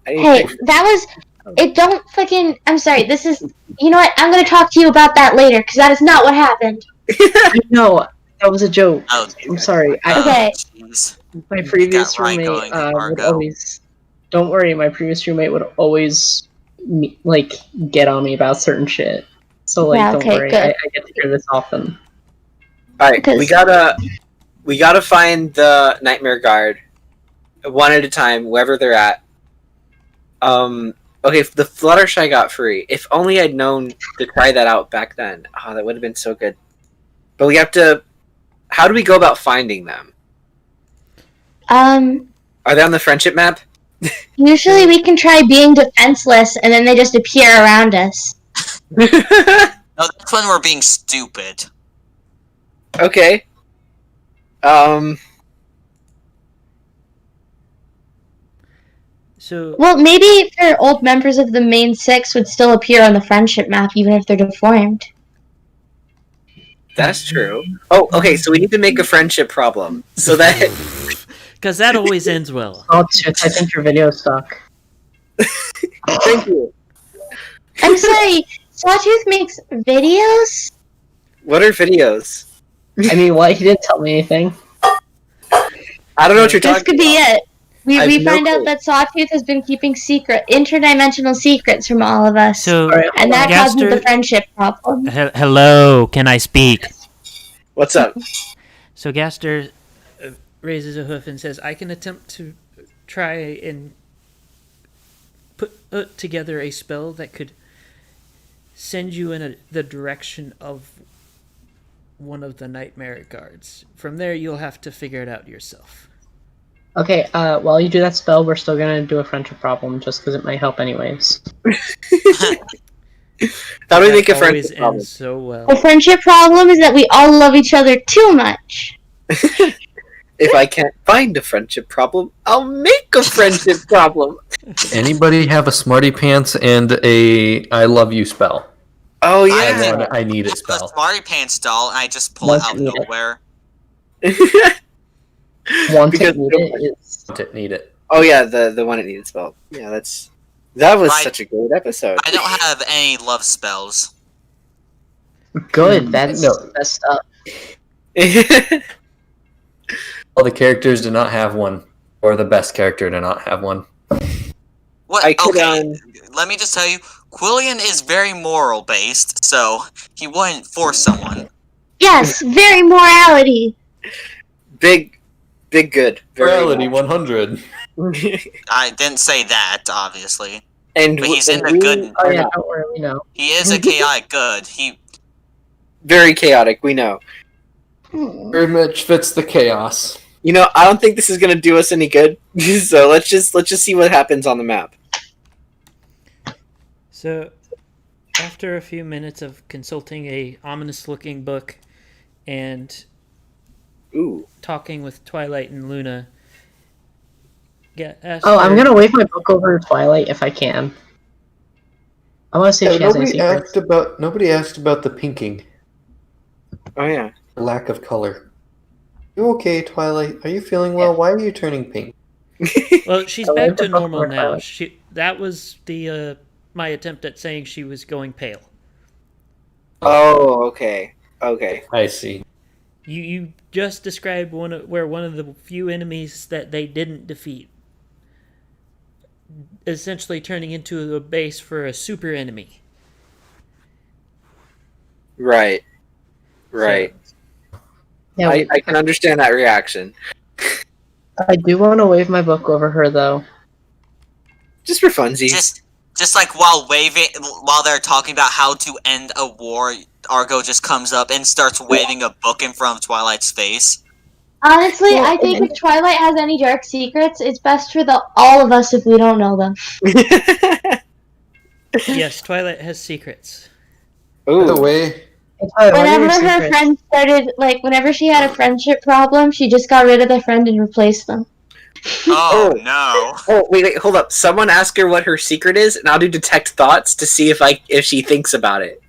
Hey, that was... It don't fucking... I'm sorry, this is... You know what? I'm going to talk to you about that later because that is not what happened. No, that was a joke. Oh, I'm sorry. Okay. jeez. My previous Got Ryan roommate going, would Argo. always. Don't worry, my previous roommate would always like get on me about certain shit. So like, Yeah, don't okay, worry, good. I get to hear this often. All right, Because- we gotta find the Nightmare Guard, one at a time, wherever they're at. Okay, the Fluttershy got free. If only I'd known to try that out back then. Oh, that would have been so good. But we have to. How do we go about finding them? Are they on the friendship map? Usually we can try being defenseless and then they just appear around us. No, that's when we're being stupid. Okay. So Well, maybe their old members of the main six would still appear on the friendship map, even if they're deformed. That's true. Oh, okay. So we need to make a friendship problem so that because that always ends well. Oh, shit, I think your video suck. Thank you. I'm sorry, Sawtooth makes videos? What are videos? I mean, what? He didn't tell me anything. I don't know what you're This talking could be about. it. We I have no find out clue. that Sawtooth has been keeping interdimensional secrets from all of us. So Alright, and that causes the Gaster, friendship problem. hello, can I speak? What's up? So Gaster raises a hoof and says, "I can attempt to try and put together a spell that could send you in the direction of one of the nightmare guards. From there, you'll have to figure it out yourself." Okay, while you do that spell, we're still gonna do a friendship problem, just because it might help anyways. How do we make a That always friendship problem? ends so well. The friendship problem is that we all love each other too much. If I can't find a friendship problem, I'll make a friendship problem. Anybody have a smarty pants and a I love you spell? Oh I yeah. I need it The spell. Smarty Pants doll, and I just pull it Once out of you need it. nowhere. Want Because- to need it is Need it. Oh yeah, the one it needed spelled. Yeah, that was Right. such a great episode. I don't have any love spells. good. That's No. messed up. All the characters do not have one, or the best character do not have one. What? I could, Okay, let me just tell you, Quillian is very moral based, so he wouldn't force someone. Yes, very morality. big good. Very Morality 100. I didn't say that, obviously. and But he's in and the we good- Oh are yeah, not don't worry, we know. He is a chaotic good. He very chaotic. We know. Very much fits the chaos. You know, I don't think this is gonna do us any good. So let's just see what happens on the map. So, after a few minutes of consulting a ominous-looking book and Ooh. talking with Twilight and Luna, Oh, I'm gonna wave my book over to Twilight if I can. I want to see if she has any secrets. Nobody asked about the pinking. Oh yeah. Lack of color. You okay, Twilight? Are you feeling well? Why are you turning pink? Well, she's Oh, back wave to the book normal over to now. Twilight. That was the my attempt at saying she was going pale. Oh, okay. Okay. I see. You just described where one of the few enemies that they didn't defeat, essentially turning into a base for a super enemy. Right. Right. Yeah, I can understand that reaction. I do want to wave my book over her though. Just for funsies. just like while they're talking about how to end a war, Argo just comes up and starts waving a book in front of Twilight's face. Honestly, Well, I think if Twilight has any dark secrets, it's best for all of us if we don't know them. Yes, Twilight has secrets. By the Ooh. way, Whenever her friend whenever she had a friendship problem, she just got rid of the friend and replaced them. Oh, Oh. no. Oh wait, hold up. Someone ask her what her secret is, and I'll do detect thoughts to see if she thinks about it.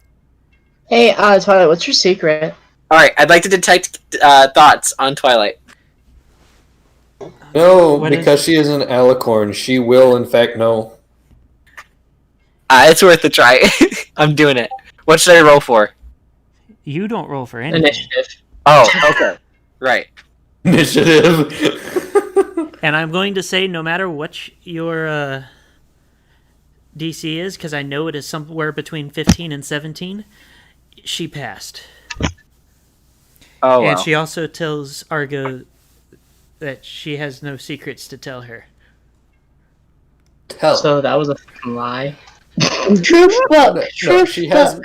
Hey, Twilight, what's your secret? All right, I'd like to detect thoughts on Twilight. no, What because she is an alicorn. She will, in fact, know. It's worth a try. I'm doing it. What should I roll for? You don't roll for anything. Initiative. Oh, okay. Right. Initiative. And I'm going to say, no matter what your DC is, because I know it is somewhere between 15 and 17, she passed. Oh, And wow. she also tells Argo that she has no secrets to tell her. Tell. So that was a fucking lie. Truth book. No, Truth she has. book.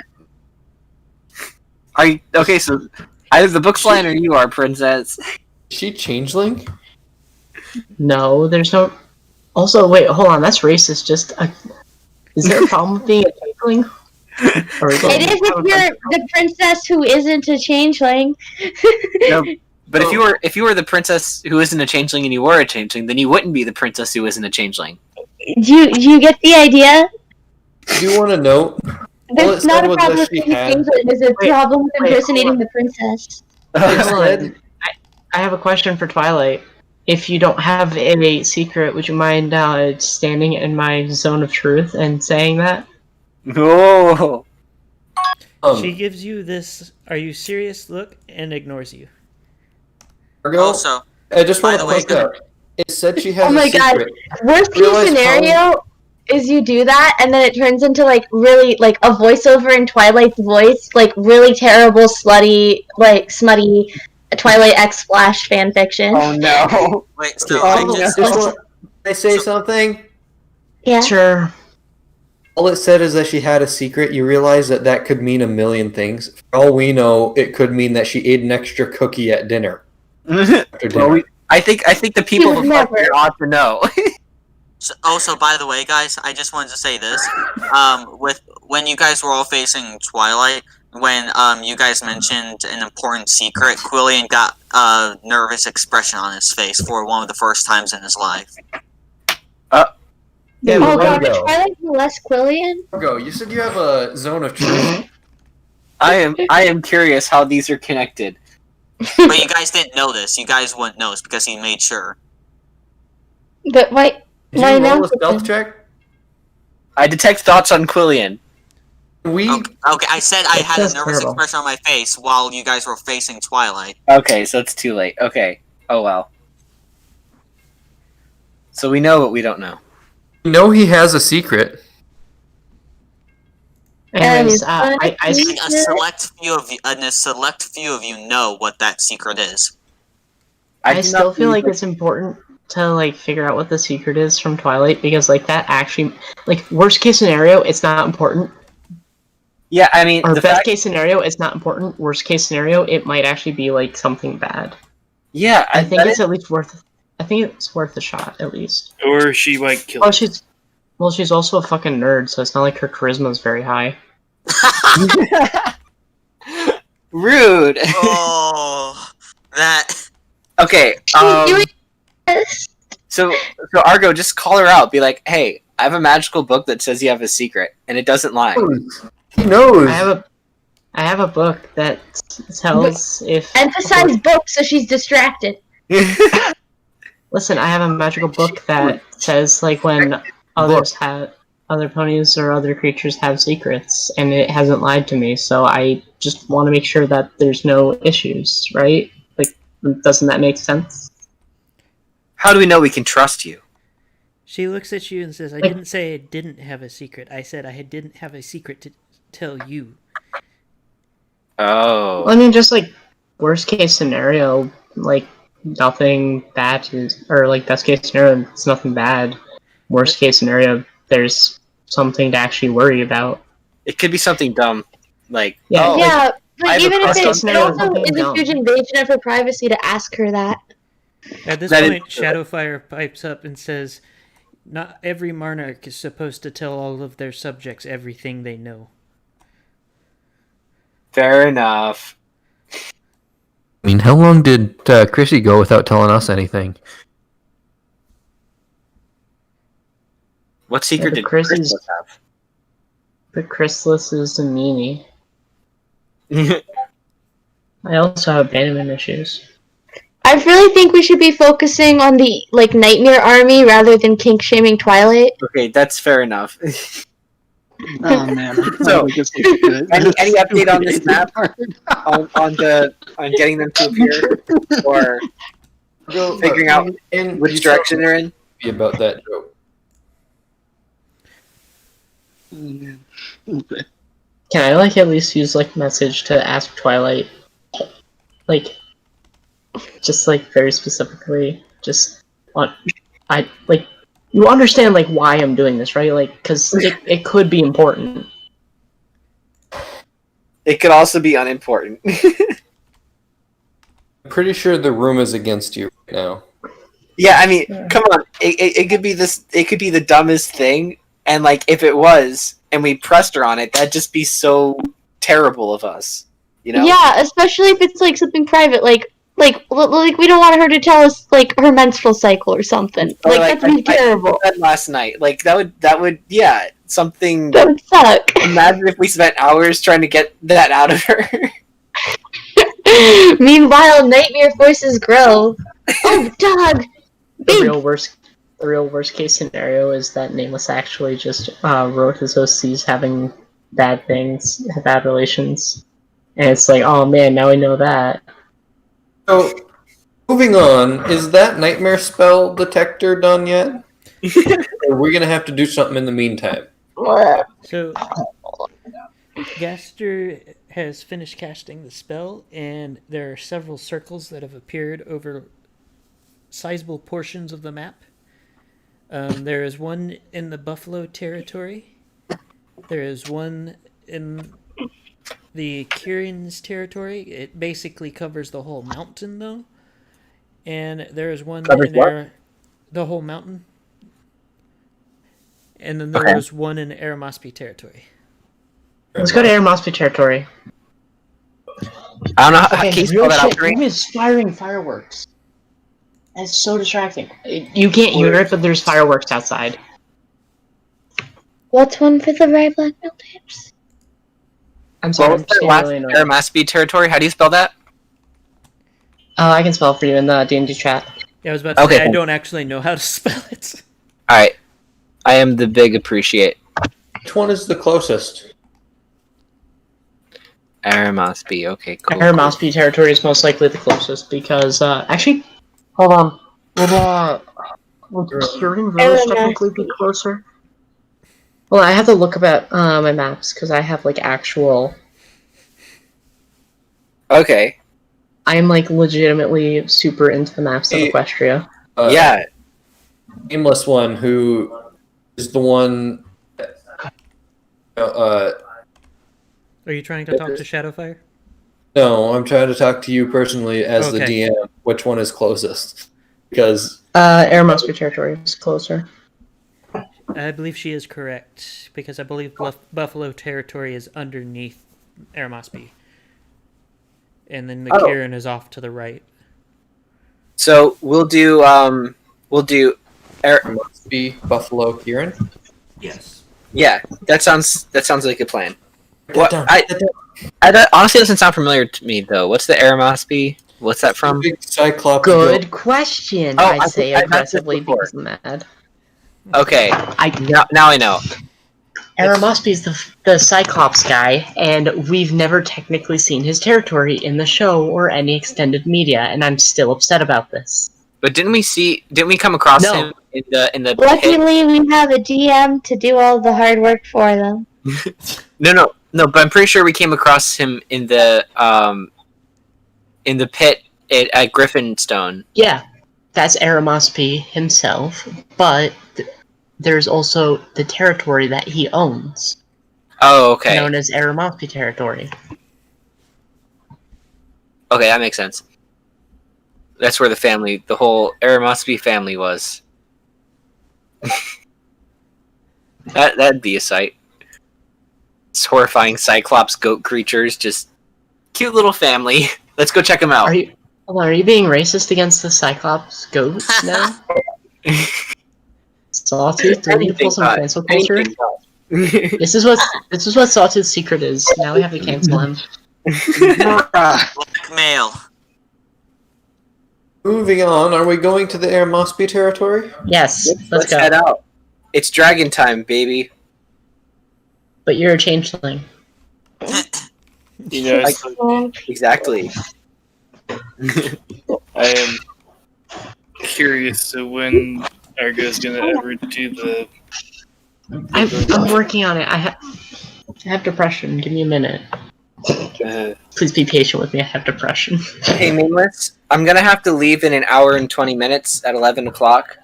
Are you okay? So either the book's lying or you are, princess. Is she changeling? No, there's no. Also, wait, hold on. That's racist. Is there a problem with being a tiefling? It is if you're the princess who isn't a changeling. No, but if you were the princess who isn't a changeling and you were a changeling, then you wouldn't be the princess who isn't a changeling. Do you get the idea? Do you want to know? There's not a problem with being a changeling. There's a problem with impersonating the princess. Hold on. I have a question for Twilight. If you don't have a secret, would you mind standing in my zone of truth and saying that? No. She gives you this "Are you serious?" look and ignores you. Margo, Also, I just by want to the way, point out. It said she has Oh my a god! secret. Worst case Realize scenario is you do that, and then it turns into like really like a voiceover in Twilight's voice, like really terrible, slutty, like smutty Twilight X Flash fanfiction. Oh no. wait, so Can I say something? Yeah. Sure. All it said is that she had a secret. You realize that could mean a million things. For all we know, it could mean that she ate an extra cookie at dinner. Well, I think the people of Equestria ought to know. Also, by the way, guys, I just wanted to say this. When you guys were all facing Twilight, when you guys mentioned an important secret, Quillian got a nervous expression on his face for one of the first times in his life. Yeah, Oh god, Margo. did Twilight be less Quillian? Margo, you said you have a zone of truth. I am curious how these are connected. But you guys didn't know this. You guys wouldn't know this because he made sure. But why? Did Why you roll a not? stealth check? I detect thoughts on Quillian. We Okay, I said I had a That's nervous terrible. expression on my face while you guys were facing Twilight. Okay, so it's too late. Okay. Oh well. So we know what we don't know. know he has a secret. Anyways, And I And a select few of you know what that secret is. I do still not feel believe like it's important to like figure out what the secret is from Twilight because like that actually like worst case scenario it's not important Yeah, I mean, or the best fact, case scenario it's not important. Worst case scenario it might actually be like something bad. yeah, I think that it's is- at least worth. I think it's worth a shot at least. Or she might kill Oh, him. she's also a fucking nerd, so it's not like her charisma is very high. rude. Oh, that. Okay, so Argo, just call her out. Be like, hey, I have a magical book that says you have a secret, and it doesn't lie. He knows. I have a book that tells if Emphasize book, so she's distracted. Listen, I have a magical book that says like when other ponies or other creatures have secrets, and it hasn't lied to me. So I just want to make sure that there's no issues, right? Like, doesn't that make sense? How do we know we can trust you? She looks at you and says, "I didn't say I didn't have a secret. I said I didn't have a secret to tell you." Oh. I mean, just like worst case scenario, like nothing bad is, or like best case scenario, it's nothing bad. Worst case scenario, there's something to actually worry about. It could be something dumb, like Yeah, oh, Yeah, I but have a even if crush it on Sarah. also is a huge invasion of her privacy to ask her that. At this That is point, true. Shadowfire pipes up and says, "Not every monarch is supposed to tell all of their subjects everything they know." fair enough. I mean, how long did Chrissy go without telling us anything? What secret but did Chrissy's- Chrysalis but Chrysalis is a meanie. have? I also have abandonment issues. I really think we should be focusing on the like Nightmare Army rather than kink shaming Twilight. Okay, that's fair enough. Oh man. So, This looks good. any update on this map? on getting them to appear, or figuring out which direction they're in? About that joke. Oh, man. Okay. Can I like at least use like message to ask Twilight, like, just like very specifically, just on, I like you understand like why I'm doing this, right? Like, because it could be important. It could also be unimportant. I'm pretty sure the room is against you right now. Yeah, I mean, come on. It could be this. It could be the dumbest thing, And like, if it was, and we pressed her on it, that'd just be so terrible of us. You know? Yeah, especially if it's like something private, like we don't want her to tell us like her menstrual cycle or something. Or, Like that'd be terrible. I said last night, like that would something. That would suck. Imagine if we spent hours trying to get that out of her. Meanwhile, nightmare voices grow. Oh, dog! The real worst case scenario is that Nameless actually just wrote his OCs having bad things, bad relations, and it's like, oh man, now we know that. So, moving on, is that nightmare spell detector done yet? Or are we gonna have to do something in the meantime? So, Gaster has finished casting the spell, and there are several circles that have appeared over sizable portions of the map. There is one in the Buffalo territory. There is one in the Kieran's territory. It basically covers the whole mountain, though. And there is one in the whole mountain. And then there was one in Aramospi territory. Let's go to Aramospi territory. I don't know how Okay, can you real spell that out shit, for me? who is firing fireworks? That's so distracting. You can't hear it, but there's fireworks outside. What's one for the Red Black Miltips? I'm sorry, What was that last Aramospi territory? How do you spell that? I can spell it for you in the D&D chat. Yeah, I was about to say, I don't actually know how to spell it. Alright. I am the big appreciate. Which one is the closest? Aramospi, okay, cool. Aramospi territory is most likely the closest because, actually, hold on. Would Kieran Village technically be closer? Well, I have to look about my maps because I have like actual. Okay. I'm like legitimately super into the maps of Equestria. Yeah. Nameless one who is the one. Are you trying to talk to Shadowfire? No, I'm trying to talk to you personally as the DM. Which one is closest? Because Aramospi territory is closer. I believe she is correct, because I believe Buffalo territory is underneath Aramospi. And then the Kieran is off to the right. So we'll do Aramospi, Buffalo, Kieran? Yes. Yeah, that sounds like a plan. What? That honestly doesn't sound familiar to me though. What's the Aramospi? What's that from? Big Cyclops. Good question. Oh, I say I've met this aggressively before. because I'm mad. Okay, now I know. Aramospi is the Cyclops guy, and we've never technically seen his territory in the show or any extended media, and I'm still upset about this. But didn't we come across him in the Luckily, we have a DM to do all the hard work for them. No, but I'm pretty sure we came across him in the pit at Griffinstone. Yeah, that's Aramospi himself, but there's also the territory that he owns. Oh, okay. Known as Aramospi territory. Okay, that makes sense. That's where the whole Aramospi family was. That'd be a sight. It's horrifying Cyclops goat creatures, just cute little family. Let's go check them out. Are you being racist against the Cyclops goats now? Sawtooth, do we need to pull some cancel culture? This is what Sawtooth's secret is. Now we have to cancel him. Blackmail. Moving on, are we going to the Aramospi territory? Yes, let's go. head out. It's dragon time, baby. But you're a changeling. You guys, Exactly. I am curious to when are you guys gonna ever do the. I'm working on it. I have depression. Give me a minute. Please be patient with me. I have depression. Hey, Nameless, I'm gonna have to leave in an hour and 20 minutes at 11 o'clock.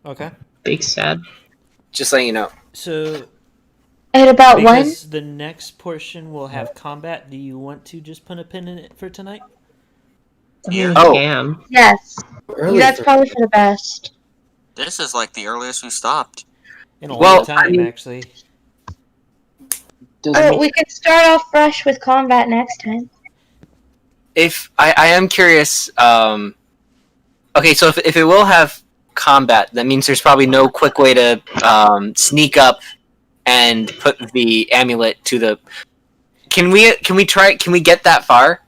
Okay. Big sad. Just letting you know. So, At about one? because the next portion will have combat, do you want to just put a pin in it for tonight? Damn. Yes. Early That's for- probably for the best. This is like the earliest we stopped. In a Well, long time, I mean- actually. Doesn't mean we could start off fresh with combat next time. If I am curious, okay, so if it will have combat, that means there's probably no quick way to sneak up and put the amulet to the. Can we get that far,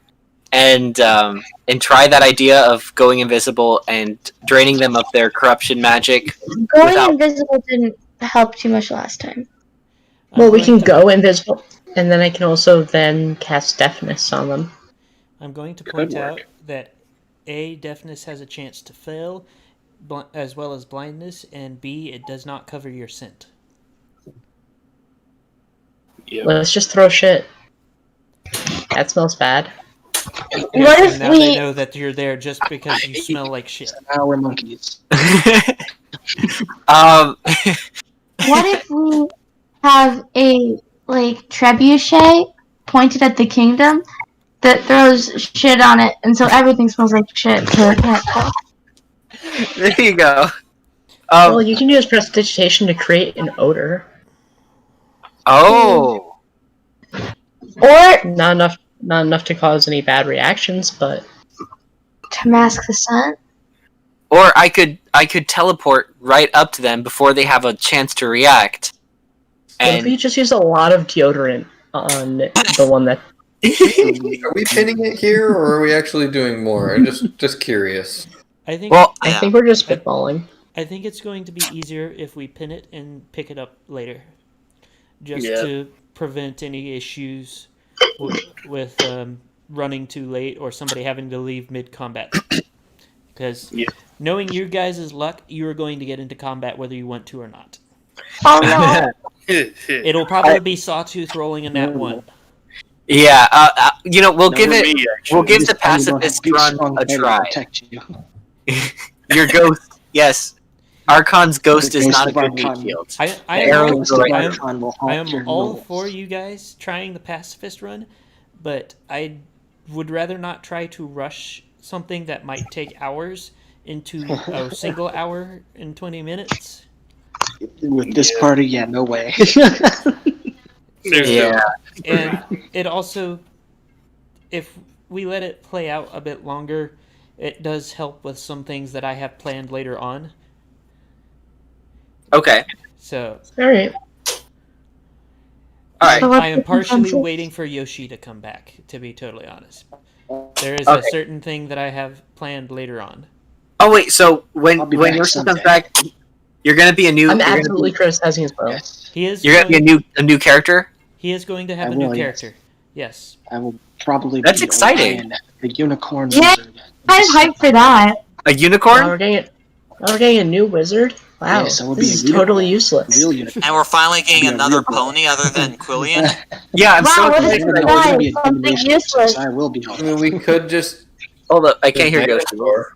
and try that idea of going invisible and draining them of their corruption magic? Going Without- invisible didn't help too much last time. Well, we can go invisible, and then I can also then cast deafness on them. I'm going to Could point work. out that A, deafness has a chance to fail, as well as blindness, and B, it does not cover your scent. Yep. Let's just throw shit. That smells bad. What And if now they we? know that you're there just because you smell like shit. now we're monkeys. um, What if we have a trebuchet pointed at the kingdom that throws shit on it, and so everything smells like shit, so it can't go. there you go. Well, you can use prestidigitation to create an odor. Oh. Or Not enough to cause any bad reactions, but to mask the scent. Or I could teleport right up to them before they have a chance to react. what if And we just use a lot of deodorant on the one that? Are we pinning it here, or are we actually doing more? I'm just curious. I think well, I think we're just spitballing. I think it's going to be easier if we pin it and pick it up later, just Yeah. to prevent any issues with running too late or somebody having to leave mid-combat. Because Yeah. knowing your guys' luck, you are going to get into combat whether you want to or not. Oh no! It'll probably be Sawtooth rolling in that one. yeah, we'll give Never it. me, We'll actually. give the pacifist Big, run strong a head to try. protect you. Your ghost, yes. Archon's ghost The is ghost not a of good Archon. meat shield. I The am arrows all, Ghost go of right I am, through. Archon will I haunt your am all nobles. for you guys trying the pacifist run, but I would rather not try to rush something that might take hours into a single hour and 20 minutes. With this Yeah. party, yeah, no way. There's Yeah. And it also, if we let it play out a bit longer, it does help with some things that I have planned later on. Okay. So All right. All right. So what's I am the partially consensus? waiting for Yoshi to come back, to be totally honest. There is Okay. a certain thing that I have planned later on. Oh wait, so when I'll be when back Yoshi comes someday. back, you're gonna be a new. I'm you're gonna absolutely criticizing as well. Yes, He is You're gonna be going, a new character. he is going to have I a new will, yes. character. Yes. I will probably That's be exciting. Orion, the unicorn Yeah. wizard. I'm hyped for that. A unicorn. Now we're getting a new wizard. Wow, Yes, I will be this a is unicorn. totally useless. Real unicorn. And we're finally getting Yeah, another real- pony other than Quillian. Yeah, I'm Wow, so what excited. is No, that? no, it's gonna be a Something divination useless. wizard, so I will be I mean, we could just. Hold up, I can't hear Yoshi. Or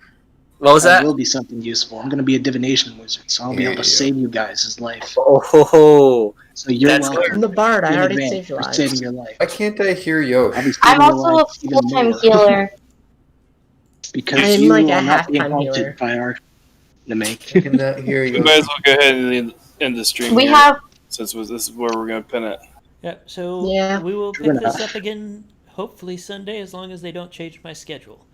What was I that? will be something useful. I'm gonna be a divination wizard, so I'll be able to Yeah. save you guys' life. Oh ho ho! So you're That's welcome. I'm the bard. I in already advance saved your for lives. saving your life. why can't I hear Yosh? I'll be saving I'm your also a life even full-time more. healer. Because I'm you like a are not being half-time haunted healer. by our I Namek. cannot hear We Yosh. might as well go ahead and end the stream We here, have since this is where we're going to pin it. Yep. So Yeah. we will True pick this enough. up again, hopefully Sunday, as long as they don't change my schedule.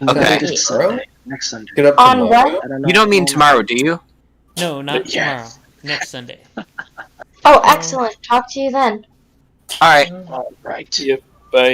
Okay. This Tomorrow? Sunday, next Sunday. Get up on tomorrow. what? I don't know. You don't mean tomorrow, do you? No, not Yeah. tomorrow. Next Sunday. Oh, excellent. Talk to you then. All right. All right. Yep.